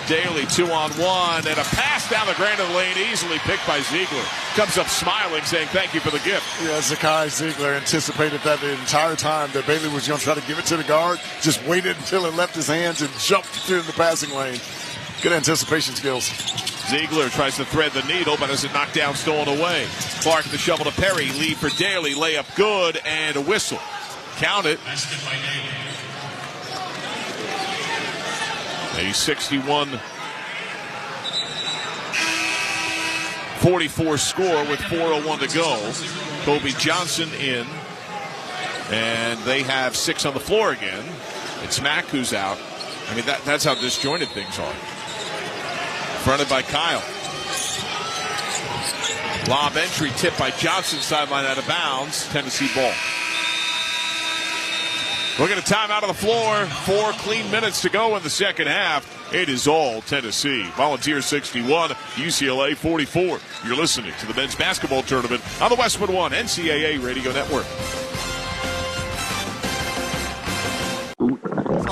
Daly 2-on-1. And a pass down the grand of the lane. Easily picked by Ziegler. Comes up smiling, saying thank you for the gift. Yeah, Zakai Ziegler anticipated that the entire time that Bailey was going to try to give it to the guard. Just waited until it left his hands and jumped through the passing lane. Good anticipation skills. Ziegler tries to thread the needle, but has it knocked down, stolen away. Clark the shovel to Perry. Lead for Daly. Layup good, and a whistle. Count it. A 61-44 score with 4:01 to go. Kobe Johnson in. And they have 6 on the floor again. It's Mack who's out. I mean, that's how disjointed things are. Fronted by Kyle. Lob entry tipped by Johnson, sideline out of bounds. Tennessee ball. We're going to time out of the floor. 4 clean minutes to go in the second half. It is all Tennessee. Volunteers 61, UCLA 44. You're listening to the men's basketball tournament on the Westwood One NCAA Radio Network.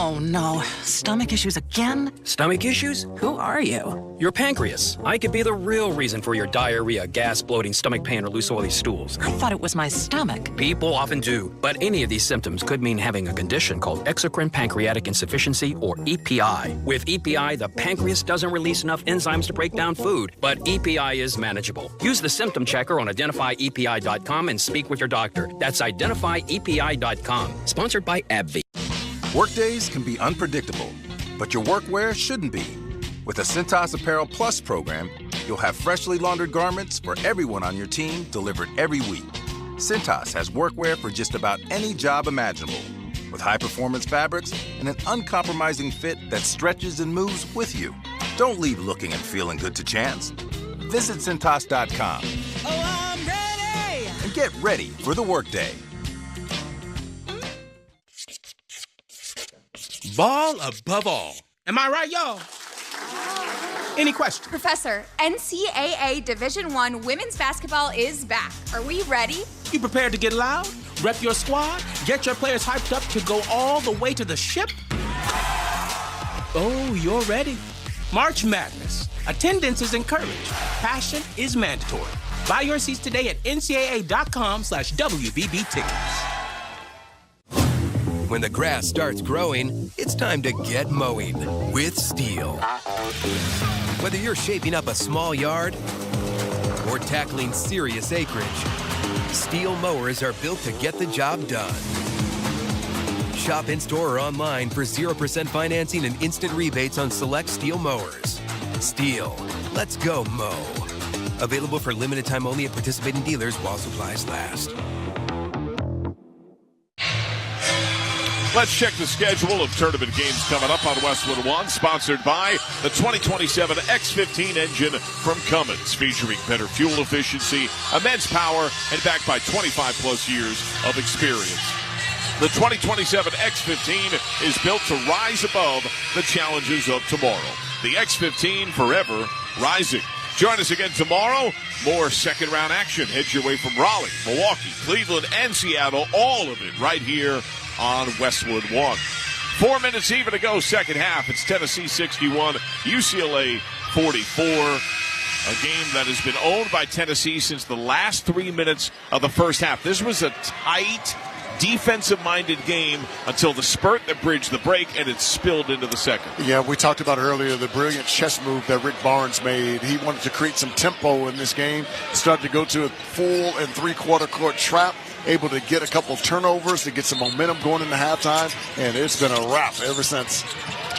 Oh no, stomach issues again? Stomach issues? Who are you? Your pancreas. I could be the real reason for your diarrhea, gas, bloating, stomach pain, or loose oily stools. I thought it was my stomach. People often do, but any of these symptoms could mean having a condition called exocrine pancreatic insufficiency, or EPI. With EPI, the pancreas doesn't release enough enzymes to break down food, but EPI is manageable. Use the symptom checker on identifyepi.com and speak with your doctor. That's identifyepi.com. Sponsored by AbbVie. Workdays can be unpredictable, but your workwear shouldn't be. With the Cintas Apparel Plus program, you'll have freshly laundered garments for everyone on your team delivered every week. Cintas has workwear for just about any job imaginable, with high-performance fabrics and an uncompromising fit that stretches and moves with you. Don't leave looking and feeling good to chance. Visit Cintas.com. Oh, I'm ready! And get ready for the workday. Ball above all. Am I right, y'all? Any questions? Professor, NCAA Division I women's basketball is back. Are we ready? You prepared to get loud? Rep your squad? Get your players hyped up to go all the way to the ship? Oh, you're ready. March Madness. Attendance is encouraged. Passion is mandatory. Buy your seats today at ncaa.com/WBB tickets. When the grass starts growing, it's time to get mowing with Steel. Whether you're shaping up a small yard or tackling serious acreage, Steel mowers are built to get the job done. Shop in-store or online for 0% financing and instant rebates on select Steel mowers. Steel, let's go mow. Available for limited time only at participating dealers while supplies last. Let's check the schedule of tournament games coming up on Westwood One, sponsored by the 2027 X15 engine from Cummins, featuring better fuel efficiency, immense power, and backed by 25-plus years of experience. The 2027 X15 is built to rise above the challenges of tomorrow. The X15, forever rising. Join us again tomorrow. More second-round action heads your way from Raleigh, Milwaukee, Cleveland, and Seattle. All of it right here on Westwood One. 4 minutes even to go, second half. It's Tennessee 61, UCLA 44. A game that has been owned by Tennessee since the last 3 minutes of the first half. This was a tight, defensive-minded game until the spurt that bridged the break, and it spilled into the second. Yeah, we talked about earlier the brilliant chess move that Rick Barnes made. He wanted to create some tempo in this game, started to go to a full and three-quarter court trap, able to get a couple of turnovers to get some momentum going into halftime, and it's been a wrap ever since.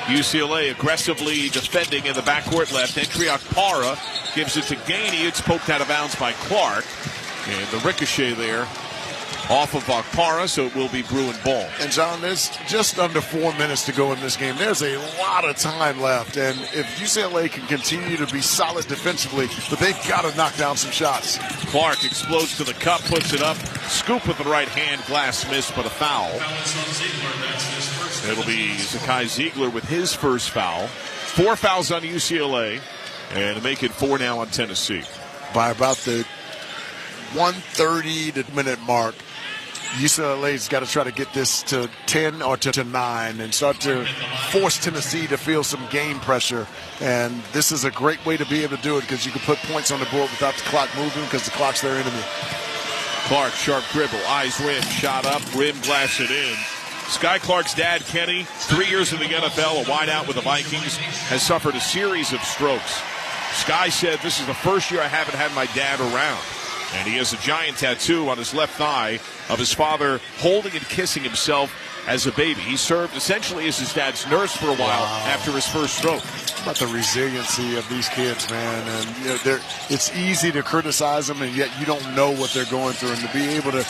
UCLA aggressively defending in the backcourt left. Entry Akpara gives it to Gainey. It's poked out of bounds by Clark. And the ricochet there off of Akpara, so it will be Bruin ball. And, John, there's just under 4 minutes to go in this game. There's a lot of time left, and if UCLA can continue to be solid defensively, but they've got to knock down some shots. Clark explodes to the cup, puts it up, scoop with the right hand, glass miss, but a foul. It'll be Zakai Ziegler with his first foul. 4 fouls on UCLA, and make it 4 now on Tennessee. By about the 1:30 minute mark, UCLA's got to try to get this to 10 or to 9 and start to force Tennessee to feel some game pressure. And this is a great way to be able to do it because you can put points on the board without the clock moving because the clock's their enemy. Clark, sharp dribble, eyes rim, shot up, rim, glass it in. Sky Clark's dad, Kenny, 3 years in the NFL, a wideout with the Vikings, has suffered a series of strokes. Sky said, "This is the first year I haven't had my dad around." And he has a giant tattoo on his left thigh of his father holding and kissing himself as a baby. He served essentially as his dad's nurse for a while after his first stroke. About the resiliency of these kids, man. And you know, it's easy to criticize them, and yet you don't know what they're going through. And to be able to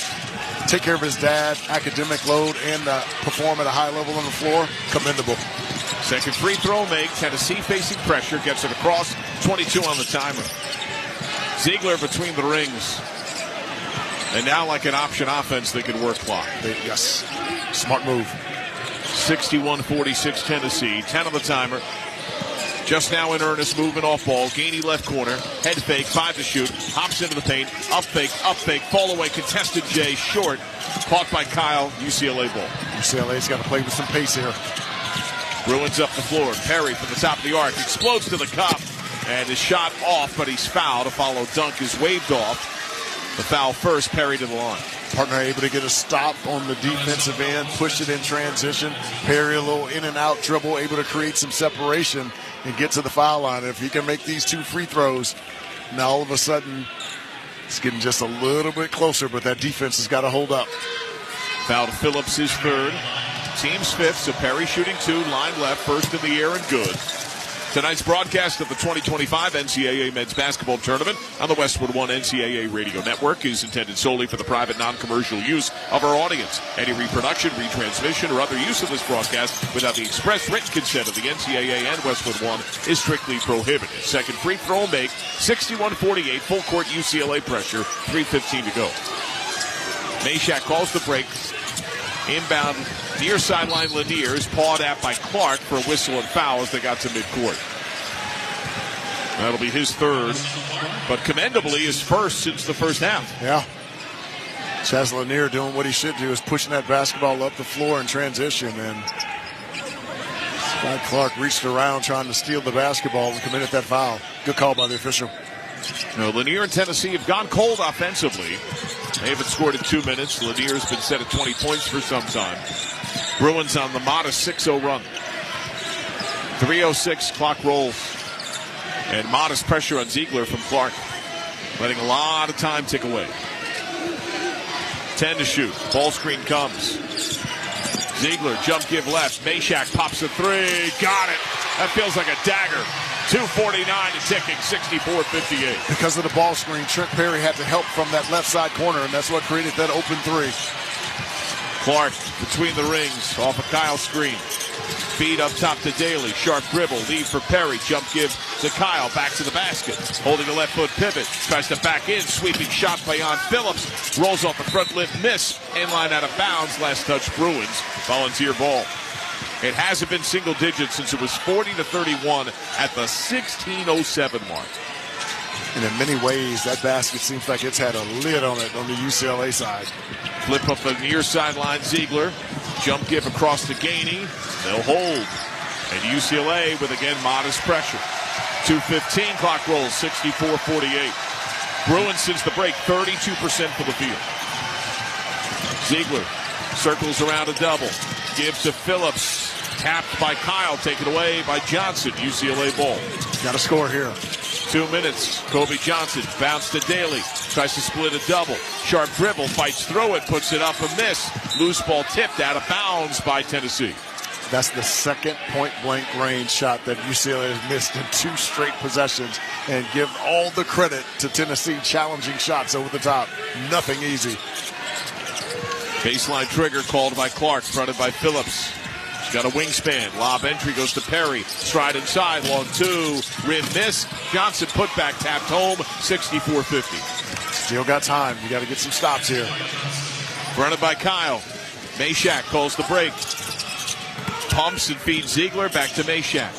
take care of his dad, academic load, and perform at a high level on the floor, commendable. Second free throw make. Tennessee facing pressure. Gets it across. 22 on the timer. Ziegler between the rings. And now like an option offense, they can work clock. Yes. Smart move. 61-46 Tennessee. 10 on the timer. Just now in earnest, movement off ball. Gainey left corner. Head fake, 5 to shoot. Hops into the paint. Up fake, fall away. Contested Jay, short. Caught by Kyle. UCLA ball. UCLA's got to play with some pace here. Bruins up the floor. Perry from the top of the arc. Explodes to the cup. And his shot off, but he's fouled. A follow dunk is waved off. The foul first, Perry to the line. Partner able to get a stop on the defensive end, push it in transition. Perry a little in and out dribble, able to create some separation and get to the foul line. If he can make these 2 free throws, now all of a sudden it's getting just a little bit closer, but that defense has got to hold up. Foul to Phillips, his third. Team's 5th, so Perry shooting 2, line left, first in the air and good. Tonight's broadcast of the 2025 NCAA Men's Basketball Tournament on the Westwood One NCAA Radio Network is intended solely for the private, non-commercial use of our audience. Any reproduction, retransmission, or other use of this broadcast without the express written consent of the NCAA and Westwood One is strictly prohibited. Second free throw make, 61-48, full court UCLA pressure, 3:15 to go. Meshack calls the break. Inbound near sideline Lanier is pawed at by Clark for a whistle and foul as they got to midcourt. That'll be his third, but commendably his first since the first half. Yeah. Chaz Lanier doing what he should do, is pushing that basketball up the floor in transition, and Scott Clark reached around trying to steal the basketball and committed that foul. Good call by the official. Lanier and Tennessee have gone cold offensively. They haven't scored in 2 minutes. Lanier's been set at 20 points for some time. Bruins on the modest 6-0 run. 3:06, clock rolls. And modest pressure on Ziegler from Clark. Letting a lot of time tick away. 10 to shoot. Ball screen comes. Ziegler, jump give left. Meshack pops a three. Got it. That feels like a dagger. 2:49 to ticking, 64-58. Because of the ball screen, Trent Perry had to help from that left side corner, and that's what created that open three. Clark between the rings, off a Kyle screen. Feed up top to Daly. Sharp dribble. Lead for Perry. Jump give to Kyle. Back to the basket. Holding a left foot pivot. Tries to back in. Sweeping shot by Jan Phillips. Rolls off the front lip. Miss. Inline out of bounds. Last touch Bruins. Volunteer ball. It hasn't been single digits since it was 40-31 at the 16:07 mark. And in many ways, that basket seems like it's had a lid on it on the UCLA side. Flip up the near sideline, Ziegler. Jump give across to Gainey. They'll hold. And UCLA with, again, modest pressure. 2:15, clock rolls, 64-48. Bruins since the break, 32% for the field. Ziegler circles around a double. Give to Phillips. Tapped by Kyle, taken away by Johnson. UCLA ball. Got to score here. 2 minutes. Kobe Johnson bounce to Daly. Tries to split a double. Sharp dribble, fights through it, puts it up a miss. Loose ball tipped out of bounds by Tennessee. That's the second point-blank range shot that UCLA has missed in 2 straight possessions. And give all the credit to Tennessee challenging shots over the top. Nothing easy. Baseline trigger called by Clark, fronted by Phillips. She's got a wingspan. Lob entry goes to Perry. Stride inside, long 2. Rim miss. Johnson put back, tapped home, 64-50. Still got time. You got to get some stops here. Fronted by Kyle. Meshack calls the break. Pumps and feeds Ziegler, back to Meshack.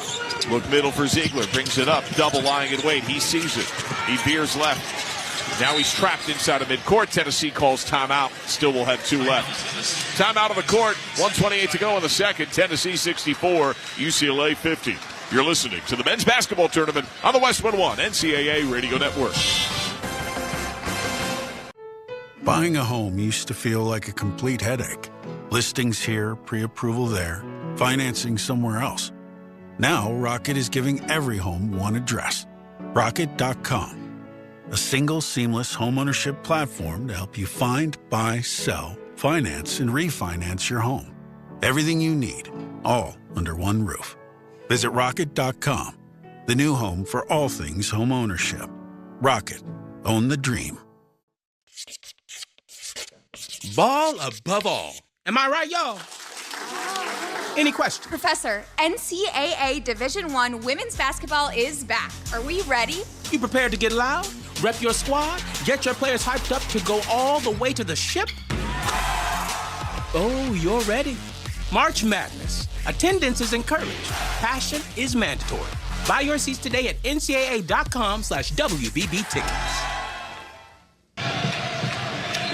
Look middle for Ziegler, brings it up, double lying in wait. He sees it. He veers left. Now he's trapped inside of midcourt. Tennessee calls timeout. Still will have 2 left. Timeout of the court. 1:28 to go in the second. Tennessee 64, UCLA 50. You're listening to the men's basketball tournament on the Westwood One NCAA Radio Network. Buying a home used to feel like a complete headache. Listings here, pre-approval there, financing somewhere else. Now, Rocket is giving every home one address. Rocket.com. A single, seamless homeownership platform to help you find, buy, sell, finance, and refinance your home. Everything you need, all under one roof. Visit Rocket.com, the new home for all things homeownership. Rocket. Own the dream. Ball above all. Am I right, y'all? Any questions? Professor, NCAA Division I women's basketball is back. Are we ready? You prepared to get loud? Rep your squad? Get your players hyped up to go all the way to the ship? Oh, you're ready. March Madness. Attendance is encouraged. Passion is mandatory. Buy your seats today at ncaa.com/WBB tickets.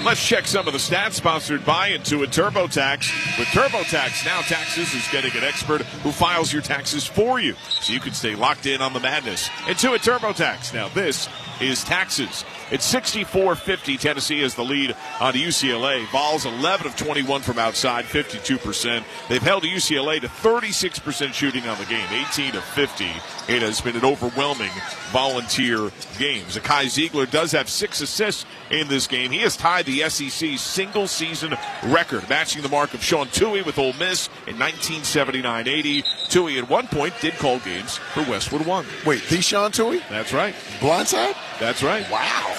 Let's check some of the stats sponsored by Intuit TurboTax. With TurboTax, now Taxes is getting an expert who files your taxes for you, so you can stay locked in on the madness. Intuit TurboTax. Now this is Taxes. It's 64-50. Tennessee has the lead on UCLA. Vols 11 of 21 from outside, 52%. They've held UCLA to 36% shooting on the game, 18 of 50. It has been an overwhelming volunteer game. Zakai Ziegler does have 6 assists in this game. He has tied the SEC's single-season record, matching the mark of Sean Tuohy with Ole Miss in 1979-80. Tuohy at one point did call games for Westwood One. Wait, the Sean Tuohy? That's right. Blindside? That's right. Wow.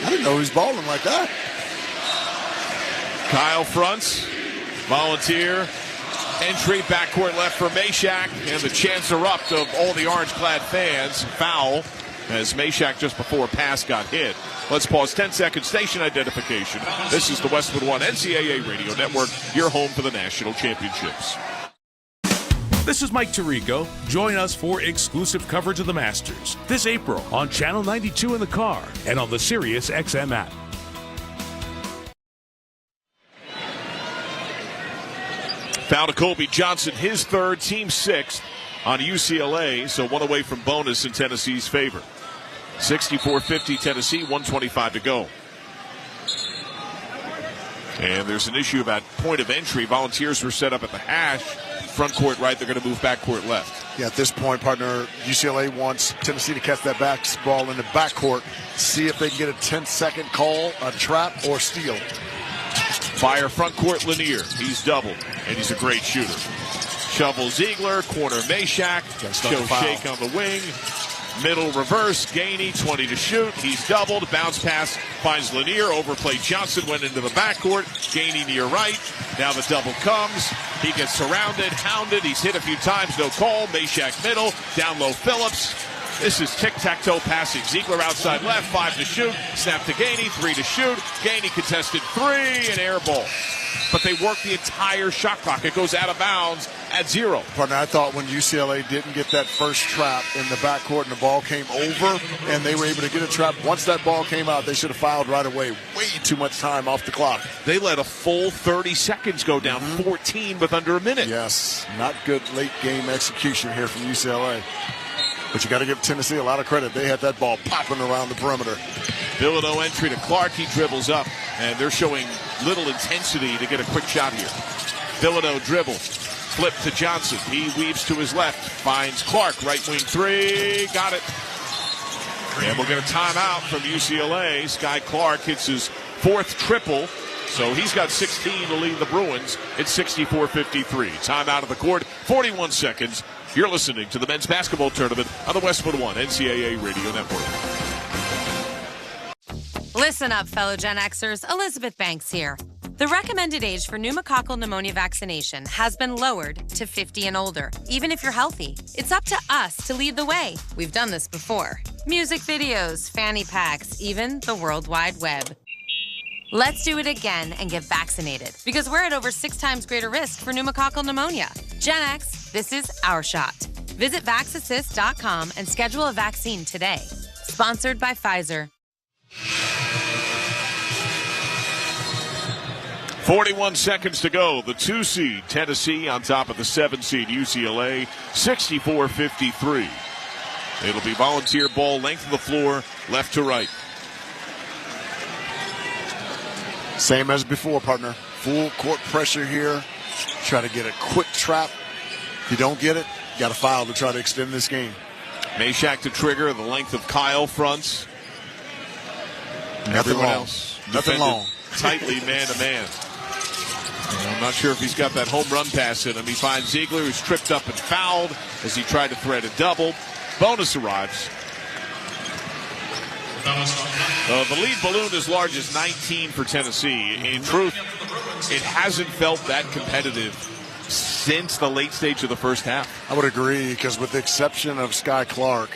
I didn't know he was balling like that. Kyle fronts. Volunteer. Entry, backcourt left for Meshack. And the chance erupt of all the orange-clad fans. Foul as Meshack just before a pass got hit. Let's pause 10 seconds. Station identification. This is the Westwood One NCAA Radio Network, your home for the national championships. This is Mike Tirico. Join us for exclusive coverage of the Masters this April on Channel 92 in the car and on the Sirius XM app. Foul to Kobe Johnson, his third, team 6th on UCLA, so one away from bonus in Tennessee's favor. 64-50 Tennessee, 1:25 to go. And there's an issue about point of entry. Volunteers were set up at the hash. Front court right, they're going to move back court left. Yeah, at this point, partner, UCLA wants Tennessee to catch that basketball in the backcourt, see if they can get a 10-second call, a trap, or steal. Fire front court Lanier. He's doubled, and he's a great shooter. Shovel Ziegler, corner Meshack, show shake on the wing. Middle reverse, Gainey, 20 to shoot. He's doubled, bounce pass, finds Lanier, overplay Johnson, went into the backcourt. Gainey near right. Now the double comes. He gets surrounded, hounded. He's hit a few times, no call. Meshack middle, down low Phillips. This is tic-tac-toe passing. Ziegler outside left, 5 to shoot. Snap to Gainey, 3 to shoot. Gainey contested 3, and air ball. But they work the entire shot clock. It goes out of bounds at 0. Partner, I thought when UCLA didn't get that first trap in the backcourt and the ball came over and they were able to get a trap, once that ball came out, they should have fouled right away. Way too much time off the clock. They let a full 30 seconds go down, 14 with under a minute. Yes, not good late game execution here from UCLA. But you got to give Tennessee a lot of credit. They had that ball popping around the perimeter. Bilodeau entry to Clark. He dribbles up, and they're showing little intensity to get a quick shot here. Bilodeau dribble. Flip to Johnson. He weaves to his left. Finds Clark. Right wing 3. Got it. And we'll get a timeout from UCLA. Sky Clark hits his 4th triple. So he's got 16 to lead the Bruins. It's 64-53. Timeout of the court. 41 seconds. You're listening to the men's basketball tournament on the Westwood One NCAA Radio Network. Listen up, fellow Gen Xers. Elizabeth Banks here. The recommended age for pneumococcal pneumonia vaccination has been lowered to 50 and older, even if you're healthy. It's up to us to lead the way. We've done this before. Music videos, fanny packs, even the World Wide Web. Let's do it again and get vaccinated, because we're at over 6 times greater risk for pneumococcal pneumonia. Gen X, this is our shot. Visit vaxassist.com and schedule a vaccine today. Sponsored by Pfizer. 41 seconds to go. The 2 seed Tennessee on top of the 7 seed UCLA, 64-53. It'll be volunteer ball, length of the floor, left to right. Same as before, partner. Full court pressure here. Try to get a quick trap. If you don't get it, you got to foul to try to extend this game. Meshack to trigger, the length of Kyle fronts. Nothing long. Nothing long. Tightly man-to-man. I'm not sure if he's got that home run pass in him. He finds Ziegler, who's tripped up and fouled as he tried to thread a double. Bonus arrives. The lead ballooned as large as 19 for Tennessee. In truth, it hasn't felt that competitive since the late stage of the first half. I would agree, because with the exception of Sky Clark,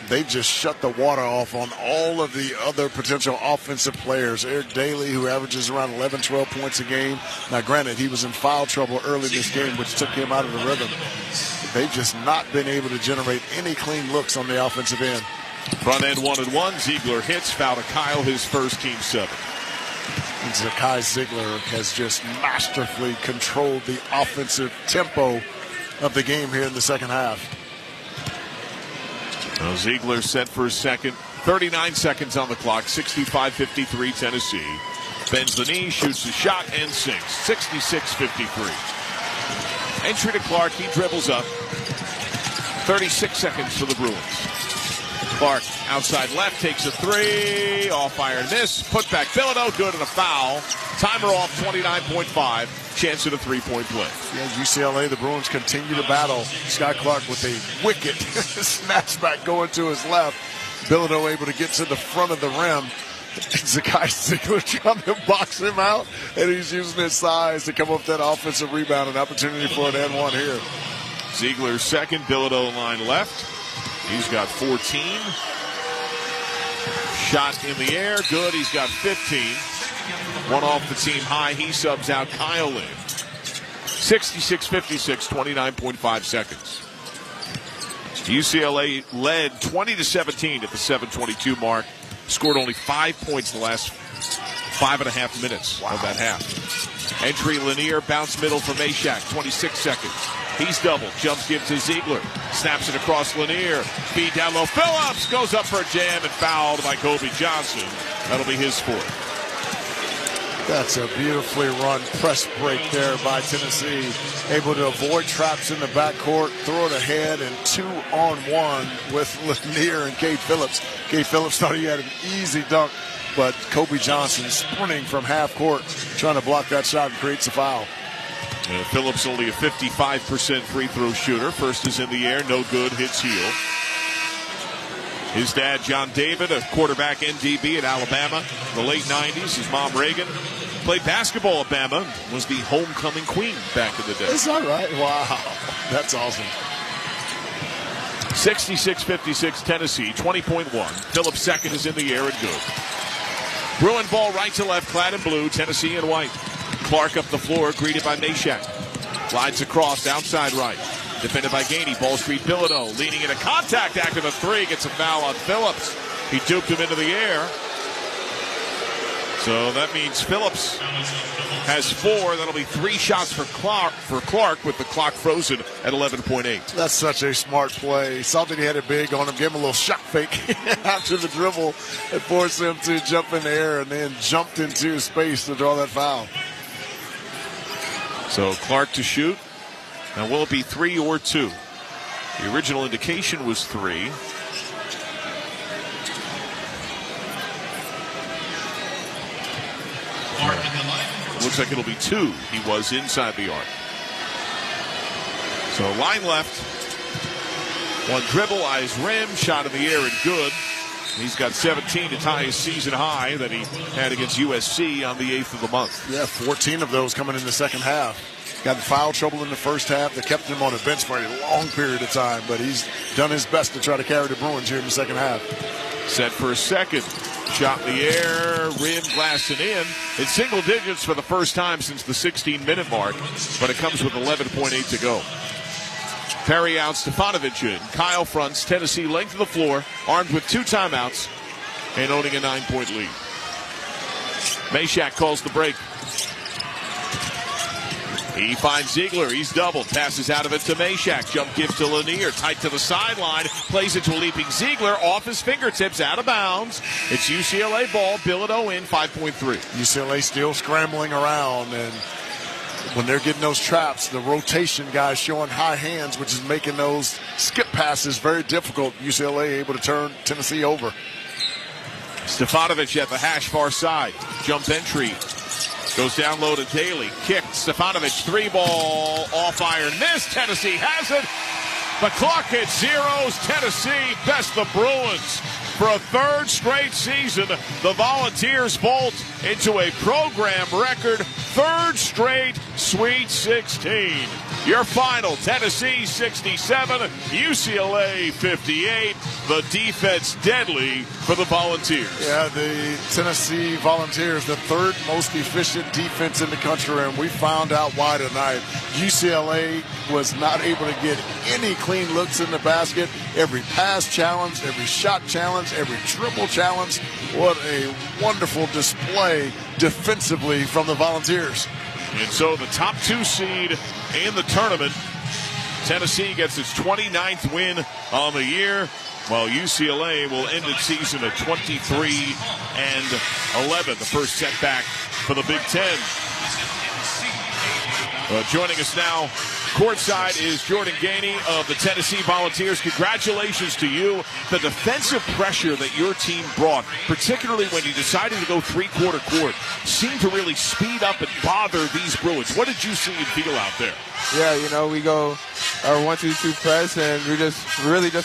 they just shut the water off on all of the other potential offensive players. Eric Daly, who averages around 11, 12 points a game. Now, granted, he was in foul trouble early this game, which took him out of the rhythm. They've just not been able to generate any clean looks on the offensive end. Front end 1-1. Ziegler hits, foul to Kyle, his first team 7. And Zakai Ziegler has just masterfully controlled the offensive tempo of the game here in the second half. Well, Ziegler set for his second. 39 seconds on the clock. 65-53 Tennessee. Bends the knee, shoots the shot, and sinks. 66-53. Entry to Clark. He dribbles up. 36 seconds for the Bruins. Clark outside left, takes a 3. Off iron miss. Put back Bilodeau. Good, and a foul. Timer off, 29.5. Chance at a 3-point play. Yeah, UCLA, the Bruins continue to battle. Scott Clark with a wicked snatchback going to his left. Bilodeau able to get to the front of the rim. Zakai Ziegler trying to box him out, and he's using his size to come up with that offensive rebound. An opportunity for an and one here. Ziegler's second. Bilodeau line left. He's got 14. Shot in the air. Good. He's got 15. One off the team high. He subs out Kyle in. 66-56, 29.5 seconds. UCLA led 20-17 at the 7:22 mark. Scored only 5 points in the last 5.5 minutes of that half. Entry Lanier. Bounce middle for Meshack. 26 seconds. He's doubled. Jumps, gives to Ziegler. Snaps it across Lanier. Feed down low. Phillips goes up for a jam and fouled by Kobe Johnson. That'll be his 4th. That's a beautifully run press break there by Tennessee. Able to avoid traps in the backcourt, throw it ahead, and 2-on-1 with Lanier and Cade Phillips. Cade Phillips thought he had an easy dunk, but Kobe Johnson sprinting from half court, trying to block that shot and creates a foul. Phillips only a 55% free throw shooter. First is in the air, no good, hits heel. His dad, John David, a quarterback NDB at Alabama in the late 90s. His mom, Reagan, played basketball at Bama, was the homecoming queen back in the day. Is that right? Wow. That's awesome. 66-56 Tennessee, 20.1. Phillips' second is in the air and good. Bruin ball right to left, clad in blue, Tennessee in white. Clark up the floor, greeted by Meshack. Glides across, outside right. Defended by Gainey. Ball screen, Bilodeau leaning into contact after the three. Gets a foul on Phillips. He duped him into the air. So that means Phillips has 4. That'll be 3 shots for Clark with the clock frozen at 11.8. That's such a smart play. Saw that he had it big on him. Gave him a little shot fake after the dribble. It forced him to jump in the air and then jumped into space to draw that foul. So Clark to shoot. Now, will it be 3 or 2? The original indication was 3. It looks like it'll be 2. He was inside the arc. So line left. One dribble, eyes rim, shot in the air and good. He's got 17 to tie his season high that he had against USC on the 8th of the month. Yeah, 14 of those coming in the second half. Got in foul trouble in the first half. They kept him on the bench for a long period of time, but he's done his best to try to carry the Bruins here in the second half. Set for a second. Shot in the air, rim, glass, and in. It's single digits for the first time since the 16-minute mark, but it comes with 11.8 to go. Perry out, Stefanovic in. Kyle fronts, Tennessee length of the floor, armed with 2 timeouts, and owning a 9-point lead. Meshack calls the break. He finds Ziegler. He's doubled. Passes out of it to Meshack. Jump give to Lanier. Tight to the sideline. Plays it to a leaping Ziegler. Off his fingertips. Out of bounds. It's UCLA ball. Bilodeau in 5.3. UCLA still scrambling around. And when they're getting those traps, the rotation guys showing high hands, which is making those skip passes very difficult. UCLA able to turn Tennessee over. Stefanovic at the hash far side. Jump entry. Goes down low to Daly. Kicked. Stefanovic, 3-ball. Off iron. Miss. Tennessee has it. The clock hits zeros. Tennessee best the Bruins. For a 3rd straight season, the Volunteers vault into a program record 3rd straight Sweet 16. Your final, Tennessee 67, UCLA 58. The defense deadly for the Volunteers. Yeah, the Tennessee Volunteers, the 3rd most efficient defense in the country, and we found out why tonight. UCLA was not able to get any clean looks in the basket. Every pass challenge, every shot challenge, every dribble challenge. What a wonderful display defensively from the Volunteers. And so the top 2 seed in the tournament, Tennessee gets its 29th win on the year, while UCLA will end its season at 23-11, the first setback for the Big Ten. Joining us now, courtside, is Jordan Gainey of the Tennessee Volunteers. Congratulations to you. The defensive pressure that your team brought, particularly when you decided to go 3-quarter court, seemed to really speed up and bother these Bruins. What did you see and feel out there? Yeah, you know, we go our 1-2-2 press, and we just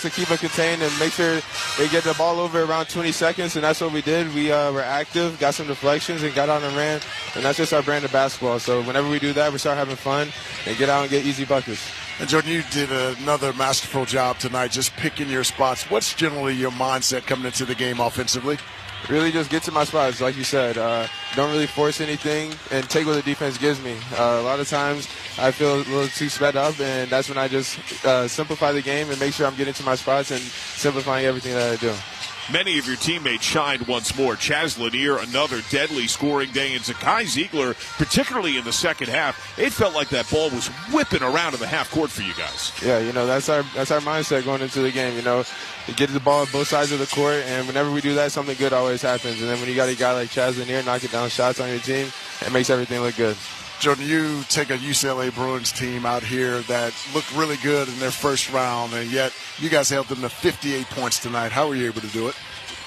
to keep it contained and make sure they get the ball over around 20 seconds, and that's what we did. We were active, got some deflections, and got out and ran, and that's just our brand of basketball. So whenever we do that, we start having fun and get out and get easy buckets. And Jordan, you did another masterful job tonight just picking your spots. What's generally your mindset coming into the game offensively? Really just get to my spots, like you said. Don't really force anything and take what the defense gives me. A lot of times I feel a little too sped up, and that's when I just simplify the game and make sure I'm getting to my spots and simplifying everything that I do. many of your teammates shined once more. Chaz Lanier, another deadly scoring day, and Zakai Ziegler, particularly in the second half. It felt like that ball was whipping around in the half court for you guys. Yeah, that's our mindset going into the game. You get the ball on both sides of the court, and whenever we do that, something good always happens. And then when you got a guy like Chaz Lanier knocking down shots on your team, it makes everything look good. Jordan, you take a UCLA Bruins team out here that looked really good in their first round, and yet you guys held them to 58 points tonight. How were you able to do it?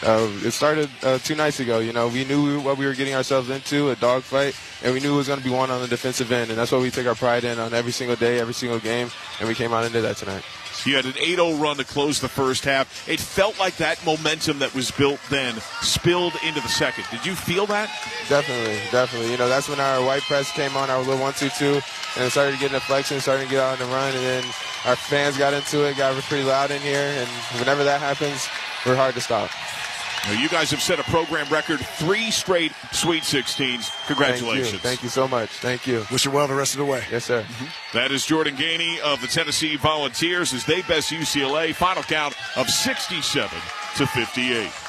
It started 2 nights ago. We knew what we were getting ourselves into, a dogfight, and we knew it was going to be won on the defensive end, and that's what we take our pride in on every single day, every single game, and we came out and did that tonight. You had an 8-0 run to close the first half. It felt like that momentum that was built then spilled into the second. Did you feel that? Definitely. That's when our white press came on, our little 1-2-2, and it started getting a flexion, started to get out on the run, and then our fans got into it, got pretty loud in here, and whenever that happens, we're hard to stop. Well, you guys have set a program record, 3 straight Sweet 16s. Congratulations. Thank you so much. Thank you. Wish you well the rest of the way. Yes, sir. That is Jordan Gainey of the Tennessee Volunteers as they best UCLA. Final count of 67-58.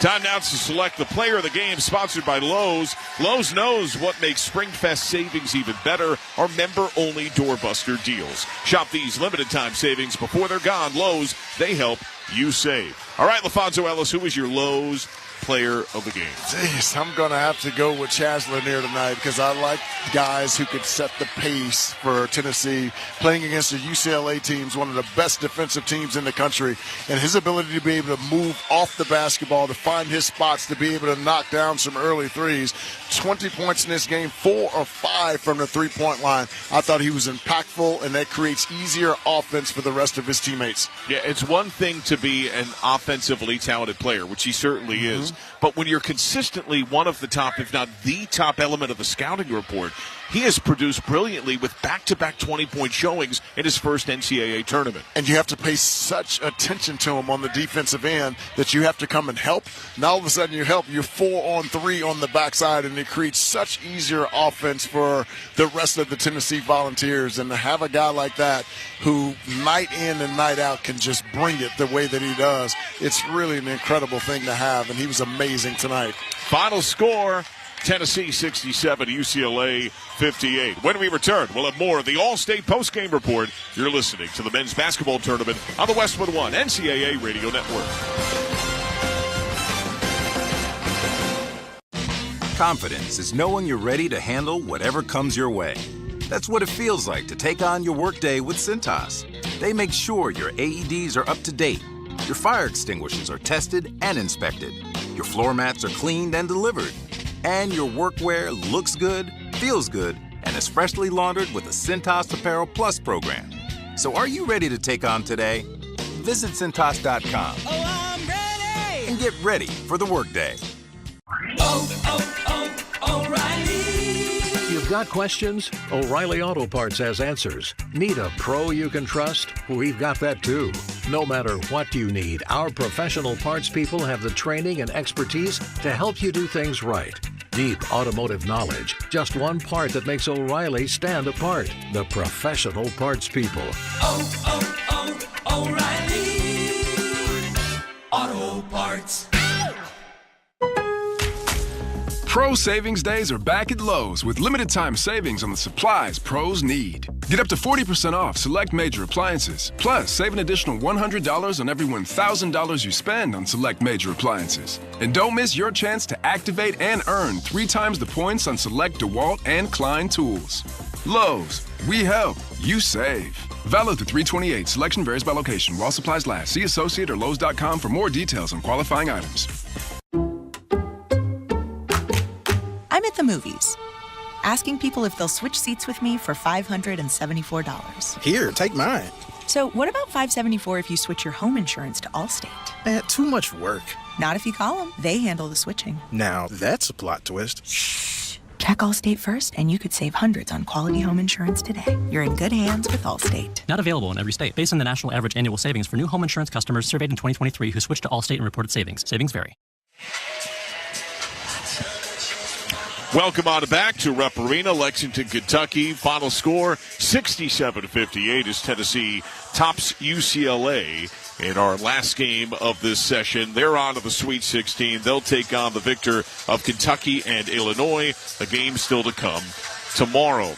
Time now to select the player of the game, sponsored by Lowe's. Lowe's knows what makes SpringFest savings even better, our member-only doorbuster deals. Shop these limited-time savings before they're gone. Lowe's, they help you save. All right, LaFonso Ellis, who is your Lowe's player of the game? Jeez, I'm going to have to go with Chaz Lanier tonight because I like guys who could set the pace for Tennessee playing against the UCLA teams, one of the best defensive teams in the country, and his ability to be able to move off the basketball, to find his spots, to be able to knock down some early threes. 20 points in this game, 4 or 5 from the three-point line. I thought he was impactful, and that creates easier offense for the rest of his teammates. Yeah, it's one thing to be an offensively talented player, which he certainly is. But when you're consistently one of the top, if not the top element of the scouting report, he has produced brilliantly with back-to-back 20-point showings in his first NCAA tournament. And you have to pay such attention to him on the defensive end that you have to come and help. Now all of a sudden you help, you're 4-on-3 on the backside, and it creates such easier offense for the rest of the Tennessee Volunteers. And to have a guy like that who night in and night out can just bring it the way that he does, it's really an incredible thing to have, and he was amazing tonight. Final score, Tennessee 67, UCLA 58. When we return, we'll have more of the All-State Post-Game Report. You're listening to the men's basketball tournament on the Westwood One NCAA Radio Network. Confidence is knowing you're ready to handle whatever comes your way. That's what it feels like to take on your workday with Cintas. They make sure your AEDs are up to date, your fire extinguishers are tested and inspected, your floor mats are cleaned and delivered, and your workwear looks good, feels good, and is freshly laundered with the Cintas Apparel Plus program. So are you ready to take on today? Visit Cintas.com and get ready for the workday. O'Reilly. You've got questions? O'Reilly Auto Parts has answers. Need a pro you can trust? We've got that too. No matter what you need, our professional parts people have the training and expertise to help you do things right. Deep automotive knowledge. Just one part that makes O'Reilly stand apart. The professional parts people. O'Reilly Auto Parts. Pro Savings Days are back at Lowe's with limited time savings on the supplies pros need. Get up to 40% off select major appliances. Plus, save an additional $100 on every $1,000 you spend on select major appliances. And don't miss your chance to activate and earn 3 times the points on select DeWalt and Klein tools. Lowe's, we help, you save. Valid through 3/28. Selection varies by location. While supplies last. See associate or Lowe's.com for more details on qualifying items. I'm at the movies, asking people if they'll switch seats with me for $574. Here, take mine. So what about $574 if you switch your home insurance to Allstate? Too much work. Not if you call them. They handle the switching. Now, that's a plot twist. Shh. Check Allstate first, and you could save hundreds on quality home insurance today. You're in good hands with Allstate. Not available in every state. Based on the national average annual savings for new home insurance customers surveyed in 2023 who switched to Allstate and reported savings. Savings vary. Welcome on back to Rupp Arena, Lexington, Kentucky. Final score, 67-58 as Tennessee tops UCLA in our last game of this session. They're on to the Sweet 16. They'll take on the victor of Kentucky and Illinois. A game still to come tomorrow.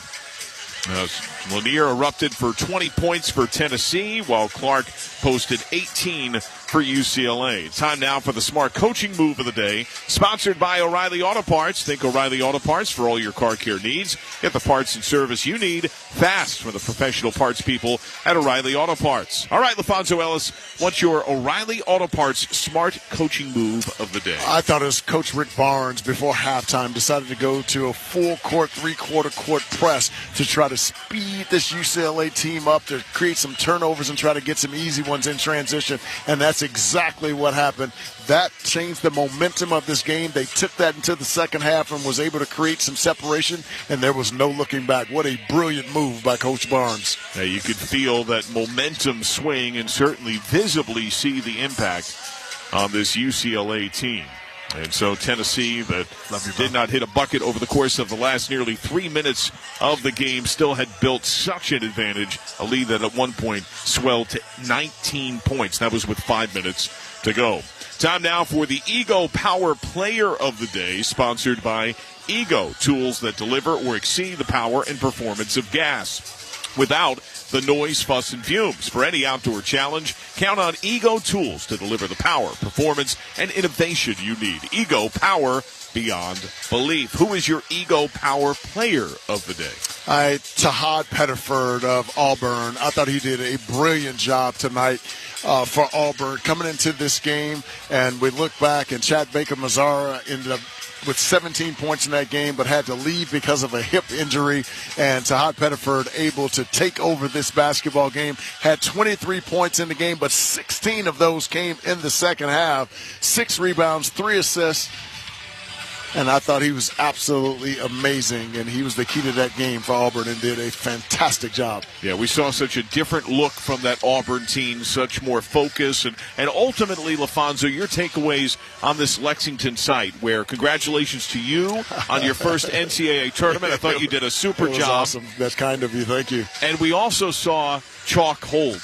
Lanier erupted for 20 points for Tennessee, while Clark posted 18 for UCLA. Time now for the smart coaching move of the day, sponsored by O'Reilly Auto Parts. Think O'Reilly Auto Parts for all your car care needs. Get the parts and service you need fast from the professional parts people at O'Reilly Auto Parts. All right, LaFonso Ellis, what's your O'Reilly Auto Parts smart coaching move of the day? I thought it was Coach Rick Barnes before halftime decided to go to a full court, three-quarter court press to try to speed this UCLA team up, to create some turnovers and try to get some easy ones in transition, and that's exactly what happened. That changed the momentum of this game. They took that into the second half and was able to create some separation, and there was no looking back. What a brilliant move by Coach Barnes. You could feel that momentum swing and certainly visibly see the impact on this UCLA team. And so Tennessee, that did not hit a bucket over the course of the last nearly 3 minutes of the game, still had built such an advantage, a lead that at one point swelled to 19 points. That was with 5 minutes to go. Time now for the Ego Power Player of the Day, sponsored by Ego, tools that deliver or exceed the power and performance of gas without the noise, fuss, and fumes. For any outdoor challenge, count on Ego tools to deliver the power, performance, and innovation you need. Ego Power beyond belief. Who is your Ego Power Player of the day? Tahad Pettiford of Auburn. I thought he did a brilliant job tonight for Auburn coming into this game. And we look back, and Chad Baker-Mazara ended up with 17 points in that game, but had to leave because of a hip injury. And Tahad Pettiford able to take over this basketball game. Had 23 points in the game, but 16 of those came in the second half. 6 rebounds, 3 assists. And I thought he was absolutely amazing, and he was the key to that game for Auburn and did a fantastic job. Yeah, we saw such a different look from that Auburn team, such more focus. And ultimately, LaFonso, your takeaways on this Lexington site, where congratulations to you on your first NCAA tournament. I thought you did a super job. Awesome. That's kind of you. Thank you. And we also saw chalk hold.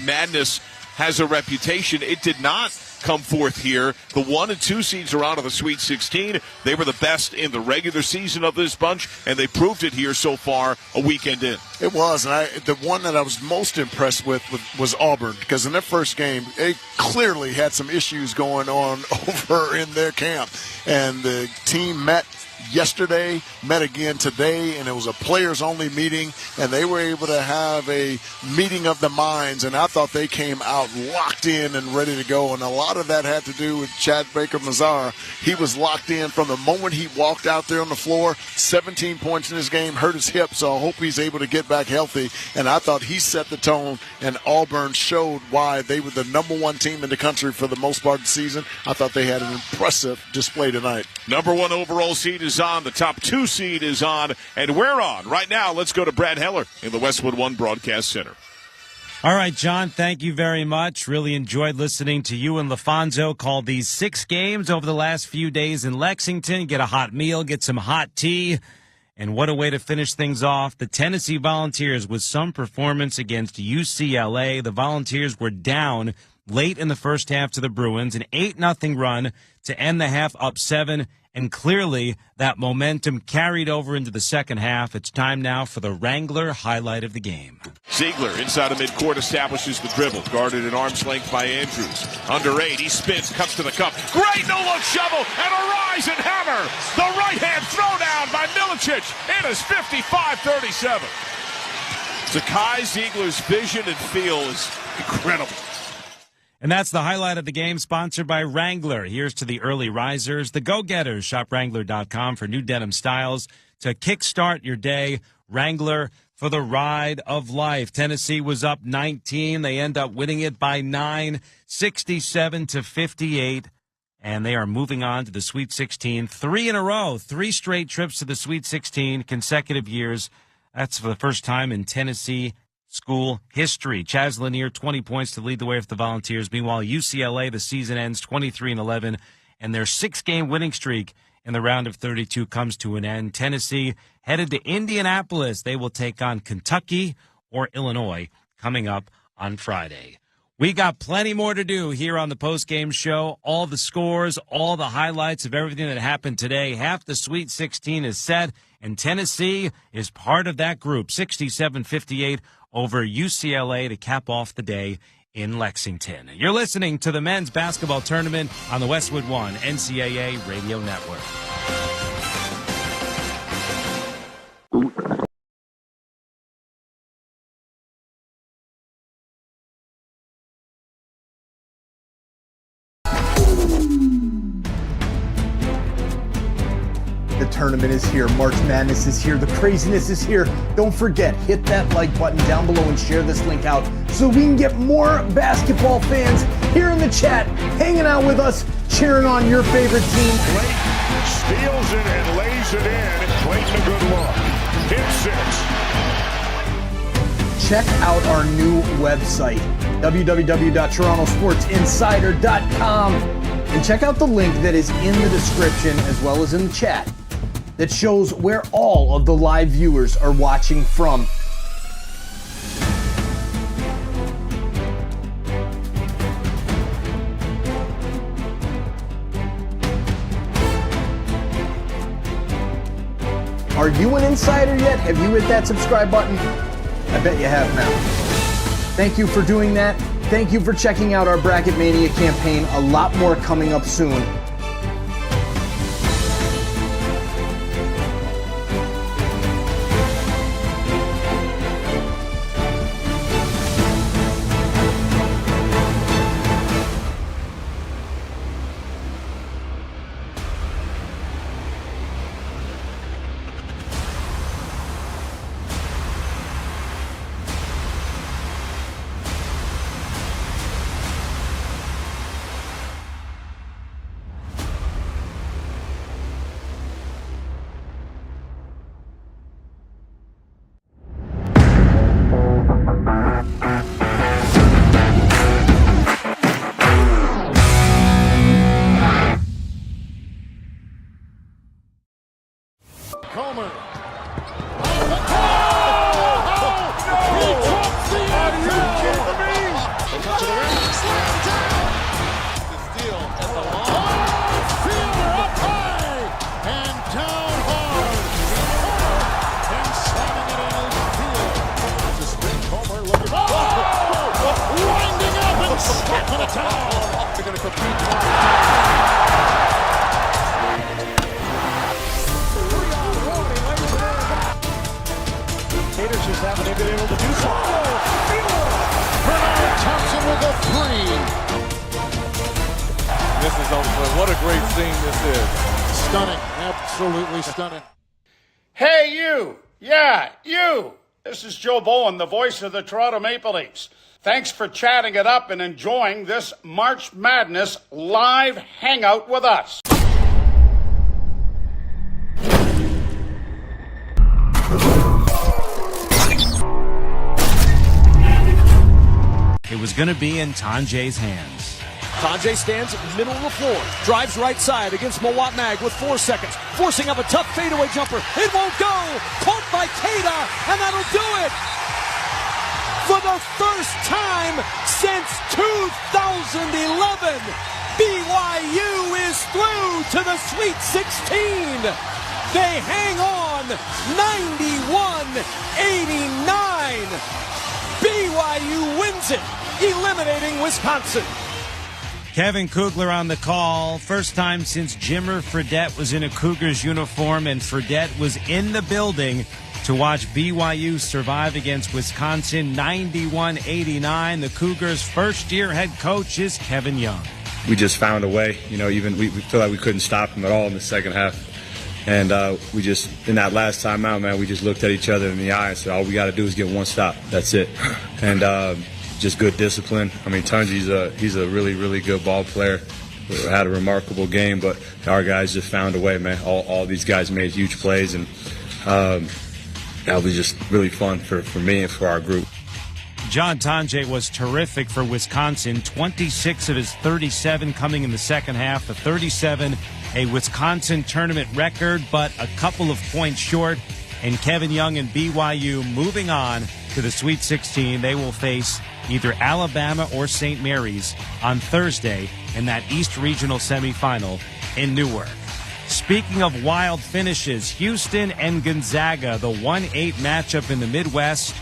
Madness has a reputation. It did not come forth here. The 1 and 2 seeds are out of the Sweet 16. They were the best in the regular season of this bunch, and they proved it here so far a weekend in. It was, and the one that I was most impressed with was Auburn, because in their first game, they clearly had some issues going on over in their camp, and the team met yesterday, met again today, and it was a players-only meeting, and they were able to have a meeting of the minds, and I thought they came out locked in and ready to go, and a lot of that had to do with Chad Baker-Mazara. He was locked in from the moment he walked out there on the floor. 17 points in his game, hurt his hip, so I hope he's able to get back healthy, and I thought he set the tone, and Auburn showed why they were the number 1 team in the country for the most part of the season. I thought they had an impressive display tonight. Number 1 overall seed is on. The top 2 seed is on. And we're on. Right now, let's go to Brad Heller in the Westwood One Broadcast Center. All right, John, thank you very much. Really enjoyed listening to you and LaFonso call these 6 games over the last few days in Lexington. Get a hot meal, get some hot tea. And what a way to finish things off. The Tennessee Volunteers with some performance against UCLA. The Volunteers were down late in the first half to the Bruins, an 8-0 run to end the half up 7. And clearly, that momentum carried over into the second half. It's time now for the Wrangler highlight of the game. Ziegler inside of midcourt establishes the dribble. Guarded at arm's length by Andrews. Under 8, he spins, comes to the cup. Great no-look shovel and a rise and hammer. The right-hand throwdown by Milicic. It is 55-37. Zakai Ziegler's vision and feel is incredible. And that's the highlight of the game, sponsored by Wrangler. Here's to the early risers, the go-getters. Shop Wrangler.com for new denim styles to kickstart your day. Wrangler for the ride of life. Tennessee was up 19. They end up winning it by 9, 67-58. And they are moving on to the Sweet 16. 3 in a row, 3 straight trips to the Sweet 16, consecutive years. That's for the first time in Tennessee school history. Chaz Lanier, 20 points to lead the way for the Volunteers. Meanwhile, UCLA, the season ends 23-11, and their 6-game winning streak in the round of 32 comes to an end. Tennessee headed to Indianapolis. They will take on Kentucky or Illinois coming up on Friday. We got plenty more to do here on the postgame show. All the scores, all the highlights of everything that happened today. Half the Sweet 16 is set, and Tennessee is part of that group. 67-58 over UCLA to cap off the day in Lexington. You're listening to the men's basketball tournament on the Westwood One NCAA Radio Network. The tournament is here. March Madness is here. The craziness is here. Don't forget, hit that like button down below and share this link out so we can get more basketball fans here in the chat, hanging out with us, cheering on your favorite team. Clayton steals it and lays it in. Clayton a good look. Hit 6. Check out our new website, www.torontosportsinsider.com, and check out the link that is in the description as well as in the chat that shows where all of the live viewers are watching from. Are you an insider yet? Have you hit that subscribe button? I bet you have now. Thank you for doing that. Thank you for checking out our Bracket Mania campaign. A lot more coming up soon. What a great scene this is. Stunning. Absolutely stunning. Hey, you. Yeah, you. This is Joe Bowen, the voice of the Toronto Maple Leafs. Thanks for chatting it up and enjoying this March Madness live hangout with us. It was going to be in Tanjay's hands. Tanjay stands middle of the floor, drives right side against Mawat Mag with 4 seconds, forcing up a tough fadeaway jumper. It won't go! Caught by Keita, and that'll do it! For the first time since 2011, BYU is through to the Sweet 16. They hang on 91-89. BYU wins it, eliminating Wisconsin. Kevin Kugler on the call. First time since Jimmer Fredette was in a Cougars uniform, and Fredette was in the building to watch BYU survive against Wisconsin 91-89. The Cougars' first-year head coach is Kevin Young. We just found a way. You know, even we feel like we couldn't stop them at all in the second half. And we just, in that last timeout, man, we just looked at each other in the eye and said, all we got to do is get one stop. That's it. And just good discipline. I mean, Tunji's he's a really, really good ball player. Had a remarkable game, but our guys just found a way, man. All these guys made huge plays, and that was just really fun for me and for our group. John Tanjay was terrific for Wisconsin. 26 of his 37 coming in the second half. The 37, a Wisconsin tournament record, but a couple of points short. And Kevin Young and BYU moving on to the Sweet 16. They will face either Alabama or St. Mary's on Thursday in that East Regional semifinal in Newark. Speaking of wild finishes, Houston and Gonzaga, the 1-8 matchup in the Midwest.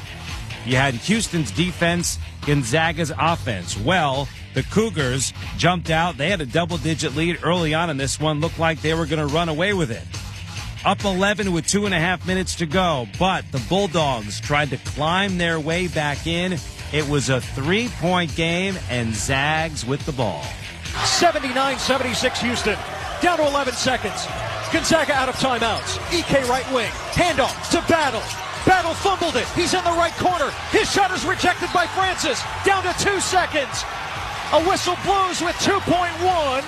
You had Houston's defense, Gonzaga's offense. Well, the Cougars jumped out. They had a double-digit lead early on in this one. Looked like they were going to run away with it. Up 11 with 2.5 minutes to go, but the Bulldogs tried to climb their way back in. It was a 3-point game, and Zags with the ball. 79-76 Houston. Down to 11 seconds. Gonzaga out of timeouts. EK right wing. Handoff to Battle. Battle fumbled it. He's in the right corner. His shot is rejected by Francis. Down to 2 seconds. A whistle blows with 2.1.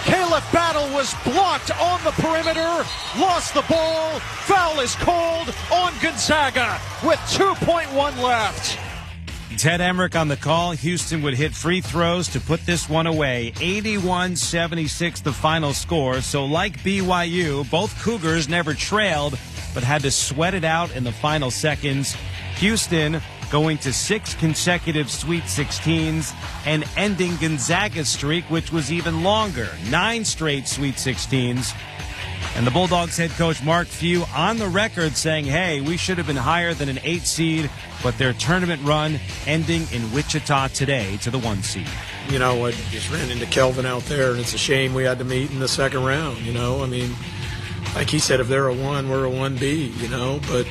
Caleb Battle was blocked on the perimeter. Lost the ball. Foul is called on Gonzaga with 2.1 left. Ted Emmerich on the call. Houston would hit free throws to put this one away. 81-76 the final score. So like BYU, both Cougars never trailed, but had to sweat it out in the final seconds. Houston going to 6 consecutive Sweet 16s and ending Gonzaga's streak, which was even longer. 9 straight Sweet 16s. And the Bulldogs head coach Mark Few on the record saying, hey, we should have been higher than an 8 seed, but their tournament run ending in Wichita today to the 1 seed. You know, I just ran into Kelvin out there, and it's a shame we had to meet in the second round, you know. I mean, like he said, if they're a 1, we're a 1B, you know. But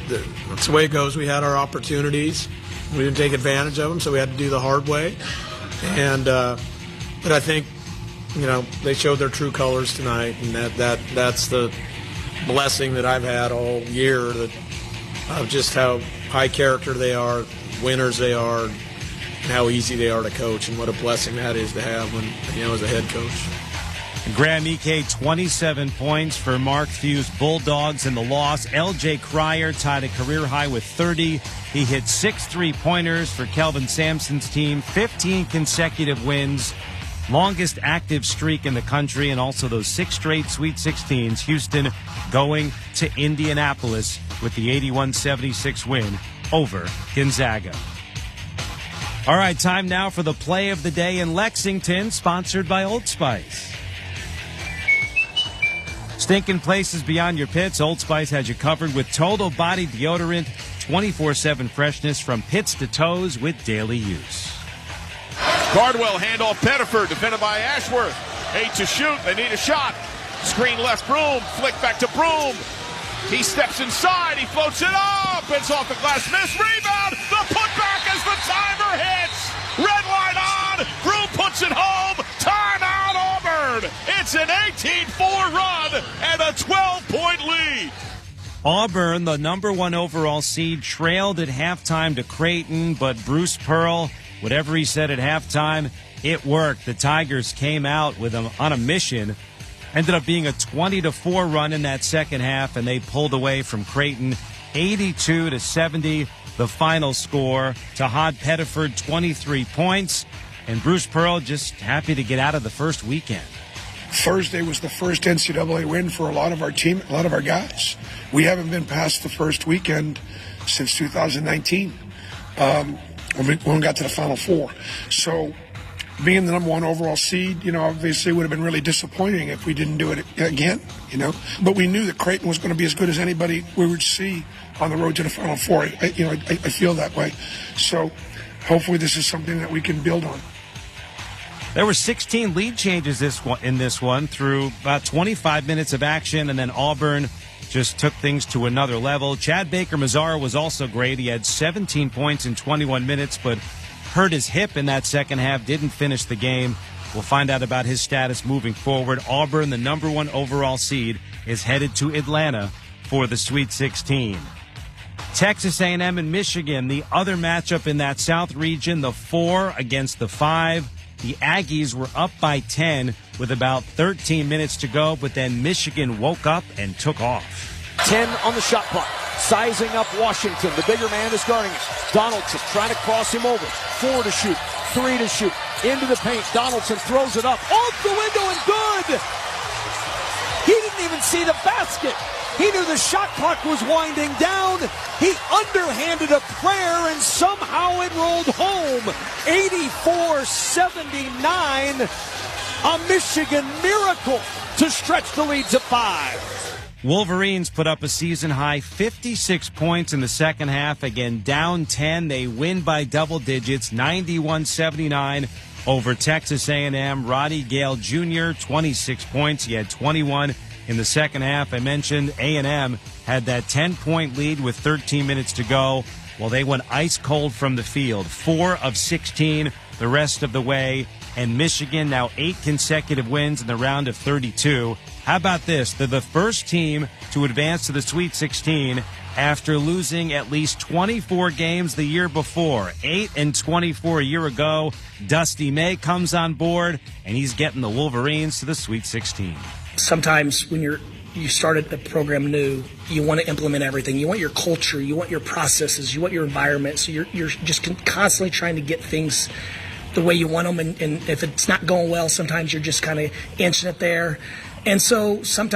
that's the way it goes. We had our opportunities. We didn't take advantage of them, so we had to do the hard way. And but I think, you know, they showed their true colors tonight, and that's the blessing that I've had all year, that of just how high character they are, winners they are, and how easy they are to coach, and what a blessing that is to have when, you know, as a head coach. Graham Ike, 27 points for Mark Few's Bulldogs in the loss. L.J. Cryer tied a career high with 30. He hit 6 3-pointers for Kelvin Sampson's team. 15 consecutive wins. Longest active streak in the country, and also those 6 straight Sweet 16s. Houston going to Indianapolis with the 81-76 win over Gonzaga. All right, time now for the play of the day in Lexington, sponsored by Old Spice. Stinking places beyond your pits, Old Spice has you covered with total body deodorant, 24/7 freshness from pits to toes with daily use. Cardwell, handoff Pettiford, defended by Ashworth. 8 to shoot, they need a shot. Screen left Broom, flick back to Broom. He steps inside, he floats it up. It's off the glass, miss, rebound. The putback as the timer hits. Red line on, Broom puts it home. Timeout Auburn. It's an 18-4 run and a 12-point lead. Auburn, the number 1 overall seed, trailed at halftime to Creighton, but Bruce Pearl, whatever he said at halftime, it worked. The Tigers came out with him on a mission. Ended up being a 20-4 run in that second half, and they pulled away from Creighton 82-70, the final score. Tahad Pettiford, 23 points, and Bruce Pearl just happy to get out of the first weekend. Thursday was the first NCAA win for a lot of our team, a lot of our guys. We haven't been past the first weekend since 2019. When we got to the Final Four. So being the number 1 overall seed, you know, obviously would have been really disappointing if we didn't do it again, you know. But we knew that Creighton was going to be as good as anybody we would see on the road to the Final Four. I feel that way. So hopefully this is something that we can build on. There were 16 lead changes in this one through about 25 minutes of action, and then Auburn just took things to another level. Chad Baker-Mazara was also great. He had 17 points in 21 minutes, but hurt his hip in that second half, didn't finish the game. We'll find out about his status moving forward. Auburn, the number 1 overall seed, is headed to Atlanta for the Sweet 16. Texas A&M and Michigan, the other matchup in that South region, the 4 against the 5. The Aggies were up by 10 with about 13 minutes to go, but then Michigan woke up and took off. 10 on the shot clock. Sizing up Washington. The bigger man is guarding it. Donaldson trying to cross him over. 4 to shoot. 3 to shoot. Into the paint. Donaldson throws it up. Off the window and good! He didn't even see the basket. He knew the shot clock was winding down. He underhanded a prayer, and somehow it rolled home. 84-79, a Michigan miracle to stretch the lead to 5. Wolverines put up a season-high 56 points in the second half. Again, down 10. They win by double digits, 91-79 over Texas A&M. Roddy Gale Jr., 26 points. He had 21 in the second half. I mentioned A&M had that 10-point lead with 13 minutes to go. Well, they went ice cold from the field, 4 of 16 the rest of the way. And Michigan now 8 consecutive wins in the round of 32. How about this? They're the first team to advance to the Sweet 16 after losing at least 24 games the year before. 8-24 a year ago. Dusty May comes on board, and he's getting the Wolverines to the Sweet 16. Sometimes when you started the program new, you want to implement everything. You want your culture, you want your processes, you want your environment. So you're just constantly trying to get things the way you want them, and if it's not going well, sometimes you're just kind of inching it there. And so sometimes